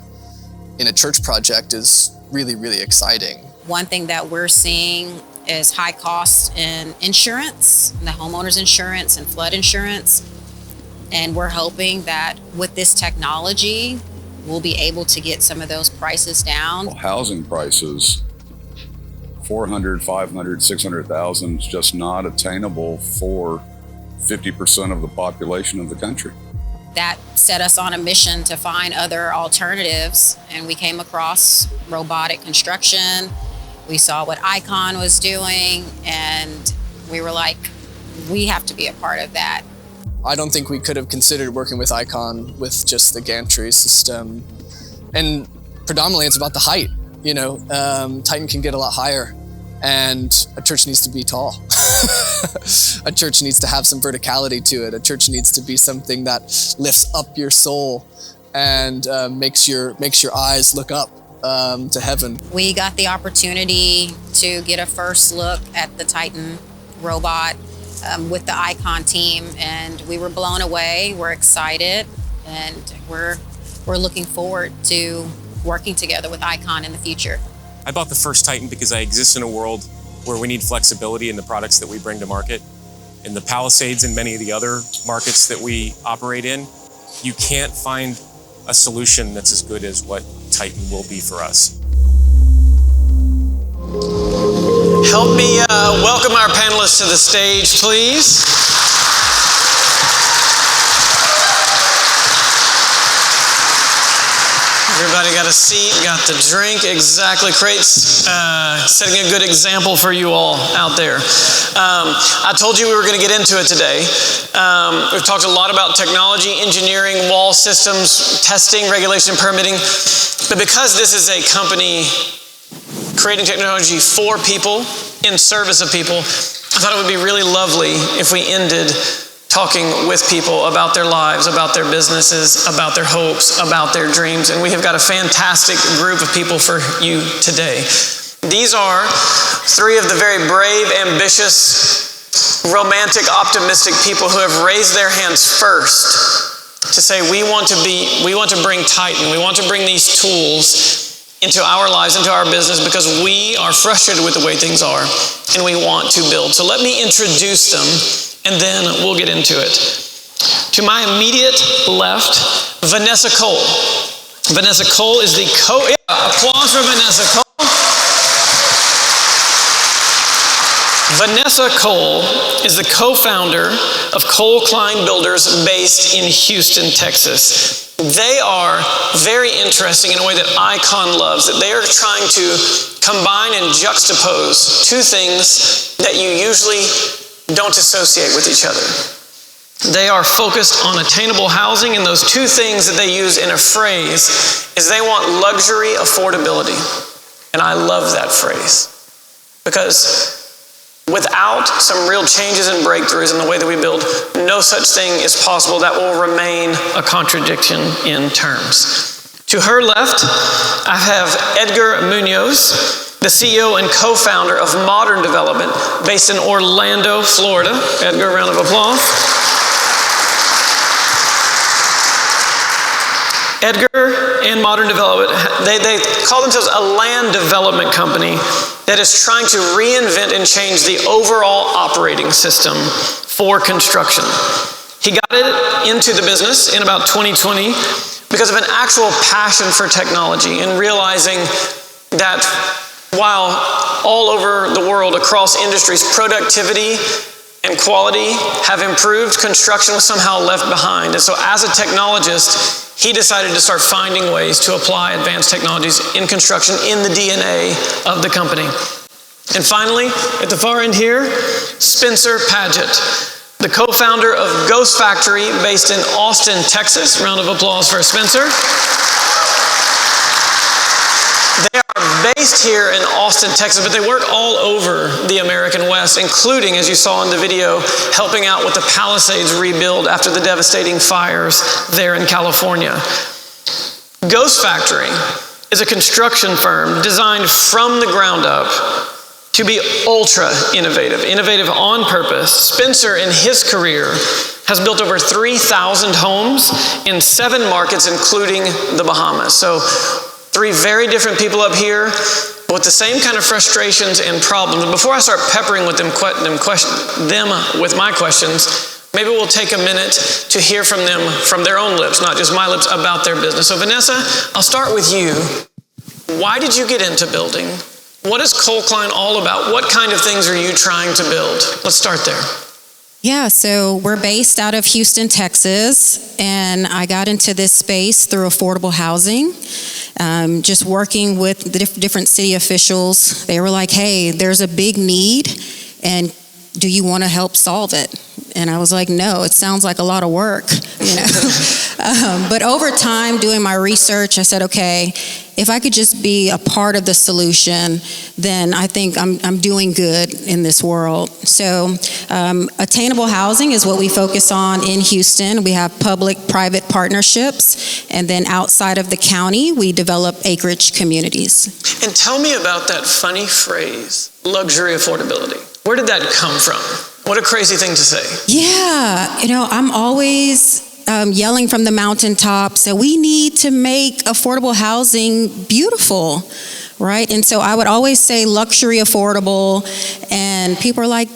in a church project is really, really exciting. One thing that we're seeing is high costs in insurance, the homeowner's insurance and flood insurance. And we're hoping that with this technology, we'll be able to get some of those prices down. Housing prices, 400, 500, 600,000 is just not attainable for 50% of the population of the country. That set us on a mission to find other alternatives, and we came across robotic construction. We saw what Icon was doing, and we were like, we have to be a part of that. I don't think we could have considered working with Icon with just the gantry system. And predominantly it's about the height. You know, Titan can get a lot higher, and a church needs to be tall. A church needs to have some verticality to it. A church needs to be something that lifts up your soul and makes your eyes look up to heaven. We got the opportunity to get a first look at the Titan robot with the Icon team, and we were blown away. We're excited, and we're looking forward to working together with Icon in the future. I bought the first Titan because I exist in a world where we need flexibility in the products that we bring to market. In the Palisades and many of the other markets that we operate in, you can't find a solution that's as good as what Titan will be for us. Help me welcome our panelists to the stage, please. Everybody got a seat, got the drink, exactly. Crate's setting a good example for you all out there. I told you we were going to get into it today. We've talked a lot about technology, engineering, wall systems, testing, regulation, and permitting. But because this is a company creating technology for people, in service of people, I thought it would be really lovely if we ended talking with people about their lives, about their businesses, about their hopes, about their dreams. And we have got a fantastic group of people for you today. These are three of the very brave, ambitious, romantic, optimistic people who have raised their hands first to say, we want to bring Titan, we want to bring these tools into our lives, into our business, because we are frustrated with the way things are and we want to build. So let me introduce them and then we'll get into it. To my immediate left, Vanessa Cole. Vanessa Cole is the applause for Vanessa Cole. Vanessa Cole is the co-founder of Cole Klein Builders based in Houston, Texas. They are very interesting in a way that Icon loves, that they are trying to combine and juxtapose two things that you usually don't associate with each other. They are focused on attainable housing, and those two things that they use in a phrase is they want luxury affordability. And I love that phrase, because without some real changes and breakthroughs in the way that we build, no such thing is possible. That will remain a contradiction in terms. To her left, I have Edgar Munoz, the CEO and co-founder of Modern Development, based in Orlando, Florida. Edgar, a round of applause. Edgar and Modern Development, they call themselves a land development company that is trying to reinvent and change the overall operating system for construction. He got it into the business in about 2020 because of an actual passion for technology and realizing that while all over the world, across industries, productivity and quality have improved, construction was somehow left behind. And so as a technologist, he decided to start finding ways to apply advanced technologies in construction in the DNA of the company. And finally, at the far end here, Spencer Paget, the co-founder of Ghost Factory based in Austin, Texas. Round of applause for Spencer. They are based here in Austin, Texas, but they work all over the American West, including, as you saw in the video, helping out with the Palisades rebuild after the devastating fires there in California. Ghost Factory is a construction firm designed from the ground up to be ultra innovative on purpose. Spencer, in his career, has built over 3,000 homes in 7 markets, including the Bahamas. So 3 very different people up here, but with the same kind of frustrations and problems. And before I start peppering with them with my questions, maybe we'll take a minute to hear from them, from their own lips, not just my lips, about their business. So Vanessa, I'll start with you. Why did you get into building? What is Cole Klein all about? What kind of things are you trying to build? Let's start there. Yeah, so we're based out of Houston, Texas, and I got into this space through affordable housing. Just working with the different city officials. They were like, hey, there's a big need, and do you want to help solve it? And I was like, no, it sounds like a lot of work, you know. But over time, doing my research, I said, okay, if I could just be a part of the solution, then I think I'm doing good in this world. So attainable housing is what we focus on in Houston. We have public-private partnerships, and then outside of the county, we develop acreage communities. And tell me about that funny phrase, luxury affordability. Where did that come from? What a crazy thing to say. Yeah, you know, I'm always yelling from the mountaintops that we need to make affordable housing beautiful, right? And so I would always say luxury affordable, and people are like,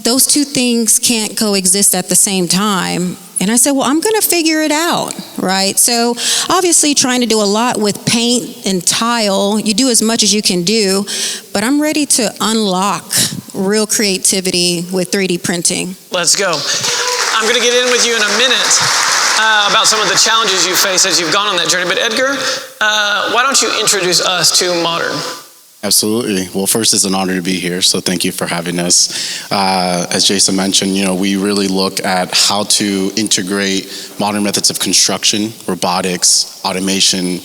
those two things can't coexist at the same time. And I said, well, I'm going to figure it out, right? So obviously trying to do a lot with paint and tile. You do as much as you can do, but I'm ready to unlock real creativity with 3D printing. Let's go. I'm going to get in with you in a minute about some of the challenges you face as you've gone on that journey. But Edgar, why don't you introduce us to Modern? Absolutely. Well, first, it's an honor to be here, so thank you for having us. As Jason mentioned, you know, we really look at how to integrate modern methods of construction, robotics, automation,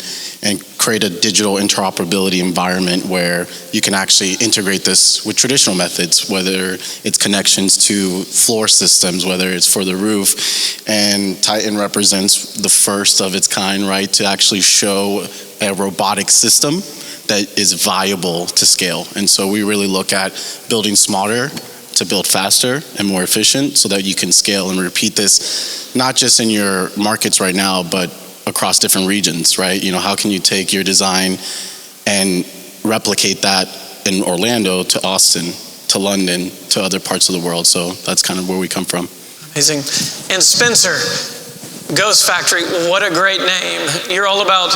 and create a digital interoperability environment where you can actually integrate this with traditional methods, whether it's connections to floor systems, whether it's for the roof. And Titan represents the first of its kind, right, to actually show a robotic system that is viable to scale. And so we really look at building smarter to build faster and more efficient so that you can scale and repeat this, not just in your markets right now, but across different regions, right? You know, how can you take your design and replicate that in Orlando to Austin, to London, to other parts of the world? So that's kind of where we come from. Amazing. And Spencer, Ghost Factory, what a great name. You're all about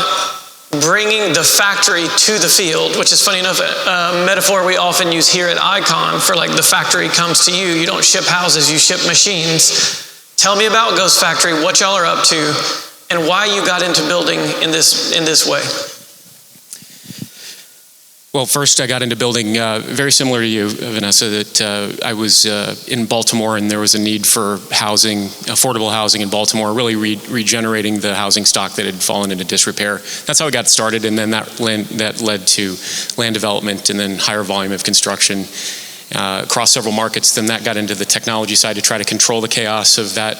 bringing the factory to the field, which is funny enough, a metaphor we often use here at Icon for like the factory comes to you. You don't ship houses, you ship machines. Tell me about Ghost Factory, what y'all are up to, and why you got into building in this way. Well, first I got into building very similar to you, Vanessa, that I was in Baltimore and there was a need for housing, affordable housing in Baltimore, really regenerating the housing stock that had fallen into disrepair. That's how I got started, and then that led to land development and then higher volume of construction across several markets. Then that got into the technology side to try to control the chaos of that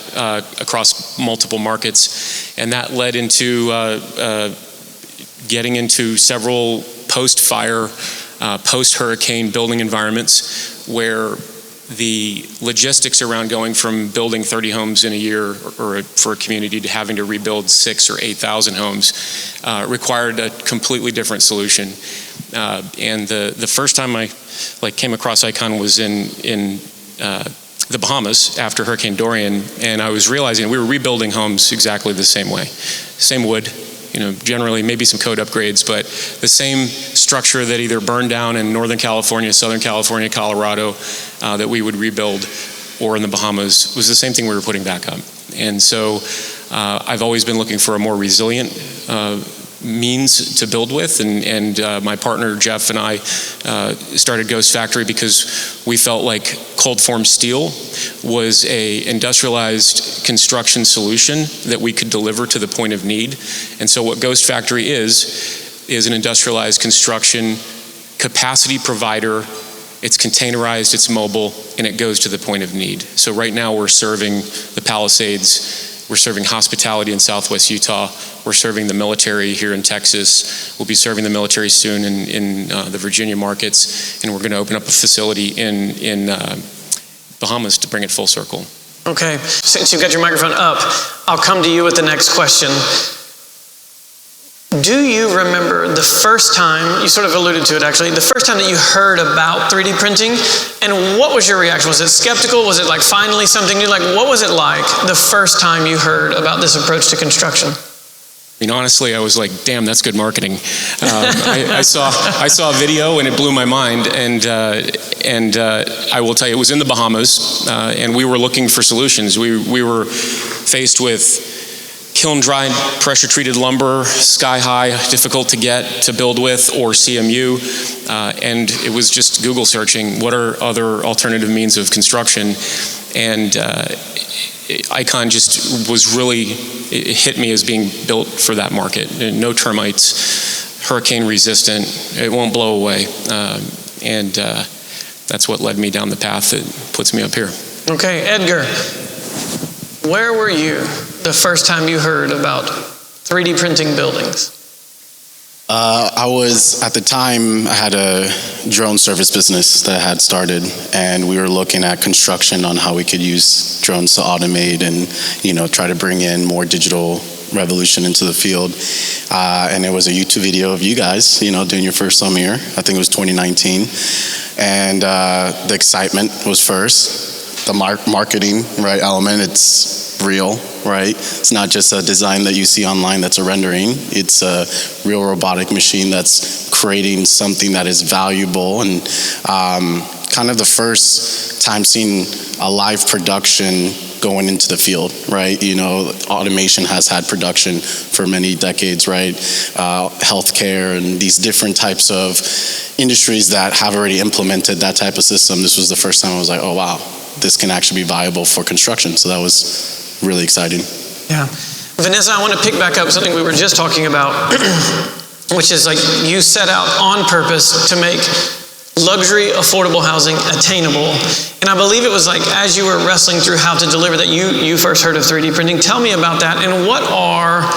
across multiple markets, and that led into getting into several post-fire, post-hurricane building environments where the logistics around going from building 30 homes in a year or for a community to having to rebuild 6,000 or 8,000 homes required a completely different solution. And the first time I came across Icon was in the Bahamas after Hurricane Dorian, and I was realizing we were rebuilding homes exactly the same way. Same wood, you know, generally maybe some code upgrades, but the same structure that either burned down in Northern California, Southern California, Colorado, that we would rebuild, or in the Bahamas, was the same thing we were putting back up. And so I've always been looking for a more resilient means to build with, and my partner Jeff and I started Ghost Factory because we felt like cold form steel was a industrialized construction solution that we could deliver to the point of need. And so what Ghost Factory is an industrialized construction capacity provider. It's containerized, it's mobile, and it goes to the point of need. So right now we're serving the Palisades, we're serving hospitality in Southwest Utah, we're serving the military here in Texas, we'll be serving the military soon in the Virginia markets, and we're going to open up a facility in Bahamas to bring it full circle. Okay, since you've got your microphone up, I'll come to you with the next question. Do you remember the first time, you sort of alluded to it actually, the first time that you heard about 3D printing, and what was your reaction? Was it skeptical? Was it like finally something new? Like, what was it like the first time you heard about this approach to construction? I mean, honestly, I was like, damn, that's good marketing. I saw a video and it blew my mind, and I will tell you, it was in the Bahamas, and we were looking for solutions. We were faced with kiln-dried, pressure-treated lumber, sky-high, difficult to get, to build with, or CMU, and it was just Google searching, what are other alternative means of construction? And Icon just was really, it hit me as being built for that market. No termites, hurricane-resistant, it won't blow away, and that's what led me down the path that puts me up here. Okay, Edgar, where were you the first time you heard about 3D printing buildings? I was, at the time, I had a drone service business that I had started, and we were looking at construction on how we could use drones to automate and, try to bring in more digital revolution into the field. And it was a YouTube video of you guys, doing your first summer here. I think it was 2019. And the excitement was first. The marketing, right, element, it's real, right? It's not just a design that you see online that's a rendering. It's a real robotic machine that's creating something that is valuable, and kind of the first time seeing a live production going into the field, right? Automation has had production for many decades, right? Healthcare and these different types of industries that have already implemented that type of system. This was the first time I was like, oh wow, this can actually be viable for construction. So that was really exciting. Yeah. Vanessa, I want to pick back up something we were just talking about, which is like you set out on purpose to make luxury, affordable housing attainable. And I believe it was like as you were wrestling through how to deliver that, you first heard of 3D printing. Tell me about that, and what are,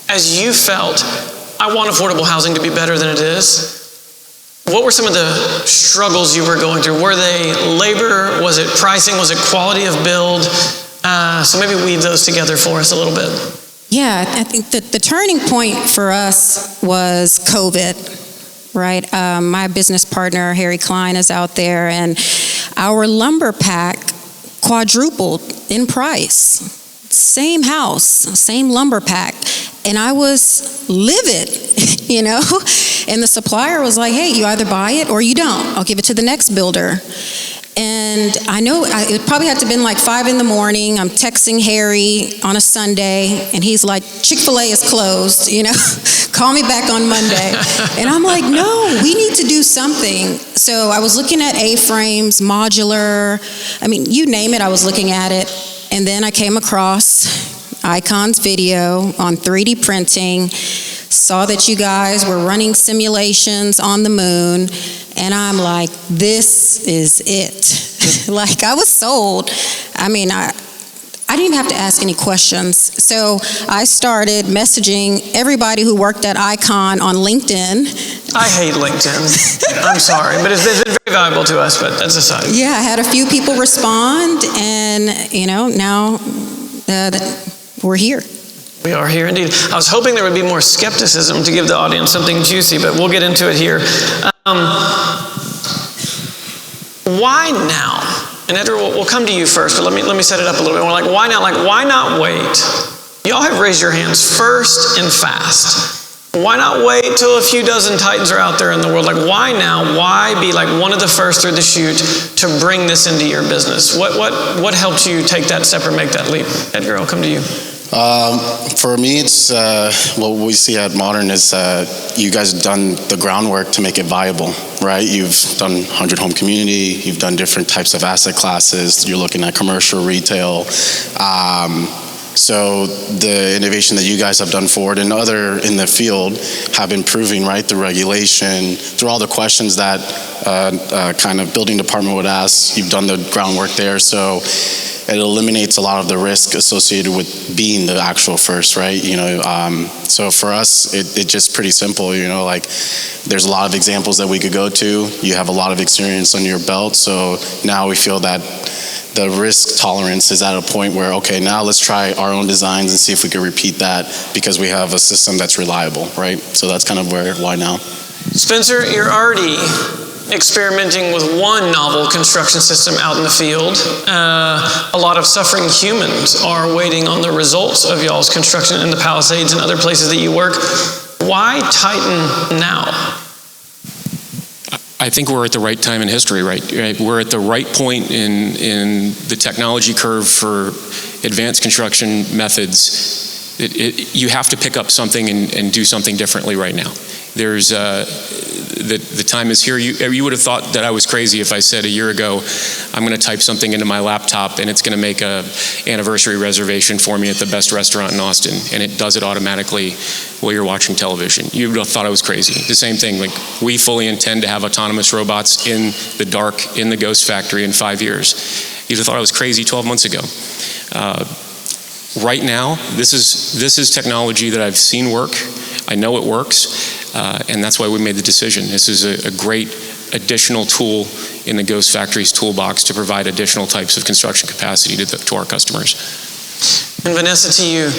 as you felt, I want affordable housing to be better than it is, what were some of the struggles you were going through? Were they labor? Was it pricing? Was it quality of build? So maybe weave those together for us a little bit. Yeah, I think that the turning point for us was COVID, right? My business partner, Harry Klein, is out there, and our lumber pack quadrupled in price. Same house, same lumber pack. And I was livid, And the supplier was like, hey, you either buy it or you don't. I'll give it to the next builder. And I know it probably had to have been like 5 a.m. I'm texting Harry on a Sunday, and he's like, Chick-fil-A is closed, call me back on Monday. And I'm like, no, we need to do something. So I was looking at A-frames, modular, you name it, I was looking at it. And then I came across Icon's video on 3D printing, saw that you guys were running simulations on the moon, and I'm like, this is it. Like, I was sold. I didn't even have to ask any questions. So I started messaging everybody who worked at Icon on LinkedIn. I hate LinkedIn. I'm sorry, but it's been very valuable to us, but that's aside. Yeah, I had a few people respond, and, now we're here. We are here indeed. I was hoping there would be more skepticism to give the audience something juicy, but we'll get into it here. Why now? And Edward, we'll come to you first, but let me set it up a little bit. We're like, why now? Like, why not wait? Y'all have raised your hands first and fast. Why not wait till a few dozen Titans are out there in the world? Like, why now? Why be like one of the first through the chute to bring this into your business? What helped you take that step or make that leap? Edgar, I'll come to you. For me, it's what we see at Modern is you guys have done the groundwork to make it viable, right? You've done 100 home community, you've done different types of asset classes, you're looking at commercial, retail. So the innovation that you guys have done forward and other in the field have been proving, right, through regulation, through all the questions that kind of building department would ask. You've done the groundwork there, so it eliminates a lot of the risk associated with being the actual first, right? So for us, it's just pretty simple, like there's a lot of examples that we could go to. You have a lot of experience under your belt, so now we feel that the risk tolerance is at a point where, okay, now let's try our own designs and see if we can repeat that because we have a system that's reliable, right? So that's kind of why now. Spencer, you're already experimenting with one novel construction system out in the field. A lot of suffering humans are waiting on the results of y'all's construction in the Palisades and other places that you work. Why Titan now? I think we're at the right time in history, right? We're at the right point in the technology curve for advanced construction methods. You have to pick up something and do something differently right now. There's the time is here. You would have thought that I was crazy if I said a year ago, I'm going to type something into my laptop and it's going to make a anniversary reservation for me at the best restaurant in Austin, and it does it automatically while you're watching television. You would have thought I was crazy. The same thing, like we fully intend to have autonomous robots in the dark in the ghost factory in 5 years. You'd have thought I was crazy 12 months ago. Right now, this is technology that I've seen work. I know it works, and that's why we made the decision. This is a great additional tool in the Ghost Factory's toolbox to provide additional types of construction capacity to our customers. And Vanessa, to you,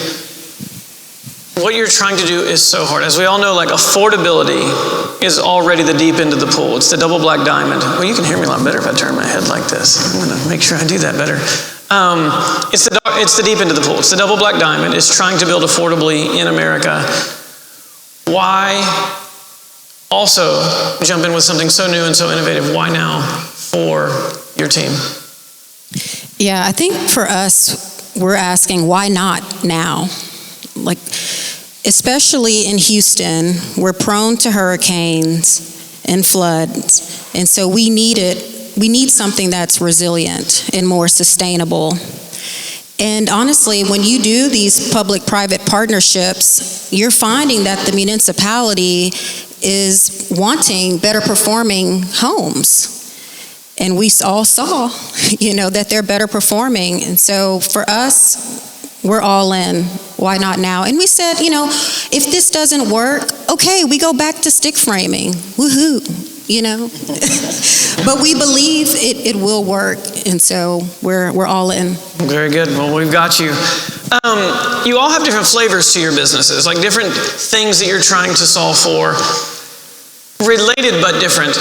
what you're trying to do is so hard. As we all know, like affordability is already the deep end of the pool. It's the double black diamond. Well, you can hear me a lot better if I turn my head like this. I'm going to make sure I do that better. It's the deep end of the pool. It's the double black diamond. It's trying to build affordably in America. Why also jump in with something so new and so innovative? Why now for your team? Yeah, I think for us, we're asking why not now? Like, especially in Houston, we're prone to hurricanes and floods, and so we need something that's resilient and more sustainable. And honestly, when you do these public-private partnerships, you're finding that the municipality is wanting better performing homes. And we all saw, that they're better performing. And so for us, we're all in. Why not now? And we said, if this doesn't work, okay, we go back to stick framing. Woohoo. But we believe it will work, and so we're all in. Very good. Well, we've got you. You all have different flavors to your businesses, like different things that you're trying to solve for, related but different.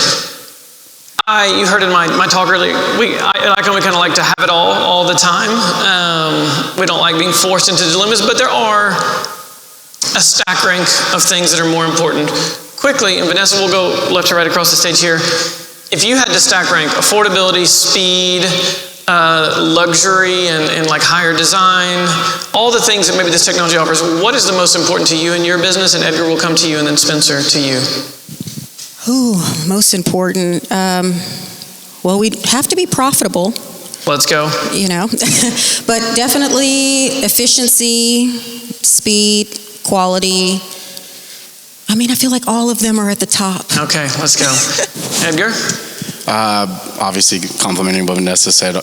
You heard in my talk earlier, we kind of like to have it all the time. We don't like being forced into dilemmas, but there are a stack rank of things that are more important. Quickly, and Vanessa will go left to right across the stage here. If you had to stack rank affordability, speed, luxury, and like higher design, all the things that maybe this technology offers, what is the most important to you in your business? And Edgar will come to you, and then Spencer to you. Ooh, most important. Well, we have to be profitable. Let's go. But definitely efficiency, speed, quality. I feel like all of them are at the top. Okay, let's go. Edgar? Obviously, complimenting what Vanessa said,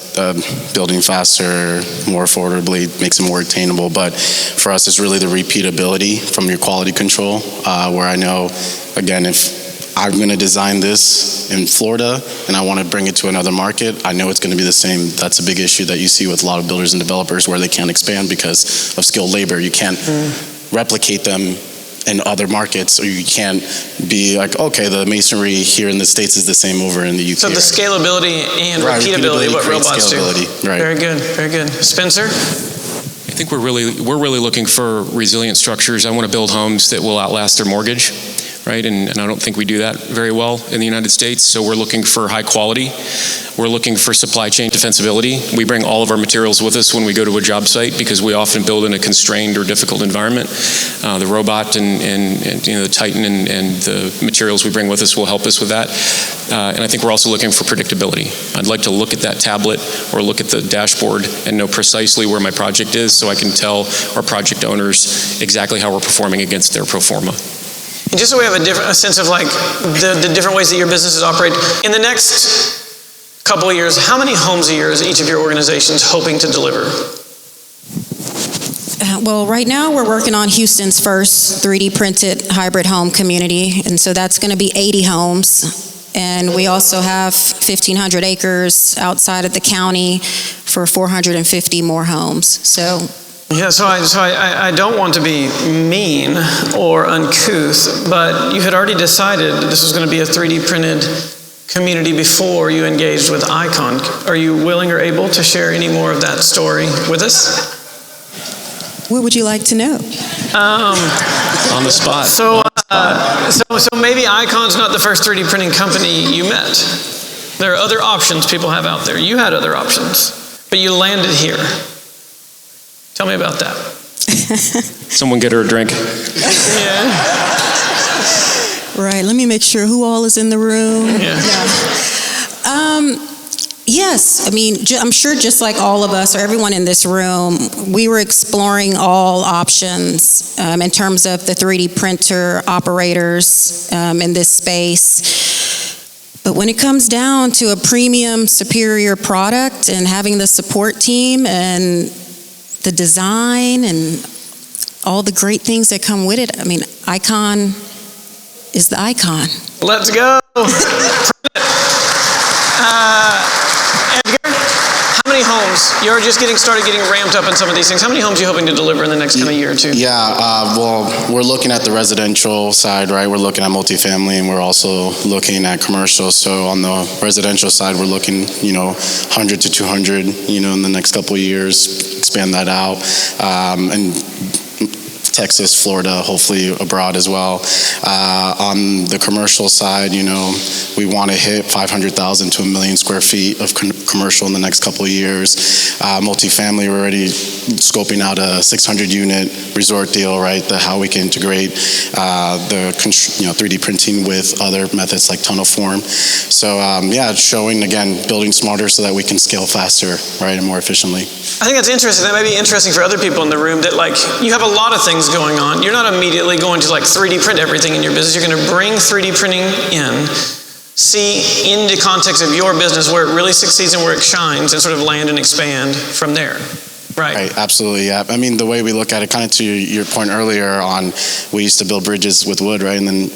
building faster, more affordably, makes it more attainable. But for us, it's really the repeatability from your quality control, where I know, again, if I'm going to design this in Florida and I want to bring it to another market, I know it's going to be the same. That's a big issue that you see with a lot of builders and developers where they can't expand because of skilled labor. You can't replicate them in other markets, or you can't be like, okay, the masonry here in the States is the same over in the UK. So the scalability and repeatability, what robots do. Right. Very good, very good. Spencer? I think we're really looking for resilient structures. I want to build homes that will outlast their mortgage. right? And I don't think we do that very well in the United States. So we're looking for high quality. We're looking for supply chain defensibility. We bring all of our materials with us when we go to a job site because we often build in a constrained or difficult environment. The robot and the Titan and the materials we bring with us will help us with that. And I think we're also looking for predictability. I'd like to look at that tablet or look at the dashboard and know precisely where my project is so I can tell our project owners exactly how we're performing against their pro forma. And just so we have a sense of like the different ways that your businesses operate, in the next couple of years, how many homes a year is each of your organizations hoping to deliver? Well, right now we're working on Houston's first 3D printed hybrid home community, and so that's going to be 80 homes. And we also have 1,500 acres outside of the county for 450 more homes. So. Yeah, so I don't want to be mean or uncouth, but you had already decided that this was going to be a 3D printed community before you engaged with Icon. Are you willing or able to share any more of that story with us? What would you like to know? On the spot. So maybe Icon's not the first 3D printing company you met. There are other options people have out there. You had other options, but you landed here. Tell me about that. Someone get her a drink. Yeah. Right, let me make sure who all is in the room. Yeah. Yes, I mean, I'm sure just like all of us or everyone in this room, we were exploring all options in terms of the 3D printer operators in this space. But when it comes down to a premium, superior product and having the support team and the design and all the great things that come with it, I mean, Icon is the icon. Let's go. Edgar, how many homes? You're just getting ramped up in some of these things. How many homes are you hoping to deliver in the next kind of year or two? Yeah, well, we're looking at the residential side, right? We're looking at multifamily, and we're also looking at commercial. So on the residential side, we're looking, 100 to 200, in the next couple of years, expand that out. And Texas, Florida, hopefully abroad as well. On the commercial side, we want to hit 500,000 to 1 million square feet of commercial in the next couple of years. Multifamily, we're already scoping out a 600-unit resort deal, right? How we can integrate the 3D printing with other methods like tunnel form. So showing again, building smarter so that we can scale faster, right, and more efficiently. I think that's interesting. That may be interesting for other people in the room that you have a lot of things going on. You're not immediately going to 3D print everything in your business. You're going to bring 3D printing in, see in the context of your business where it really succeeds and where it shines, and sort of land and expand from there. Right, absolutely, yeah. I mean, the way we look at it, kind of to your point earlier on, we used to build bridges with wood, right? And then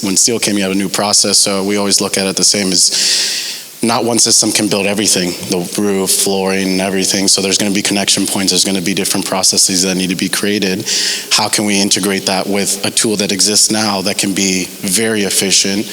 when steel came, you have a new process. So we always look at it the same as not one system can build everything, the roof, flooring, and everything. So there's going to be connection points. There's going to be different processes that need to be created. How can we integrate that with a tool that exists now that can be very efficient,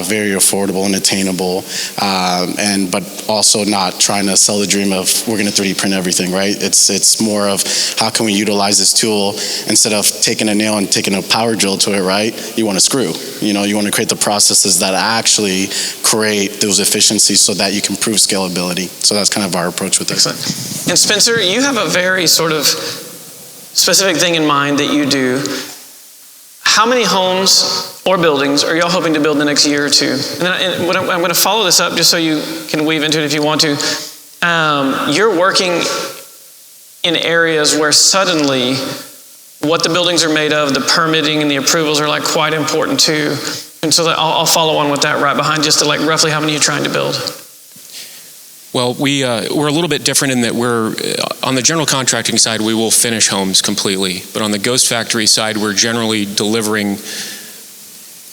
very affordable and attainable, but also not trying to sell the dream of we're going to 3D print everything, right? It's more of how can we utilize this tool instead of taking a nail and taking a power drill to it, right? You want to screw. You want to create the processes that actually create those efficiencies so that you can prove scalability. So that's kind of our approach with this. Excellent. And Spencer, you have a very sort of specific thing in mind that you do. How many homes or buildings are y'all hoping to build in the next year or two? And I'm going to follow this up just so you can weave into it if you want to. You're working in areas where suddenly what the buildings are made of, the permitting and the approvals are quite important too. And so I'll follow on with that right behind, just to roughly how many you're trying to build. Well, we're a little bit different in that we're, on the general contracting side, we will finish homes completely. But on the Ghost Factory side, we're generally delivering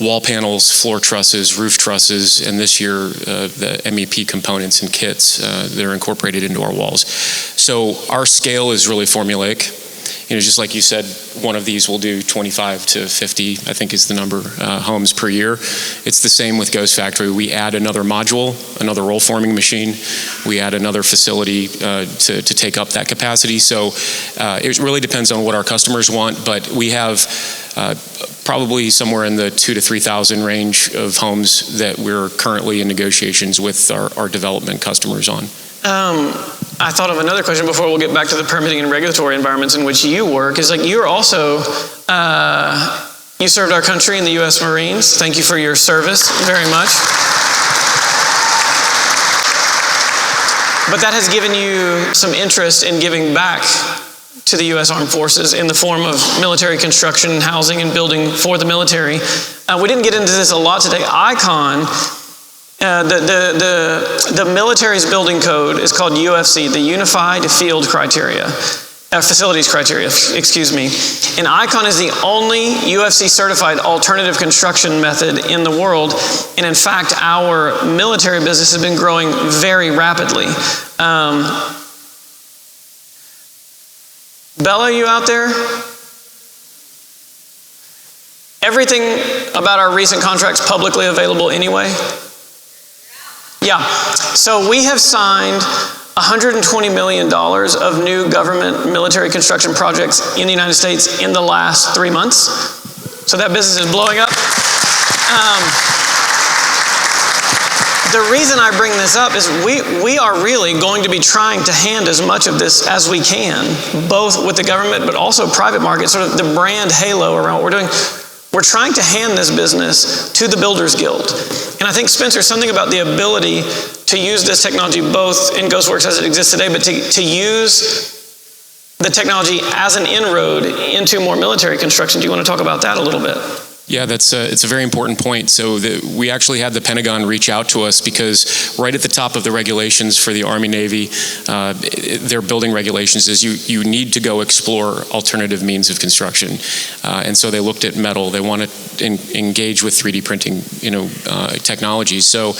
wall panels, floor trusses, roof trusses, and this year, the MEP components and kits that are incorporated into our walls. So our scale is really formulaic. Just like you said, one of these will do 25 to 50, I think is the number, homes per year. It's the same with Ghost Factory. We add another module, another roll forming machine. We add another facility to take up that capacity. So it really depends on what our customers want, but we have probably somewhere in the 2,000 to 3,000 range of homes that we're currently in negotiations with our development customers on. I thought of another question before we'll get back to the permitting and regulatory environments in which you work. Is like you're also, you served our country in the U.S. Marines. Thank you for your service very much. But that has given you some interest in giving back to the U.S. Armed Forces in the form of military construction, housing, and building for the military. We didn't get into this a lot today. ICON, the military's building code is called UFC, the Unified Field Criteria, Facilities Criteria, excuse me. And ICON is the only UFC certified alternative construction method in the world. And in fact, our military business has been growing very rapidly. Bella, you out there? Everything about our recent contracts publicly available anyway? Yeah. So we have signed $120 million of new government military construction projects in the United States in the last 3 months. So that business is blowing up. The reason I bring this up is we are really going to be trying to hand as much of this as we can, both with the government but also private market, sort of the brand halo around what we're doing. We're trying to hand this business to the Builders Guild. And I think, Spencer, something about the ability to use this technology both in Ghostworks as it exists today, but to use the technology as an inroad into more military construction. Do you want to talk about that a little bit? Yeah, it's a very important point. So we actually had the Pentagon reach out to us because right at the top of the regulations for the Army Navy, their building regulations is you need to go explore alternative means of construction. And so they looked at metal. They want to engage with 3D printing, technologies. So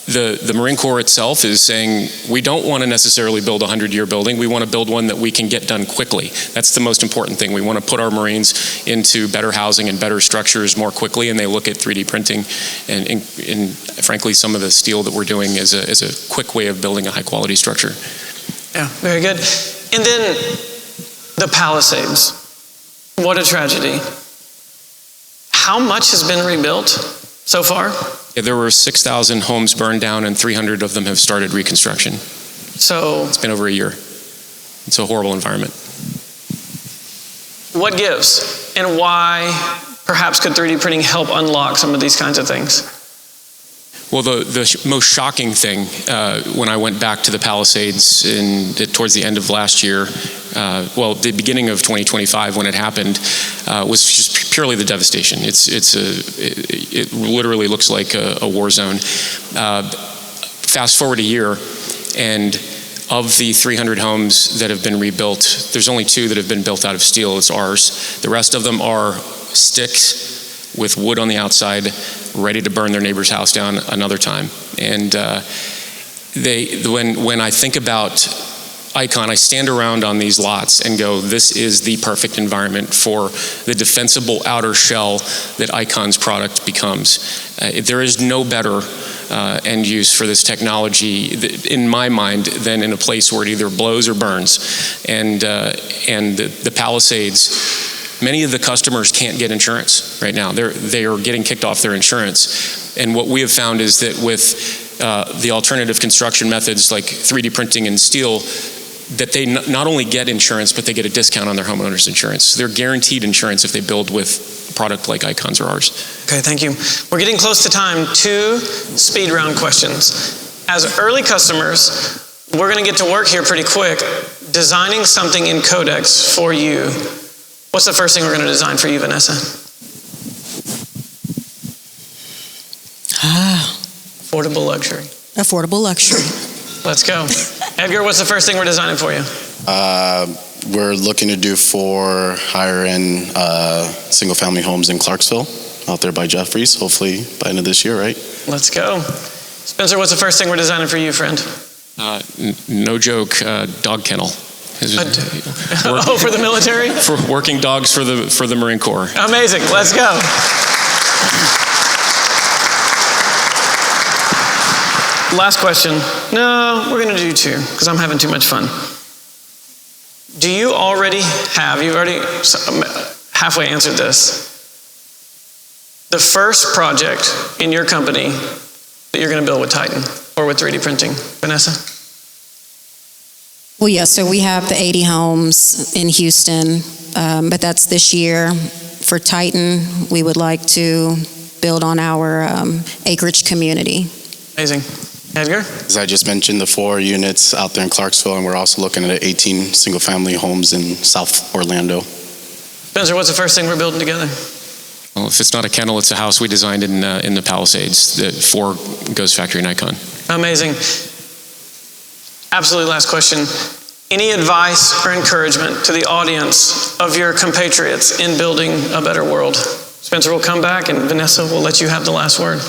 the Marine Corps itself is saying, we don't want to necessarily build a 100-year building. We want to build one that we can get done quickly. That's the most important thing. We want to put our Marines into better housing and better structures more quickly, and they look at 3D printing and frankly, some of the steel that we're doing as a quick way of building a high-quality structure. Yeah, very good. And then the Palisades. What a tragedy. How much has been rebuilt so far? Yeah, there were 6,000 homes burned down and 300 of them have started reconstruction. So it's been over a year. It's a horrible environment. What gives? And why perhaps could 3D printing help unlock some of these kinds of things? Well, the most shocking thing when I went back to the Palisades towards the end of last year, the beginning of 2025 when it happened, was just purely the devastation. It literally looks like a war zone. Fast forward a year, and of the 300 homes that have been rebuilt, there's only 2 that have been built out of steel. It's ours. The rest of them are sticks with wood on the outside, ready to burn their neighbor's house down another time. And when I think about ICON, I stand around on these lots and go, this is the perfect environment for the defensible outer shell that ICON's product becomes. There is no better end use for this technology, in my mind, than in a place where it either blows or burns. And the Palisades, many of the customers can't get insurance right now. They are getting kicked off their insurance. And what we have found is that with the alternative construction methods like 3D printing and steel, that they not only get insurance, but they get a discount on their homeowner's insurance. They're guaranteed insurance if they build with a product like ICON's or ours. Okay, thank you. We're getting close to time. 2 speed round questions. As early customers, we're going to get to work here pretty quick, designing something in Codex for you. What's the first thing we're going to design for you, Vanessa? Affordable luxury. Affordable luxury. Let's go. Edgar, what's the first thing we're designing for you? We're looking to do 4 higher-end single-family homes in Clarksville, out there by Jeffries, hopefully by end of this year, right? Let's go. Spencer, what's the first thing we're designing for you, friend? No joke, dog kennel. For the military? For working dogs for the Marine Corps. Amazing. Let's go. Last question. No, we're going to do 2 because I'm having too much fun. Do you already have, halfway answered this. The first project in your company that you're going to build with Titan or with 3D printing, Vanessa? Well, yes, so we have the 80 homes in Houston, but that's this year. For Titan, we would like to build on our acreage community. Amazing. Edgar? As I just mentioned, the 4 units out there in Clarksville, and we're also looking at 18 single-family homes in South Orlando. Spencer, what's the first thing we're building together? Well, if it's not a kennel, it's a house we designed in the Palisades for Ghost Factory Nikon. Amazing. Absolutely last question. Any advice or encouragement to the audience of your compatriots in building a better world? Spencer will come back, and Vanessa will let you have the last word.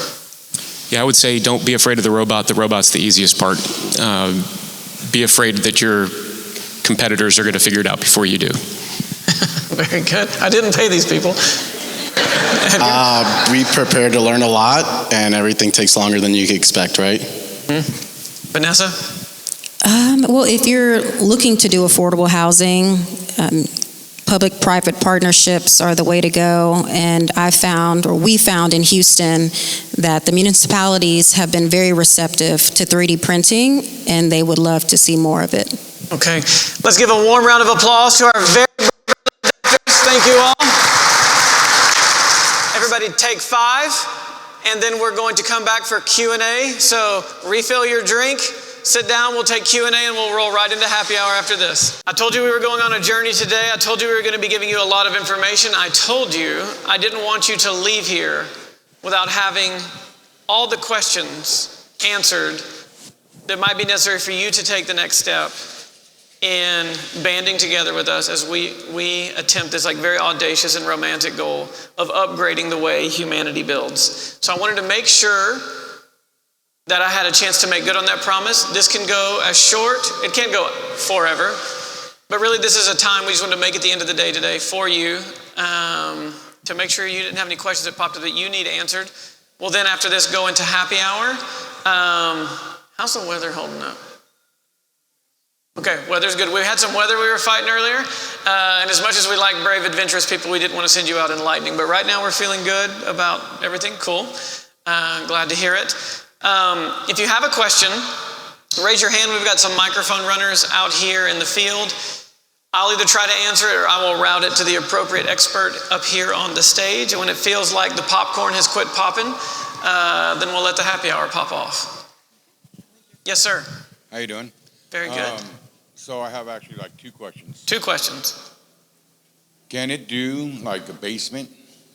Yeah, I would say don't be afraid of the robot. The robot's the easiest part. Be afraid that your competitors are going to figure it out before you do. Very good. I didn't pay these people. Be prepared to learn a lot, and everything takes longer than you could expect, right? Vanessa? Well, if you're looking to do affordable housing, public-private partnerships are the way to go. And we found in Houston that the municipalities have been very receptive to 3D printing, and they would love to see more of it. Okay, let's give a warm round of applause to our very thank you all. Everybody take 5, and then we're going to come back for Q&A. So refill your drink. Sit down, we'll take Q&A, and we'll roll right into happy hour after this. I told you we were going on a journey today. I told you we were going to be giving you a lot of information. I told you I didn't want you to leave here without having all the questions answered that might be necessary for you to take the next step in banding together with us as we attempt this very audacious and romantic goal of upgrading the way humanity builds. So I wanted to make sure that I had a chance to make good on that promise. This can go as short, it can't go forever, but really this is a time we just wanted to make at the end of the day today for you to make sure you didn't have any questions that popped up that you need answered. We'll then after this go into happy hour. How's the weather holding up? Okay, weather's good. We had some weather we were fighting earlier, and as much as we like brave, adventurous people, we didn't want to send you out in lightning, but right now we're feeling good about everything. Cool. Glad to hear it. If you have a question, raise your hand. We've got some microphone runners out here in the field. I'll either try to answer it or I will route it to the appropriate expert up here on the stage. And when it feels like the popcorn has quit popping, then we'll let the happy hour pop off. Yes, sir. How you doing? Very good. So I have actually 2 questions. 2 questions. Can it do a basement?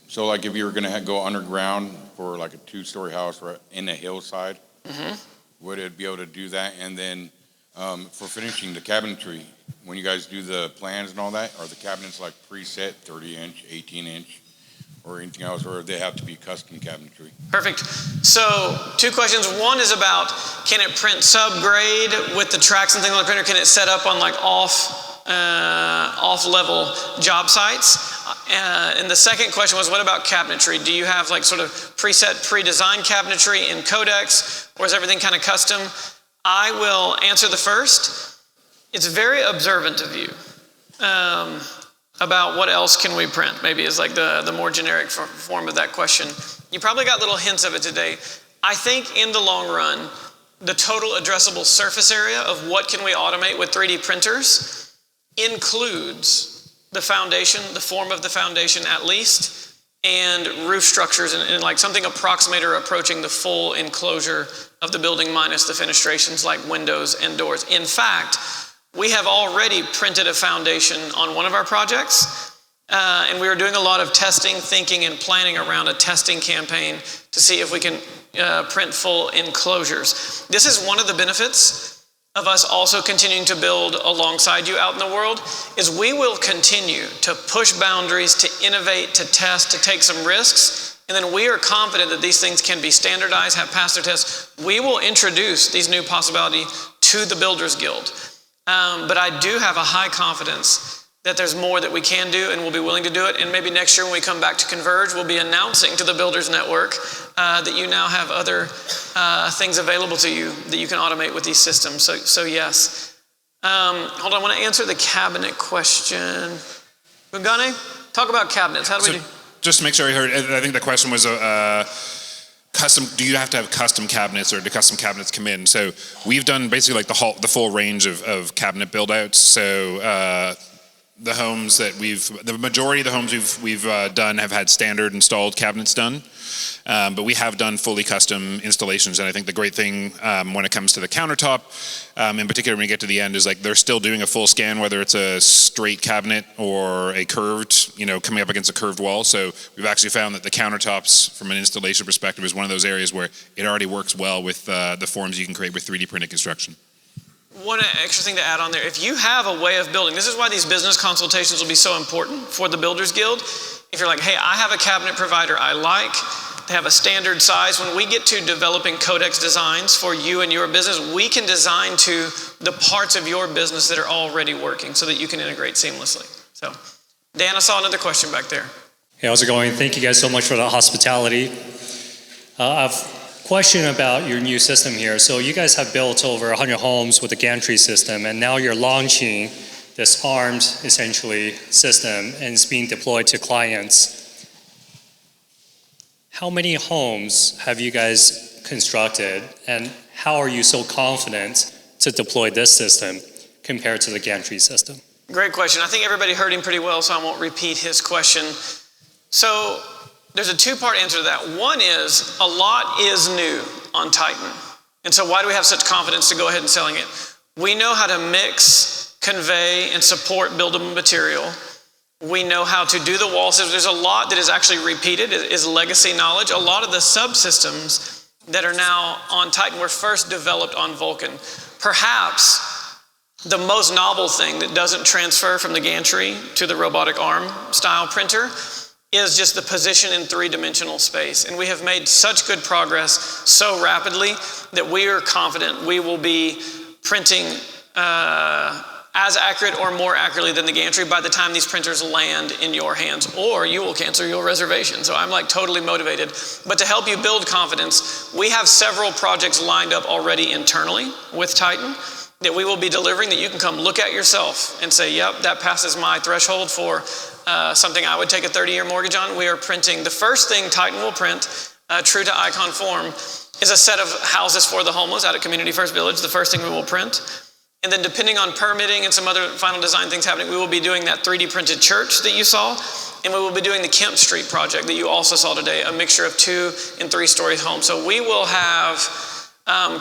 So if you were going to go underground for a 2-story house right in a hillside, would it be able to do that? And then for finishing the cabinetry, when you guys do the plans and all that, are the cabinets preset 30-inch, 18-inch, or anything else, or they have to be custom cabinetry? Perfect. So 2 questions. One is about, can it print subgrade with the tracks and things on the printer? Can it set up on off-level job sites? And the second question was, what about cabinetry? Do you have sort of preset, pre-designed cabinetry in Codex, or is everything kind of custom? I will answer the first. It's very observant of you about what else can we print, maybe is the more generic form of that question. You probably got little hints of it today. I think in the long run, the total addressable surface area of what can we automate with 3D printers includes the foundation, the form of the foundation at least, and roof structures and something approximate or approaching the full enclosure of the building minus the fenestrations like windows and doors. In fact, we have already printed a foundation on one of our projects, and we were doing a lot of testing, thinking, and planning around a testing campaign to see if we can print full enclosures. This is one of the benefits of us also continuing to build alongside you out in the world, is we will continue to push boundaries, to innovate, to test, to take some risks, and then we are confident that these things can be standardized, have passed their tests. We will introduce these new possibilities to the Builders Guild. But I do have a high confidence that there's more that we can do and we'll be willing to do it. And maybe next year when we come back to Converge, we'll be announcing to the Builders Network that you now have other things available to you that you can automate with these systems. So yes. Hold on, I want to answer the cabinet question. Bungane? Talk about cabinets. How do we do? Just to make sure I heard, I think the question was custom. Do you have to have custom cabinets, or do custom cabinets come in? So we've done basically like the full range of cabinet build outs. So the homes that the majority of the homes we've done have had standard installed cabinets done. But we have done fully custom installations, and I think the great thing when it comes to the countertop, in particular when you get to the end, is like they're still doing a full scan, whether it's a straight cabinet or a curved, coming up against a curved wall. So we've actually found that the countertops, from an installation perspective, is one of those areas where it already works well with the forms you can create with 3D printed construction. One extra thing to add on there, if you have a way of building, this is why these business consultations will be so important for the Builders Guild. If you're like, hey, I have a cabinet provider I like, they have a standard size. When we get to developing codex designs for you and your business, we can design to the parts of your business that are already working so that you can integrate seamlessly. So, Dan, I saw another question back there. Hey, how's it going? Thank you guys so much for the hospitality. I've a question about your new system here. So you guys have built over 100 homes with the gantry system, and now you're launching this armed, essentially, system, and it's being deployed to clients. How many homes have you guys constructed, and how are you so confident to deploy this system compared to the gantry system? Great question. I think everybody heard him pretty well, so I won't repeat his question. So there's a two-part answer to that. One is, a lot is new on Titan. And so why do we have such confidence to go ahead and selling it? We know how to mix, convey, and support buildable material. We know how to do the wall systems. There's a lot that is actually repeated, is legacy knowledge. A lot of the subsystems that are now on Titan were first developed on Vulcan. Perhaps the most novel thing that doesn't transfer from the gantry to the robotic arm style printer is just the position in three-dimensional space. And we have made such good progress so rapidly that we are confident we will be printing as accurate or more accurately than the gantry by the time these printers land in your hands, or you will cancel your reservation. So I'm like totally motivated. But to help you build confidence, we have several projects lined up already internally with Titan that we will be delivering that you can come look at yourself and say, yep, that passes my threshold for something I would take a 30-year mortgage on. We are printing, the first thing Titan will print, true to icon form, is a set of houses for the homeless out at Community First Village, the first thing we will print. And then depending on permitting and some other final design things happening, we will be doing that 3D printed church that you saw, and we will be doing the Kemp Street project that you also saw today, a mixture of 2 and 3 story homes. So we will have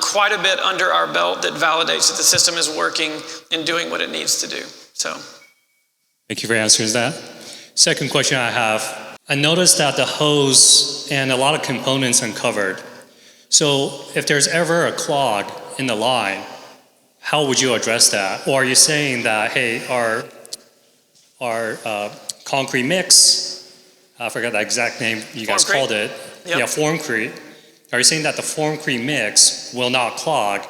quite a bit under our belt that validates that the system is working and doing what it needs to do. So, thank you for answering that. Second question I have, I noticed that the hose and a lot of components uncovered. So if there's ever a clog in the line, how would you address that? Or are you saying that, hey, our concrete mix, I forgot the exact name you guys called it. Yep. Yeah, Formcrete. Are you saying that the Formcrete mix will not clog,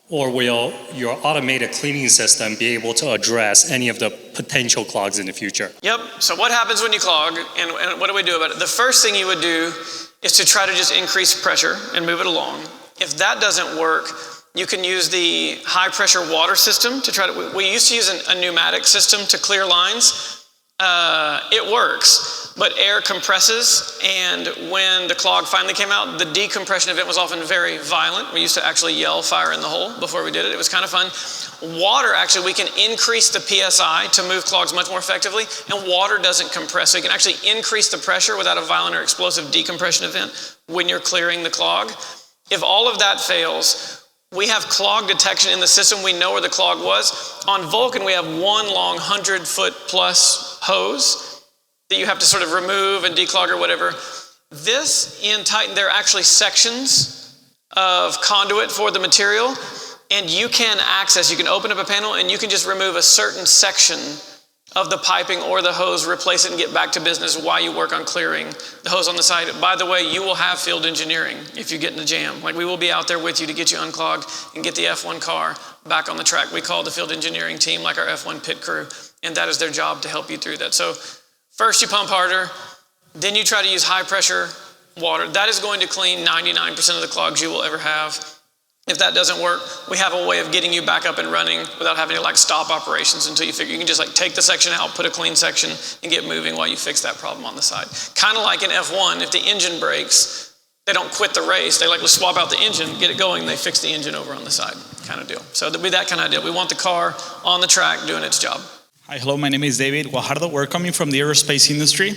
or will your automated cleaning system be able to address any of the potential clogs in the future? Yep, so what happens when you clog, and what do we do about it? The first thing you would do is to try to just increase pressure and move it along. If that doesn't work, you can use the high pressure water system to try to, we used to use a pneumatic system to clear lines. It works, but air compresses, and when the clog finally came out, the decompression event was often very violent. We used to actually yell fire in the hole before we did it. It was kind of fun. Water, actually, we can increase the PSI to move clogs much more effectively, and water doesn't compress. So you can actually increase the pressure without a violent or explosive decompression event when you're clearing the clog. If all of that fails, we have clog detection in the system. We know where the clog was. On Vulcan, we have one long 100-foot plus hose that you have to sort of remove and declog or whatever. This, in Titan, there are actually sections of conduit for the material, and you can access, you can open up a panel and you can just remove a certain section of the piping or the hose, replace it and get back to business while you work on clearing the hose on the side. By the way, you will have field engineering if you get in a jam. Like, we will be out there with you to get you unclogged and get the F1 car back on the track. We call the field engineering team like our F1 pit crew, and that is their job to help you through that. So first you pump harder, then you try to use high pressure water. That is going to clean 99% of the clogs you will ever have. If that doesn't work, we have a way of getting you back up and running without having to like stop operations until you figure you can just like take the section out, put a clean section, and get moving while you fix that problem on the side. Kind of like in F1, if the engine breaks, they don't quit the race. They like, let's swap out the engine, get it going, they fix the engine over on the side, kind of deal. So it'll be that kind of deal. We want the car on the track doing its job. Hi, hello, my name is David Guajardo. We're coming from the aerospace industry.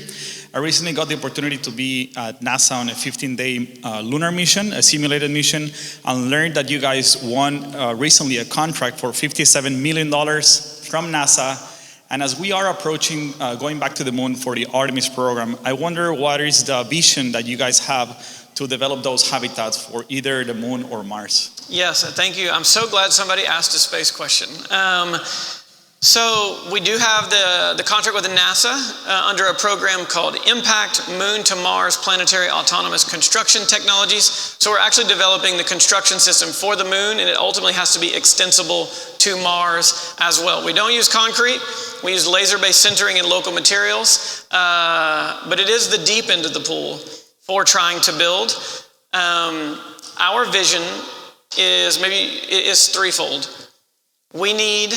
I recently got the opportunity to be at NASA on a 15-day lunar mission, a simulated mission, and learned that you guys won recently a contract for $57 million from NASA. And as we are approaching going back to the moon for the Artemis program, I wonder what is the vision that you guys have to develop those habitats for either the moon or Mars? Yes, thank you. I'm so glad somebody asked a space question. So we do have the contract with NASA under a program called Impact Moon to Mars Planetary Autonomous Construction Technologies. So we're actually developing the construction system for the moon, and it ultimately has to be extensible to Mars as well. We don't use concrete. We use laser-based sintering and local materials, but it is the deep end of the pool for trying to build. Our vision is threefold. We need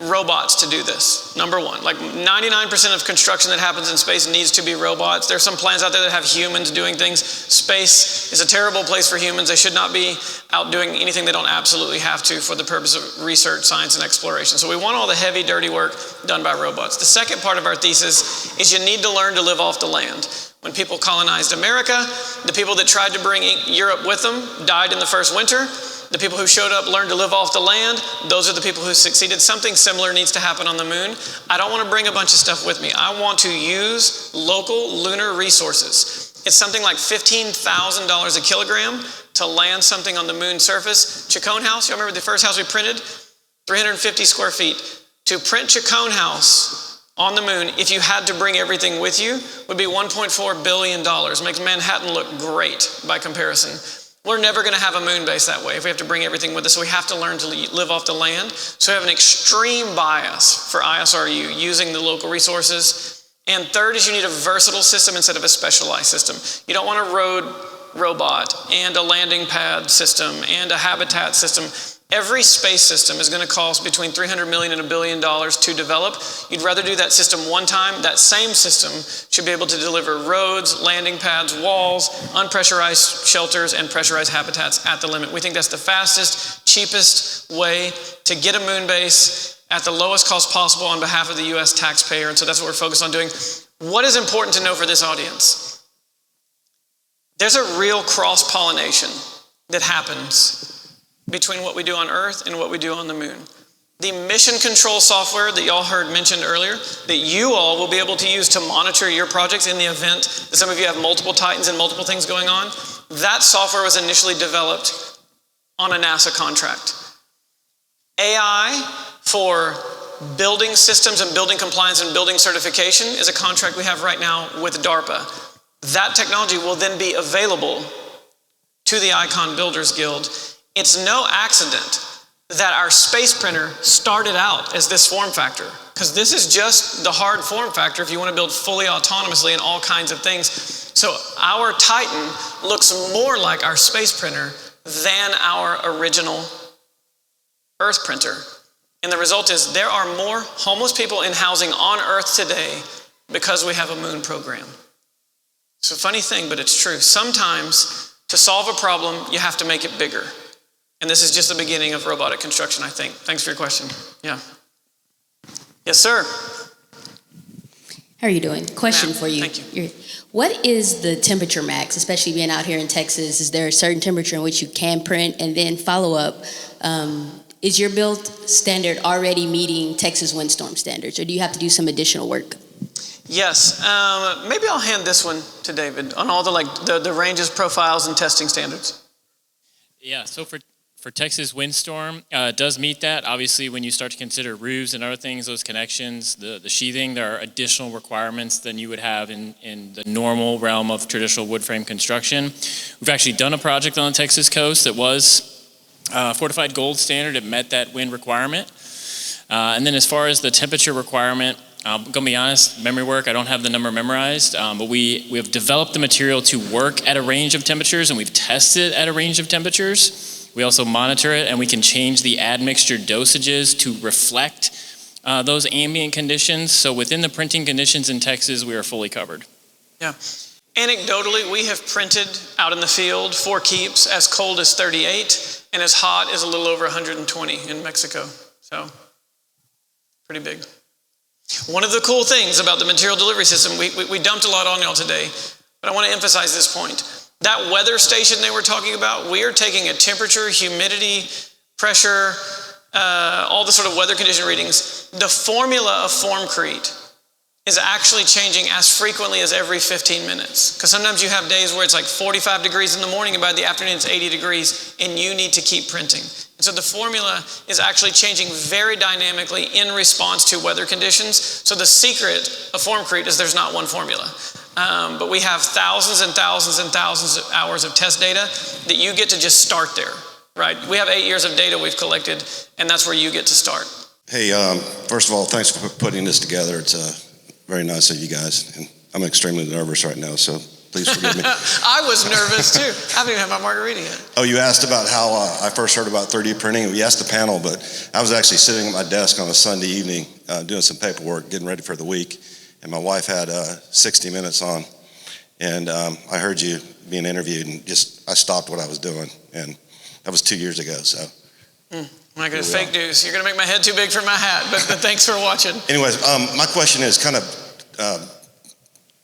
robots to do this, number one. Like 99% of construction that happens in space needs to be robots. There's some plans out there that have humans doing things. Space is a terrible place for humans. They should not be out doing anything they don't absolutely have to for the purpose of research, science, and exploration. So we want all the heavy, dirty work done by robots. The second part of our thesis is you need to learn to live off the land. When people colonized America, the people that tried to bring Europe with them died in the first winter. The people who showed up learned to live off the land. Those are the people who succeeded. Something similar needs to happen on the moon. I don't want to bring a bunch of stuff with me. I want to use local lunar resources. It's something like $15,000 a kilogram to land something on the moon surface. Chacon House, y'all remember the first house we printed? 350 square feet. To print Chacon House on the moon, if you had to bring everything with you, would be $1.4 billion. Makes Manhattan look great by comparison. We're never going to have a moon base that way if we have to bring everything with us. So we have to learn to live off the land. So we have an extreme bias for ISRU using the local resources. And third is you need a versatile system instead of a specialized system. You don't want a road robot and a landing pad system and a habitat system. Every space system is going to cost between $300 million and $1 billion to develop. You'd rather do that system one time. That same system should be able to deliver roads, landing pads, walls, unpressurized shelters, and pressurized habitats at the limit. We think that's the fastest, cheapest way to get a moon base at the lowest cost possible on behalf of the US taxpayer. And so that's what we're focused on doing. What is important to know for this audience? There's a real cross-pollination that happens between what we do on Earth and what we do on the moon. The mission control software that y'all heard mentioned earlier, that you all will be able to use to monitor your projects in the event that some of you have multiple Titans and multiple things going on, that software was initially developed on a NASA contract. AI for building systems and building compliance and building certification is a contract we have right now with DARPA. That technology will then be available to the Icon Builders Guild. It's no accident that our space printer started out as this form factor, because this is just the hard form factor if you want to build fully autonomously and all kinds of things. So our Titan looks more like our space printer than our original Earth printer. And the result is there are more homeless people in housing on Earth today because we have a moon program. It's a funny thing, but it's true. Sometimes to solve a problem, you have to make it bigger. And this is just the beginning of robotic construction, I think. Thanks for your question. Yeah. Yes, sir. How are you doing? Question for you. Thank you. What is the temperature max, especially being out here in Texas? Is there a certain temperature in which you can print? And then follow up, is your build standard already meeting Texas windstorm standards, or do you have to do some additional work? Yes. Maybe I'll hand this one to David on all the ranges, profiles, and testing standards. Yeah, so for Texas windstorm, it does meet that. Obviously, when you start to consider roofs and other things, those connections, the sheathing, there are additional requirements than you would have in the normal realm of traditional wood frame construction. We've actually done a project on the Texas coast that was fortified gold standard. It met that wind requirement. And then as far as the temperature requirement, I'm going to be honest, memory work, I don't have the number memorized, but we have developed the material to work at a range of temperatures, and we've tested it at a range of temperatures. We also monitor it, and we can change the admixture dosages to reflect those ambient conditions. So within the printing conditions in Texas, we are fully covered. Yeah. Anecdotally, we have printed out in the field for keeps as cold as 38 and as hot as a little over 120 in Mexico. So, pretty big. One of the cool things about the material delivery system, we dumped a lot on y'all today, but I want to emphasize this point. That weather station they were talking about, we are taking a temperature, humidity, pressure, all the sort of weather condition readings. The formula of formcrete is actually changing as frequently as every 15 minutes. Because sometimes you have days where it's like 45 degrees in the morning and by the afternoon it's 80 degrees and you need to keep printing. And so the formula is actually changing very dynamically in response to weather conditions. So the secret of formcrete is there's not one formula. But we have thousands and thousands and thousands of hours of test data that you get to just start there, right? We have 8 years of data we've collected, and that's where you get to start. Hey, first of all, thanks for putting this together. It's very nice of you guys. And I'm extremely nervous right now, so please forgive me. I was nervous too. I haven't even had my margarita yet. Oh, you asked about how I first heard about 3D printing. We asked the panel, but I was actually sitting at my desk on a Sunday evening doing some paperwork, getting ready for the week, and my wife had 60 Minutes on, and I heard you being interviewed, and I stopped what I was doing, and that was 2 years ago, so. My goodness, fake news. You're going to make my head too big for my hat, but thanks for watching. Anyways, my question is kind of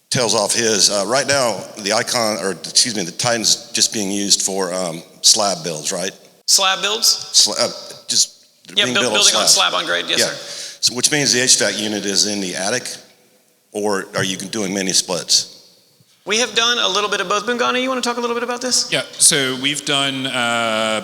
tails off his. Right now, the the Titan's just being used for slab builds, right? Slab builds? Building on slab on grade, yes, sir. So, which means the HVAC unit is in the attic, or are you doing mini splits? We have done a little bit of both. Bungane, you want to talk a little bit about this? Yeah, so we've done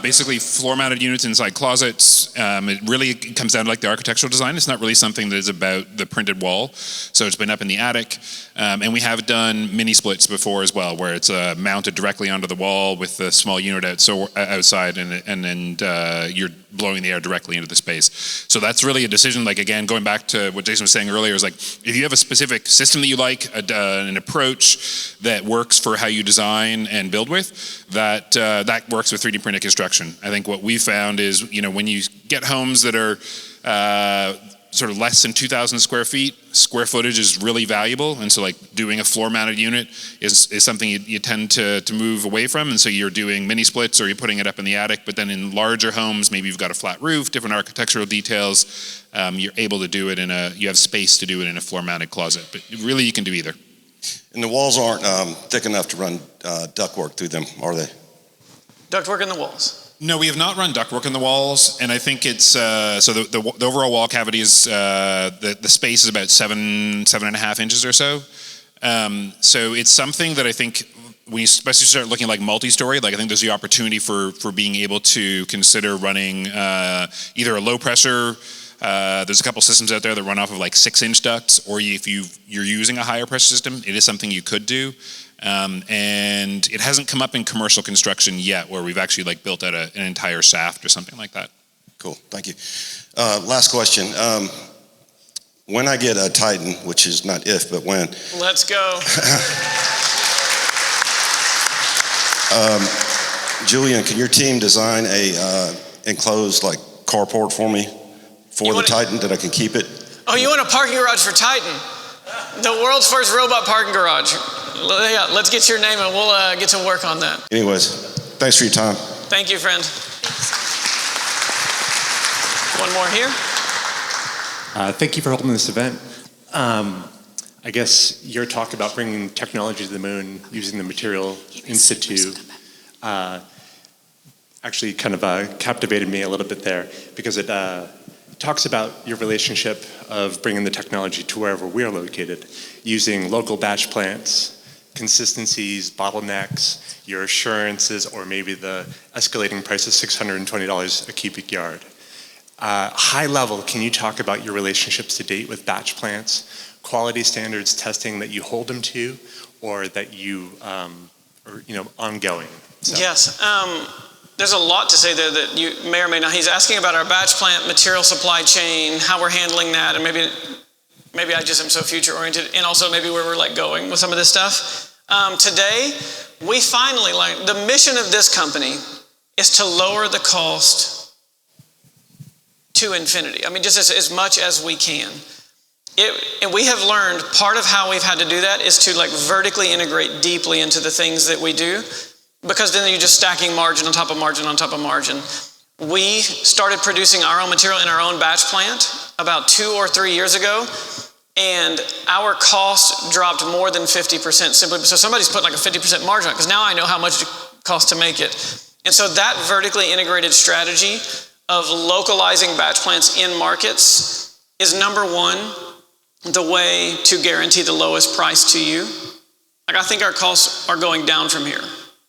basically floor-mounted units inside closets. It really comes down to like the architectural design. It's not really something that is about the printed wall. So it's been up in the attic. And we have done mini splits before as well, where it's mounted directly onto the wall with the small unit outside, and then you're blowing the air directly into the space. So that's really a decision, like again, going back to what Jason was saying earlier, is like if you have a specific system that you like, an approach that works for how you design and build with, that works with 3D printed construction. I think what we found is, when you get homes that are sort of less than 2,000 square feet, square footage is really valuable, and so like doing a floor mounted unit is something you tend to move away from, and so you're doing mini splits or you're putting it up in the attic. But then in larger homes, maybe you've got a flat roof, different architectural details, you're able to do it you have space to do it in a floor mounted closet, but really you can do either. And the walls aren't thick enough to run ductwork through them, are they? Ductwork in the walls? No, we have not run ductwork in the walls, and I think it's so the overall wall cavity is the space is about 7.5 inches or so. So it's something that I think when you especially start looking like multi-story, like I think there's the opportunity for being able to consider running either a low pressure. There's a couple systems out there that run off of like 6-inch ducts, or if you're using a higher pressure system, it is something you could do. And it hasn't come up in commercial construction yet, where we've actually like built out an entire shaft or something like that. Cool, thank you. Last question. When I get a Titan, which is not if, but when. Let's go. Julian, can your team design a enclosed like carport for me for the Titan that I can keep it? Oh, you want a parking garage for Titan? The world's first robot parking garage. Yeah, let's get your name and we'll get to work on that. Anyways, thanks for your time. Thank you, friend. One more here. Thank you for holding this event. I guess your talk about bringing technology to the moon using the material in situ actually kind of captivated me a little bit there, because it talks about your relationship of bringing the technology to wherever we're located, using local batch plants, consistencies, bottlenecks, your assurances, or maybe the escalating price of $620 a cubic yard. High level, can you talk about your relationships to date with batch plants, quality standards testing that you hold them to, or that you, ongoing? So. Yes. There's a lot to say there that you may or may not. He's asking about our batch plant material supply chain, how we're handling that, and maybe Maybe I just am so future oriented, and also maybe where we're like going with some of this stuff. Today, we finally, like, the mission of this company is to lower the cost to infinity. I mean, just as much as we can. And we have learned part of how we've had to do that is to like vertically integrate deeply into the things that we do, because then you're just stacking margin on top of margin on top of margin. We started producing our own material in our own batch plant about 2 or 3 years ago, and our cost dropped more than 50% simply. So somebody's put like a 50% margin on it, because now I know how much it costs to make it. And so that vertically integrated strategy of localizing batch plants in markets is number one, the way to guarantee the lowest price to you. Like, I think our costs are going down from here.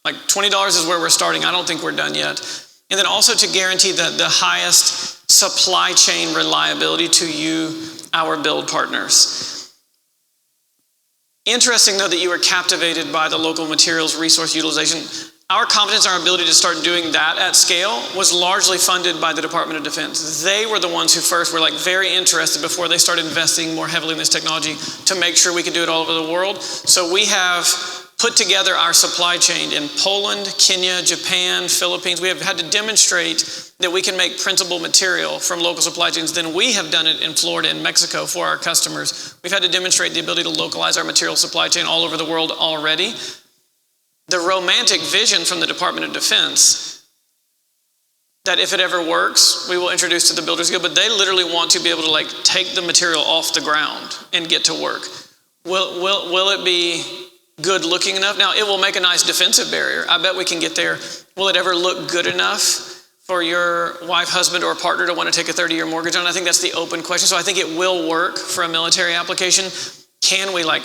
Like $20 is where we're starting. I don't think we're done yet. And then also to guarantee the highest supply chain reliability to you, our build partners. Interesting though that you were captivated by the local materials resource utilization. Our confidence, our ability to start doing that at scale was largely funded by the Department of Defense. They were the ones who first were like very interested before they started investing more heavily in this technology to make sure we could do it all over the world. So we have put together our supply chain in Poland, Kenya, Japan, Philippines. We have had to demonstrate that we can make printable material from local supply chains. Then we have done it in Florida and Mexico for our customers. We've had to demonstrate the ability to localize our material supply chain all over the world already. The romantic vision from the Department of Defense that if it ever works, we will introduce to the Builders Guild, but they literally want to be able to like take the material off the ground and get to work. Will it be good looking enough? Now, it will make a nice defensive barrier. I bet we can get there. Will it ever look good enough for your wife, husband, or partner to want to take a 30-year mortgage on? I think that's the open question. So I think it will work for a military application. Can we like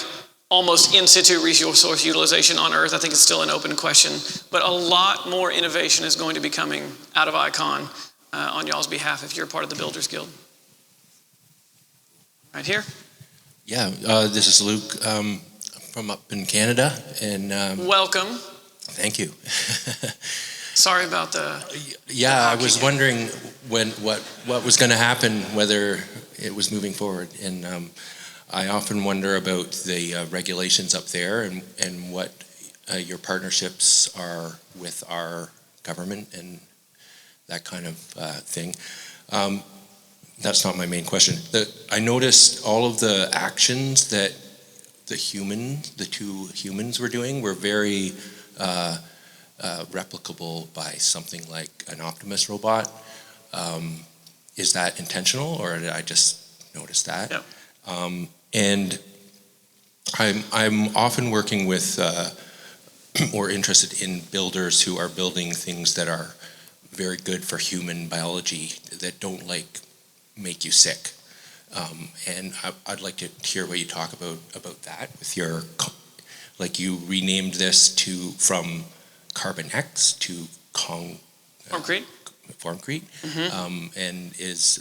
almost in situ resource utilization on Earth? I think it's still an open question. But a lot more innovation is going to be coming out of ICON on y'all's behalf if you're a part of the Builders Guild. Right here. Yeah, this is Luke from up in Canada, and welcome. Thank you. Sorry about the. Yeah, I was wondering what was going to happen, whether it was moving forward, and I often wonder about the regulations up there and what your partnerships are with our government and that kind of thing. That's not my main question. I noticed all of the actions that the two humans were doing were very replicable by something like an Optimus robot. Is that intentional, or did I just notice that? Yep. And I'm often working with or interested in builders who are building things that are very good for human biology, that don't like make you sick. And I'd like to hear what you talk about that with your, like you renamed this from Carbon X to Formcrete. Formcrete, Mm-hmm. And is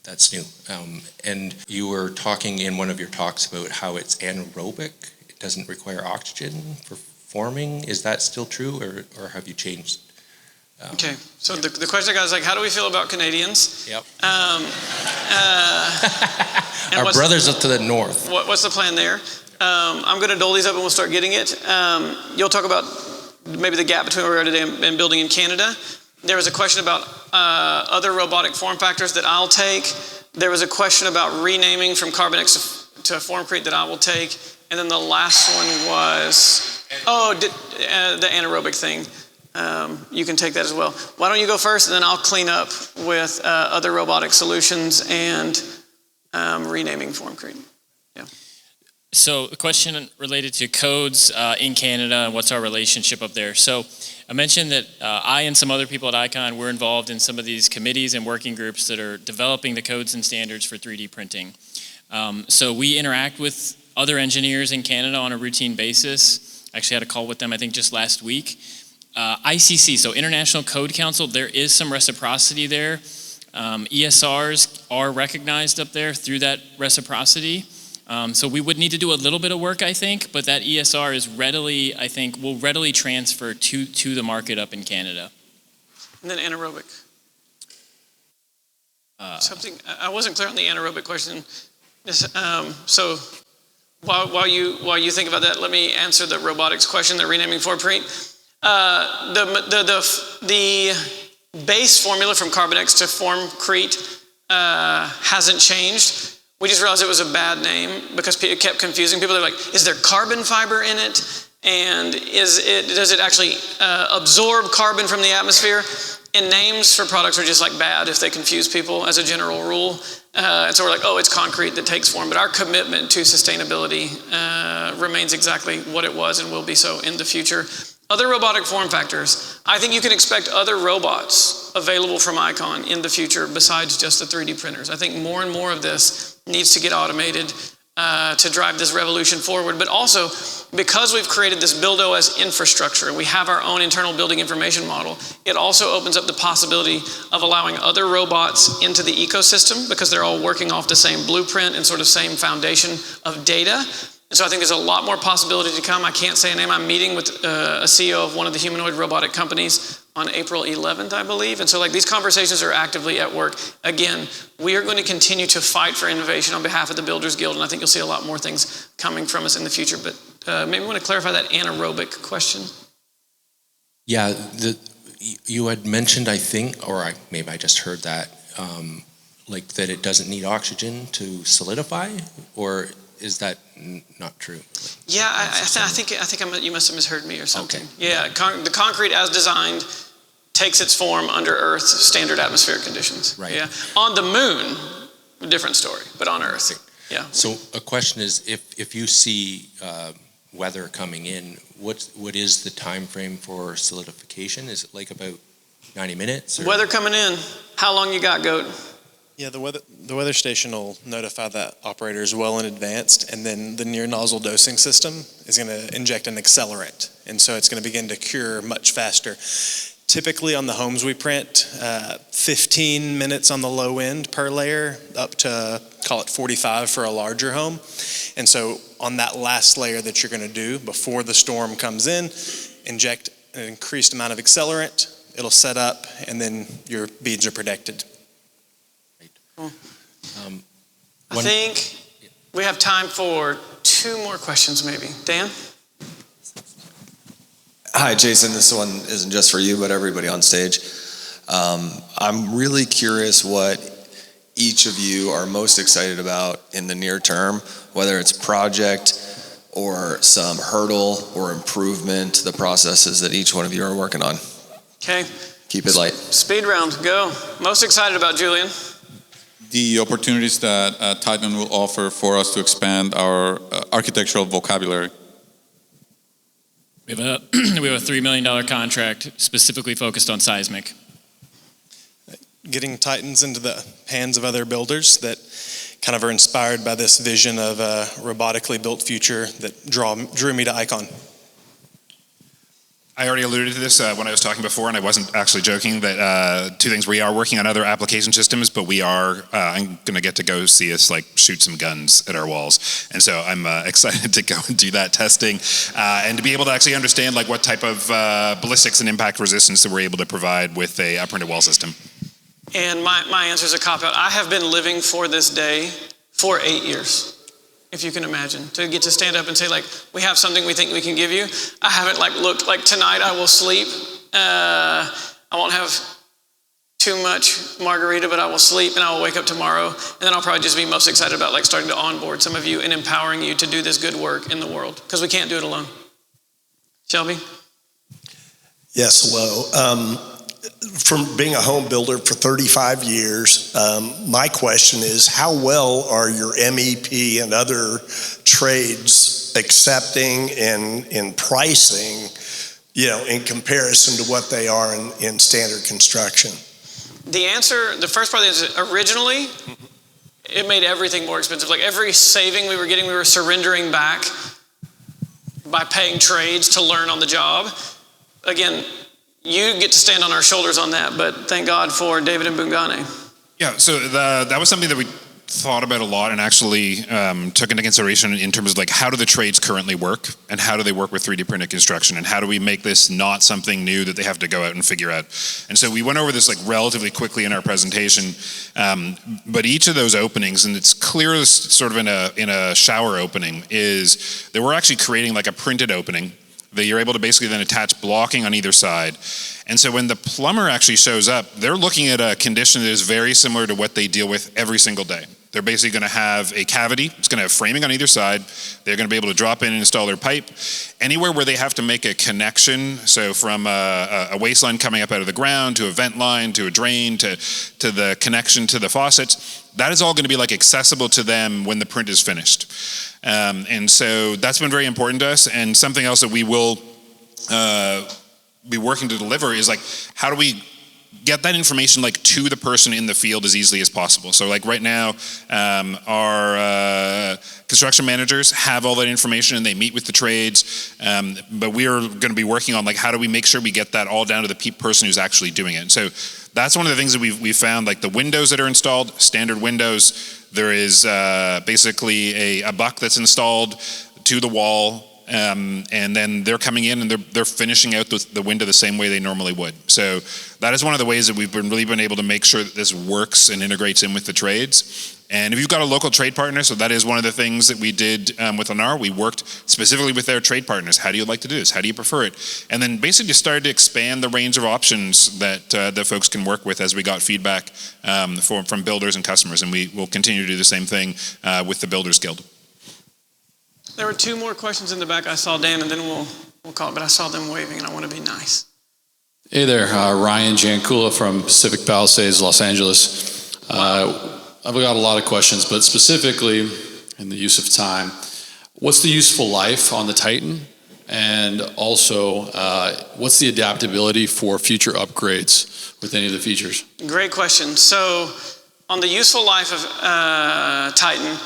that's new. And you were talking in one of your talks about how it's anaerobic. It doesn't require oxygen for forming. Is that still true, or have you changed? Okay, so the question I got is like, how do we feel about Canadians? Yep. And our brothers up to the north. What's the plan there? I'm going to dole these up and we'll start getting it. You'll talk about maybe the gap between where we are today and building in Canada. There was a question about other robotic form factors that I'll take. There was a question about renaming from Carbon X to Formcrete that I will take. And then the last one was, the anaerobic thing. You can take that as well. Why don't you go first, and then I'll clean up with other robotic solutions and renaming Formcrete. Yeah. So a question related to codes in Canada and what's our relationship up there. So I mentioned that I and some other people at ICON, we're involved in some of these committees and working groups that are developing the codes and standards for 3D printing. So we interact with other engineers in Canada on a routine basis. I actually had a call with them, I think, just last week. ICC, so International Code Council, there is some reciprocity there. ESRs are recognized up there through that reciprocity. So we would need to do a little bit of work, I think, but that ESR is readily, I think, will readily transfer to the market up in Canada. And then anaerobic. Something I wasn't clear on the anaerobic question. So while you think about that, let me answer the robotics question. The renaming for Preet. The base formula from Carbonex to form Crete hasn't changed. We just realized it was a bad name because it kept confusing people. They're like, is there carbon fiber in it? And does it actually absorb carbon from the atmosphere? And names for products are just like bad if they confuse people as a general rule. And so we're like, oh, it's concrete that takes form. But our commitment to sustainability remains exactly what it was and will be so in the future. Other robotic form factors. I think you can expect other robots available from Icon in the future besides just the 3D printers. I think more and more of this needs to get automated to drive this revolution forward. But also, because we've created this BuildOS infrastructure, we have our own internal building information model, it also opens up the possibility of allowing other robots into the ecosystem because they're all working off the same blueprint and sort of same foundation of data. And so I think there's a lot more possibility to come. I can't say a name. I'm meeting with a CEO of one of the humanoid robotic companies on April 11th, I believe. And so like these conversations are actively at work. Again, we are going to continue to fight for innovation on behalf of the Builders Guild, and I think you'll see a lot more things coming from us in the future. But maybe we want to clarify that anaerobic question. Yeah, you had mentioned, I think, or maybe I just heard that, like that it doesn't need oxygen to solidify, or is that not true? Yeah, I think you must have misheard me or something. Okay. Yeah, the concrete as designed takes its form under Earth's standard atmospheric conditions. Right. Yeah. On the moon, a different story, but on Earth, yeah. So a question is, if you see weather coming in, what is the time frame for solidification? Is it like about 90 minutes? Or? Weather coming in. How long you got, Goat? Yeah, the weather station will notify that operators well in advance, and then the near nozzle dosing system is going to inject an accelerant, and so it's going to begin to cure much faster. Typically on the homes we print, 15 minutes on the low end per layer, up to call it 45 for a larger home. And so on that last layer that you're going to do before the storm comes in, inject an increased amount of accelerant, it'll set up, and then your beads are protected. I think we have time for 2 more questions maybe. Dan? Hi, Jason. This one isn't just for you, but everybody on stage. I'm really curious what each of you are most excited about in the near term, whether it's project or some hurdle or improvement to the processes that each one of you are working on. Okay. Keep it light. Speed round, go. Most excited about, Julian? The opportunities that Titan will offer for us to expand our architectural vocabulary. We have a $3 million contract specifically focused on seismic. Getting Titans into the hands of other builders that kind of are inspired by this vision of a robotically built future that drew me to Icon. I already alluded to this when I was talking before, and I wasn't actually joking, that 2 things. We are working on other application systems, but we are, I'm going to get to go see us like shoot some guns at our walls. And so I'm excited to go and do that testing and to be able to actually understand like what type of ballistics and impact resistance that we're able to provide with a printed wall system. And my answer is a cop-out. I have been living for this day for 8 years. If you can imagine, to get to stand up and say like, we have something we think we can give you. I haven't like looked like tonight I will sleep. I won't have too much margarita, but I will sleep and I will wake up tomorrow. And then I'll probably just be most excited about like starting to onboard some of you and empowering you to do this good work in the world because we can't do it alone. Shelby? Yes, hello. From being a home builder for 35 years, my question is, how well are your MEP and other trades accepting and pricing, in comparison to what they are in standard construction? The answer, the first part is originally, it made everything more expensive. Like every saving we were getting, we were surrendering back by paying trades to learn on the job. Again, you get to stand on our shoulders on that, but thank God for David and Bungane. Yeah, so that was something that we thought about a lot and actually took into consideration in terms of like how do the trades currently work and how do they work with 3D printed construction and how do we make this not something new that they have to go out and figure out. And so we went over this like relatively quickly in our presentation, but each of those openings, and it's clear sort of in a shower opening, is that we're actually creating like a printed opening that you're able to basically then attach blocking on either side. And so when the plumber actually shows up, they're looking at a condition that is very similar to what they deal with every single day. They're basically going to have a cavity. It's going to have framing on either side. They're going to be able to drop in and install their pipe. Anywhere where they have to make a connection, so from a waste line coming up out of the ground to a vent line to a drain to the connection to the faucets, that is all going to be like accessible to them when the print is finished. And so that's been very important to us. And something else that we will be working to deliver is like, how do we get that information like to the person in the field as easily as possible? So like right now, our construction managers have all that information and they meet with the trades, but we are going to be working on like, how do we make sure we get that all down to the person who's actually doing it? And so that's one of the things that we've found, like the windows that are installed, standard windows, there is basically a buck that's installed to the wall, and then they're coming in and they're finishing out the window the same way they normally would. So that is one of the ways that we've really been able to make sure that this works and integrates in with the trades. And if you've got a local trade partner, so that is one of the things that we did with Lennar. We worked specifically with their trade partners. How do you like to do this? How do you prefer it? And then basically just started to expand the range of options that folks can work with as we got feedback from builders and customers. And we will continue to do the same thing with the Builders Guild. There were two more questions in the back. I saw Dan, and then we'll call it, but I saw them waving, and I want to be nice. Hey there, Ryan Jankula from Pacific Palisades, Los Angeles. I've got a lot of questions, but specifically in the use of time, what's the useful life on the Titan? And also, what's the adaptability for future upgrades with any of the features? Great question. So on the useful life of Titan,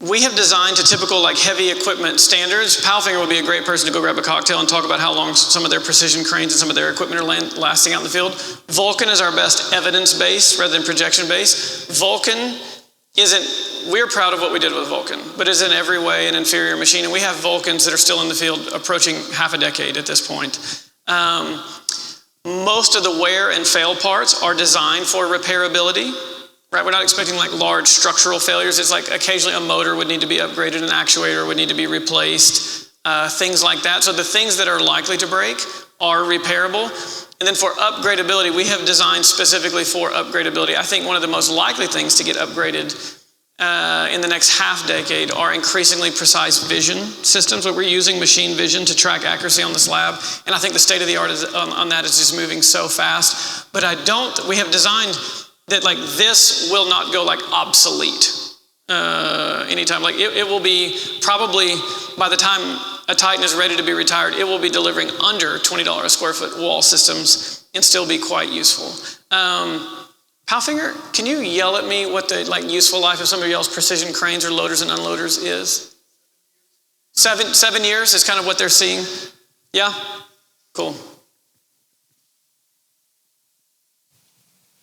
we have designed to typical like heavy equipment standards. Palfinger would be a great person to go grab a cocktail and talk about how long some of their precision cranes and some of their equipment are lasting out in the field. Vulcan is our best evidence-based rather than projection-based. Vulcan we're proud of what we did with Vulcan, but is in every way an inferior machine. And we have Vulcans that are still in the field approaching half a decade at this point. Most of the wear and fail parts are designed for repairability. Right, we're not expecting like large structural failures. It's like occasionally a motor would need to be upgraded, an actuator would need to be replaced, things like that. So the things that are likely to break are repairable. And then for upgradability, we have designed specifically for upgradability. I think one of the most likely things to get upgraded in the next half decade are increasingly precise vision systems where we're using machine vision to track accuracy on the slab. And I think the state of the art on that is just moving so fast. But we have designed that like this will not go like obsolete anytime. Like it will be probably by the time a Titan is ready to be retired, it will be delivering under $20 a square foot wall systems and still be quite useful. Palfinger, can you yell at me what the like useful life of some of y'all's precision cranes or loaders and unloaders is? 7 years is kind of what they're seeing. Yeah, cool.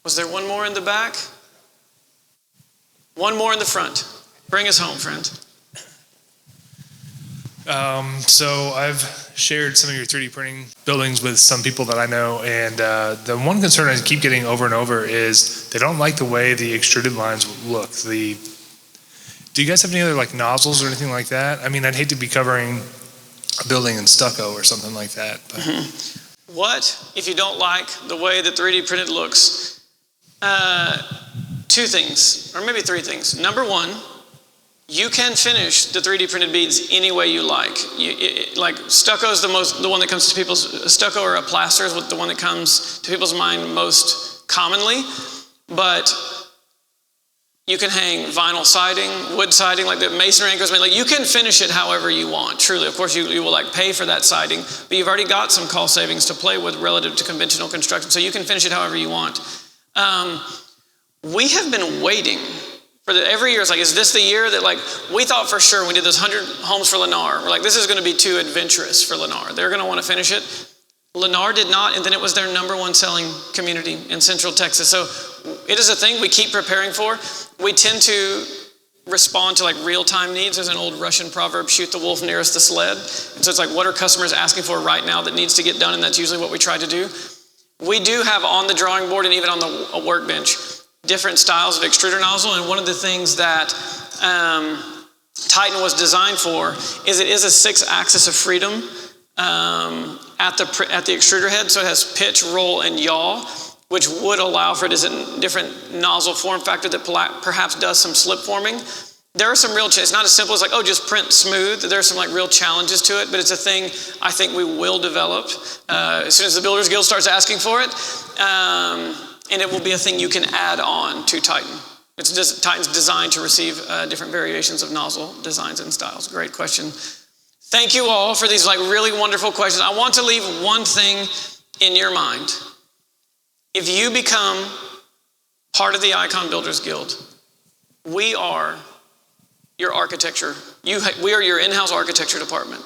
Was there one more in the back? One more in the front. Bring us home, friend. So I've shared some of your 3D printing buildings with some people that I know, and the one concern I keep getting over and over is they don't like the way the extruded lines look. Do you guys have any other like nozzles or anything like that? I mean, I'd hate to be covering a building in stucco or something like that. But. What if you don't like the way the 3D printed looks? Two things, or maybe three things. Number one, you can finish the 3D printed beads any way you like. Like stucco is the one that comes to people's, stucco or a plaster is the one that comes to people's mind most commonly, but you can hang vinyl siding, wood siding, like the masonry anchors, like you can finish it however you want, truly. Of course, you will like pay for that siding, but you've already got some cost savings to play with relative to conventional construction, so you can finish it however you want. We have been waiting for every year. It's like, is this the year that like, we thought for sure when we did those 100 homes for Lennar, we're like, this is going to be too adventurous for Lennar. They're going to want to finish it. Lennar did not, and then it was their #1 selling community in Central Texas. So it is a thing we keep preparing for. We tend to respond to like real-time needs. There's an old Russian proverb, shoot the wolf nearest the sled. And so it's like, what are customers asking for right now that needs to get done? And that's usually what we try to do. We do have on the drawing board and even on the workbench different styles of extruder nozzle. And one of the things that Titan was designed for is it is a 6-axis of freedom at the extruder head. So it has pitch, roll, and yaw, which would allow for it as a different nozzle form factor that perhaps does some slip forming. There are some real challenges. It's not as simple as like, oh, just print smooth. There are some like real challenges to it, but it's a thing I think we will develop as soon as the Builders Guild starts asking for it. And it will be a thing you can add on to Titan. Titan's designed to receive different variations of nozzle designs and styles. Great question. Thank you all for these like really wonderful questions. I want to leave one thing in your mind. If you become part of the Icon Builders Guild, we are your architecture. We are your in-house architecture department.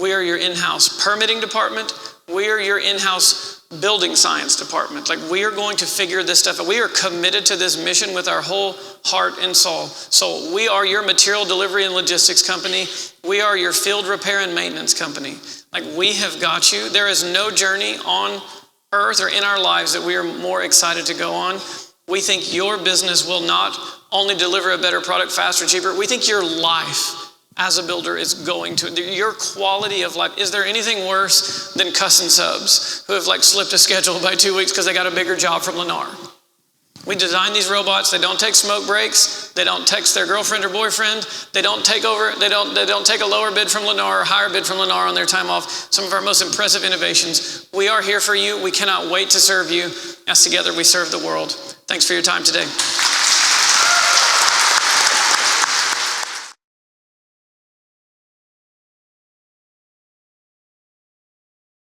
We are your in-house permitting department. We are your in-house building science department. Like, we are going to figure this stuff out. We are committed to this mission with our whole heart and soul. So we are your material delivery and logistics company. We are your field repair and maintenance company. Like, we have got you. There is no journey on earth or in our lives that we are more excited to go on. We think your business will not only deliver a better product faster, cheaper. We think your life as a builder is going to, your quality of life. Is there anything worse than cussing subs who have like slipped a schedule by 2 weeks because they got a bigger job from Lennar? We design these robots. They don't take smoke breaks. They don't text their girlfriend or boyfriend. They don't take a lower bid from Lennar or higher bid from Lennar on their time off. Some of our most impressive innovations. We are here for you. We cannot wait to serve you as together we serve the world. Thanks for your time today.